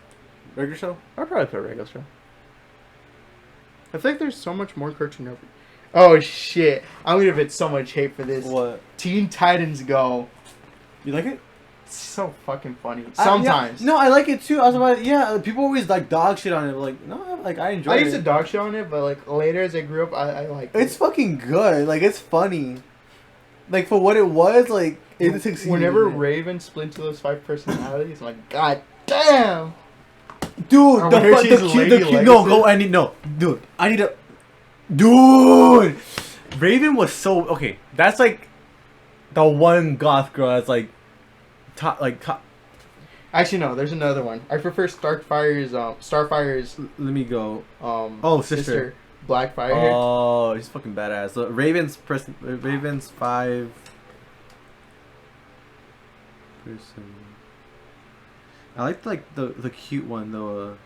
Regular show? I'd probably put a regular show. I think there's so much more Cartoon Network. Oh, shit. I'm gonna get so much hate for this. What? Teen Titans Go. You like it? It's so fucking funny. Sometimes. No, I like it too. I was about, people always like dog shit on it. But like, no, like I enjoy it. I used to dog shit on it, but like later as I grew up, I like it. It's fucking good. Like, it's funny. Like, for what it was, like, it succeeded. Whenever Raven split into those 5 personalities, I'm like, God damn! Dude, the cute. No, go, dude, I need to. Dude! Raven was so. Okay, that's like the one goth girl that's like. Top. Actually, no, there's another one. I prefer Starfire's. Let me go. Sister. Blackfire. Oh, he's fucking badass. So Raven's 5 person. I like the cute one though.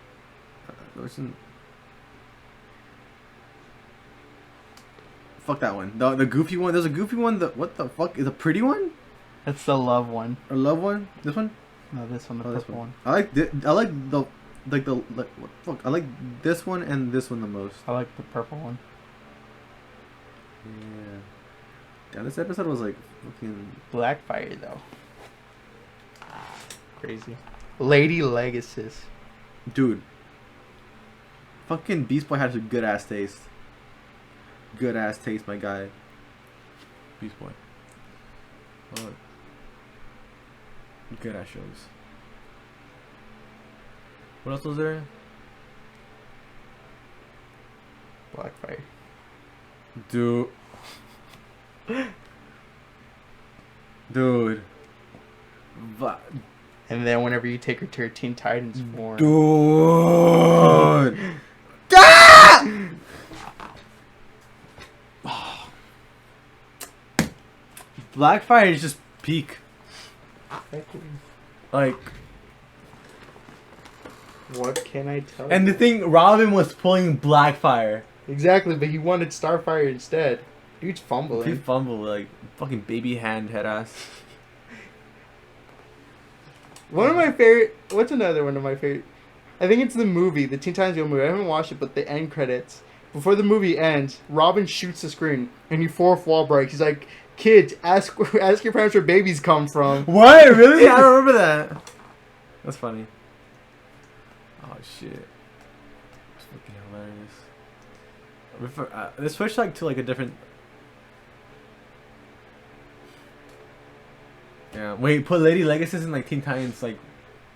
Fuck that one. The goofy one. There's a goofy one. What the fuck is a pretty one? That's the love one. Or love one? This one? No, this one. The purple one. I like what fuck? I like this one and this one the most. I like the purple one. Yeah. Yeah, this episode was like fucking Blackfire though. Crazy. Lady Legacy. Dude. Fucking Beast Boy has a good ass taste. Good ass taste, my guy. Beast Boy. Oh. Good ass shows. What else was there? Blackfire. Dude. Dude. And then whenever you take her to her Teen Titans form. Dude. Ah! Blackfire is just peak. Like. What can I tell you? And the thing, Robin was pulling Blackfire. Exactly, but he wanted Starfire instead. Dude's fumbling. He fumbled like fucking baby hand head ass. One of my favorite. What's another one of my favorite? I think it's the movie, the Teen Titans Go movie. I haven't watched it, but the end credits. Before the movie ends, Robin shoots the screen and he fourth wall breaks. He's like, "Kids, ask your parents where babies come from." What? Really? I don't remember that. That's funny. Oh shit. It's fucking hilarious. Let's switch to a different. Yeah. Wait. Put Lady Legacies in Teen Titans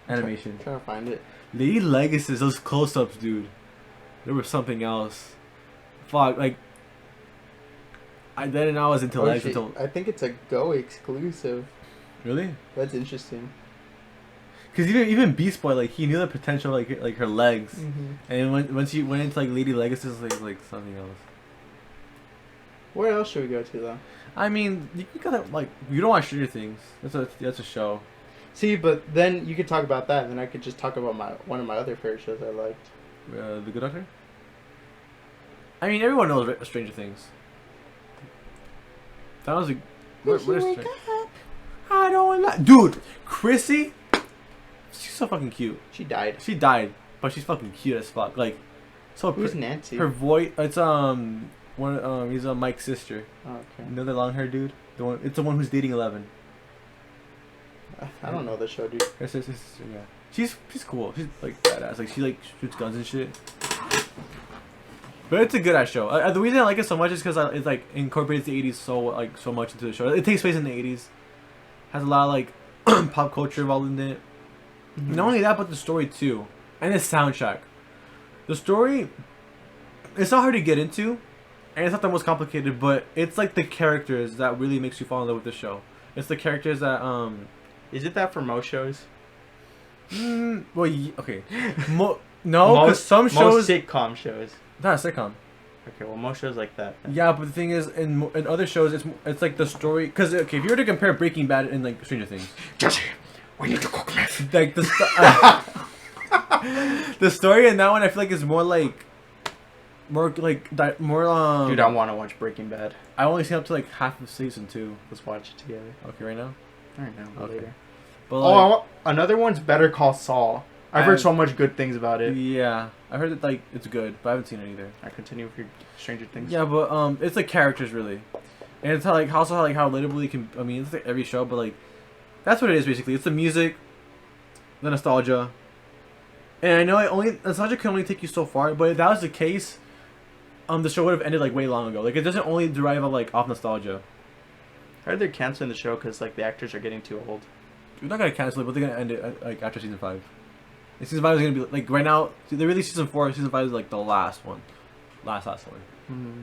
animation. Trying to find it. Lady Legacies, those close-ups, dude. There was something else. Fuck. I didn't know I was into legs until. I think it's a Go exclusive. Really? That's interesting. Because even Beast Boy, he knew the potential, like her legs, and once you went into Lady Legacy, it was like something else. Where else should we go to though? I mean, you gotta you don't watch Stranger Things. That's a show. See, but then you could talk about that, and then I could just talk about one of my other favorite shows I liked. The Good Doctor. I mean, everyone knows Stranger Things. That was a. What is wake up? I don't like. Dude, Chrissy. She's so fucking cute. She died. She died, but she's fucking cute as fuck. So. Who's Nancy? Her voice. It's he's Mike's sister. Oh, okay. You know the long hair dude. It's the one who's dating 11. I don't know the show, dude. Her sister, yeah. She's cool. She's badass. She shoots guns and shit. But it's a good ass show. The reason I like it so much is because it's incorporates the 80s so much into the show. It takes place in the 80s. Has a lot of pop culture involved in it. Not only that, but the story too, and the soundtrack. The story, it's not hard to get into, and it's not the most complicated. But it's the characters that really makes you fall in love with the show. It's the characters that Is it that for most shows? Well, okay. No, because some shows. Most sitcom shows. Not a sitcom. Okay, well, most shows like that. Yeah, but the thing is, in other shows, it's like the story. Because okay, if you were to compare Breaking Bad and like Stranger Things, Jesse, we need to cook meth. like the story in that one, I feel like is more like more. Dude, I want to watch Breaking Bad. I only seen up to like half of season 2. Let's watch it together. Okay, right now. All right, now. Okay. Later. But Another one's Better Call Saul. I've heard so much good things about it. Yeah, I heard that like it's good, but I haven't seen it either. I continue with your Stranger Things. Yeah, but it's like characters really, and it's how, like also how relatable you can. I mean, it's like every show, but like that's what it is basically. It's the music, the nostalgia, and I know nostalgia can only take you so far. But if that was the case, the show would have ended like way long ago. Like it doesn't only derive off nostalgia. I heard they're canceling the show because like the actors are getting too old. We're not gonna cancel it, but they're gonna end it like after season 5. And season 5 is gonna be like right now. They released season 4. Season 5 is like the last one, last one. Mm-hmm.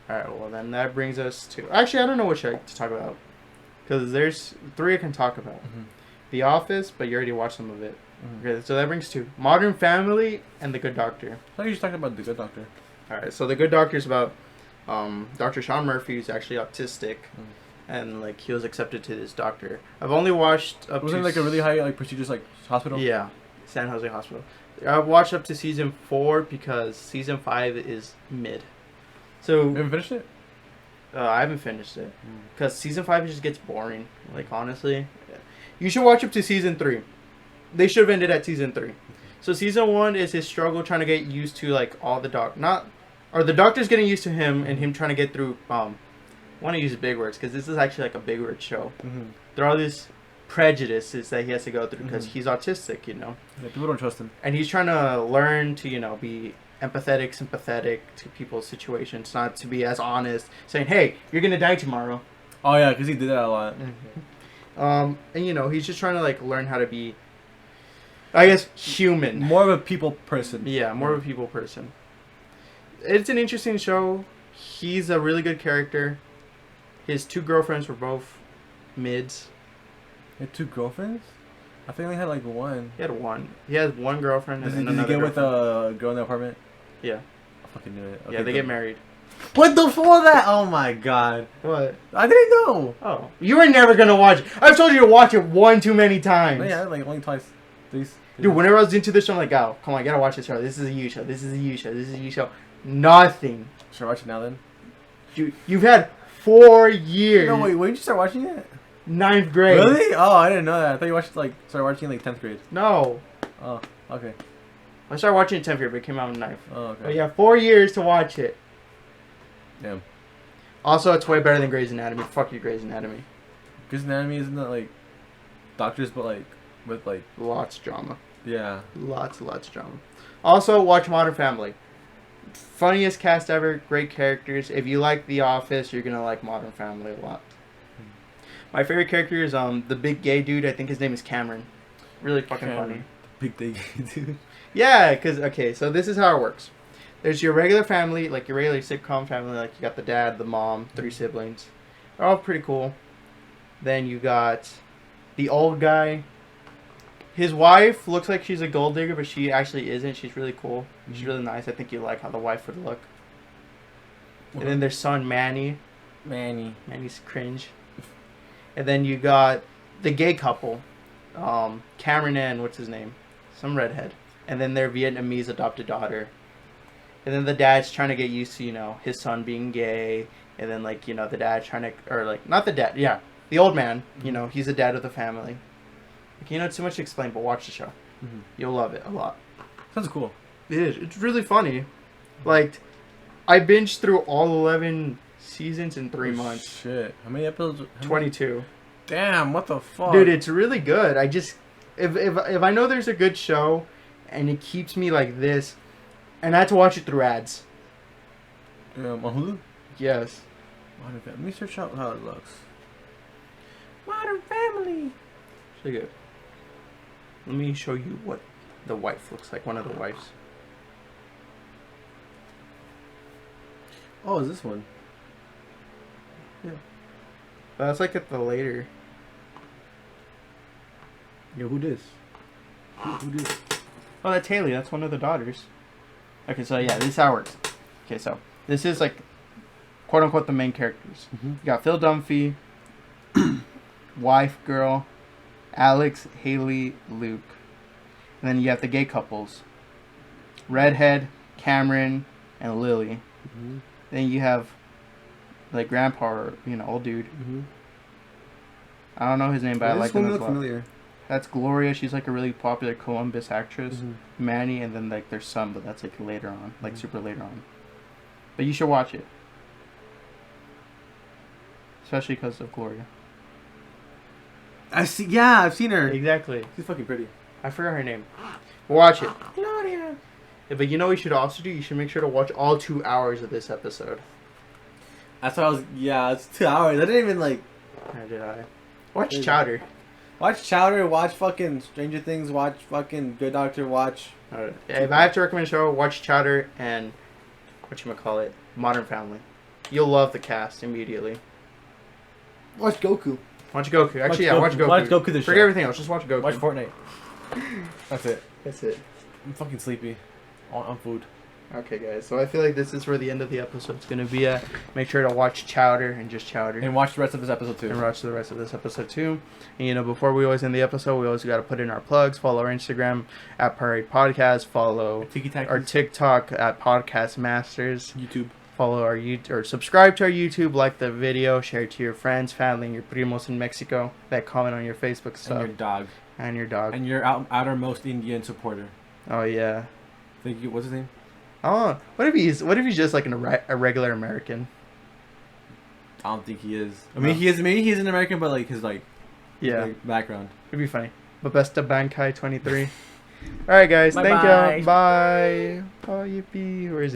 All right. Well, then that brings us to. Actually, I don't know what show to talk about because there's 3 I can talk about. Mm-hmm. The Office, but you already watched some of it. Mm-hmm. Okay, so that brings 2: Modern Family and The Good Doctor. I thought you were just talking about The Good Doctor. All right. So The Good Doctor is about Dr. Sean Murphy, who's actually autistic. And like he was accepted to this doctor. I've only watched up Wasn't to it like a really high like prestigious like hospital? Yeah, San Jose Hospital. I've watched up to season 4 because season 5 is mid. So You haven't finished it? I haven't finished it because season 5 just gets boring. Like honestly, you should watch up to season 3. They should have ended at season 3. So season 1 is his struggle trying to get used to like all the the doctors getting used to him and him trying to get through. I want to use big words because this is actually like a big word show. Mm-hmm. There are all these prejudices that he has to go through because he's autistic, you know. Yeah, people don't trust him. And he's trying to learn to, you know, be empathetic, sympathetic to people's situations, not to be as honest, saying, "Hey, you're gonna die tomorrow." Oh yeah, because he did that a lot. And you know, he's just trying to like learn how to be, I guess, human. More of a people person. Yeah, more of a people person. It's an interesting show. He's a really good character. His 2 girlfriends were both mids. He had 2 girlfriends? I think he only had like 1. He had 1. He has 1 girlfriend and Did he another get with girlfriend. a girl in the apartment? Yeah. I fucking knew it. Okay, Yeah, they get married. What the fuck that? Oh my god. What? I didn't know. Oh. You were never gonna watch it. I've told you to watch it 1 too many times. No, yeah, like only twice. These. Dude, whenever I was into this show, I'm like, oh, come on, I gotta watch this show. This is a you show. This is a you show. This is a you show. Nothing. Should I watch it now then? You've had 4 years. No, wait, when did you start watching it? 9th grade. Really? Oh, I didn't know that. I thought you started watching like 10th grade. No. Oh, okay. I started watching it 10th grade, but it came out in 9th. Oh, okay. But yeah, 4 years to watch it. Damn. Also, it's way better than Grey's Anatomy. Fuck you, Grey's Anatomy. Grey's Anatomy isn't that like doctors, but like with like Lots of drama. yeah. Lots of drama. Also, watch Modern Family. Funniest cast ever. Great characters. If you like The Office, you're gonna like Modern Family a lot. My favorite character is the big gay dude. I think his name is Cameron. Really fucking funny. Big thing, dude. Yeah, because, okay, so this is how it works. There's your regular family, like your regular sitcom family, like you got the dad, the mom, 3 siblings. They're all pretty cool. Then you got the old guy. His wife looks like she's a gold digger, but she actually isn't. She's really cool. She's really nice. I think you like how the wife would look. And then their son, Manny. Manny's cringe. And then you got the gay couple. Cameron and, what's his name? Some redhead. And then their Vietnamese adopted daughter. And then the dad's trying to get used to, you know, his son being gay. And then, like, you know, the dad trying to, or like, not the dad, yeah. The old man, you know, he's the dad of the family. Like, you know, it's too much to explain, but watch the show. Mm-hmm. You'll love it a lot. Sounds cool. It is. It's really funny. Like, I binged through all 11 seasons in 3 months. Shit. How many episodes? 22. Damn, what the fuck? Dude, it's really good. I just, if I know there's a good show and it keeps me like this, and I had to watch it through ads. On Hulu? Yes. Let me search out how it looks. Modern Family. It's really good. Let me show you what the wife looks like. One of the wives. Oh, is this one? Yeah. But that's like at the later. Yo, who this? Who this? Oh, that's Haley. That's one of the daughters. Okay, so yeah, this is how it works. Okay, so this is like, quote unquote, the main characters. Mm-hmm. You got Phil Dunphy, wife, girl, Alex, Haley, Luke. And then you have the gay couples. Redhead, Cameron, and Lily. Mm-hmm. Then you have like grandpa, or, old dude. Mm-hmm. I don't know his name, but I like him as look well. familiar. That's Gloria. She's like a really popular Columbus actress. Mm-hmm. Manny, and then like their son, but that's like later on, like super later on. But you should watch it, especially because of Gloria. I've seen her. Exactly. She's fucking pretty. I forgot her name. Watch it. Gloria. Yeah, but you know what you should also do? You should make sure to watch all 2 hours of this episode. That's what I was. Yeah, it's 2 hours. I didn't even like. Or did I? Watch Chowder. Watch Chowder. Watch fucking Stranger Things. Watch fucking Good Doctor. Watch. Alright. If I have to recommend a show, watch Chowder and whatchamacallit, Modern Family. You'll love the cast immediately. Watch Goku. Watch Goku. Actually, Watch watch Goku. Watch Goku. Forget everything else. Just watch Goku. Watch Fortnite. That's it. That's it. I'm fucking sleepy. On food. Okay, guys. So I feel like this is where the end of the episode's gonna be at. Make sure to watch Chowder and just Chowder. And watch the rest of this episode too. And watch the rest of this episode too. And before we always end the episode, we always got to put in our plugs. Follow our Instagram at PowerAid Podcast. Follow our TikTok at Podcast Masters. YouTube. Follow our YouTube, or subscribe to our YouTube. Like the video. Share it to your friends, family, and your primos in Mexico that comment on your Facebook stuff. And your dog. And your dog. And your outermost Indian supporter. Oh yeah. Thank you. What's his name? Oh, what if he's just like a regular American? I don't think he is. I mean, he is. Maybe he's an American, but like his background. It'd be funny. But best of Bankai 23. All right, guys. Bye Thank bye. you. Bye. Oh, yippee. Where is it?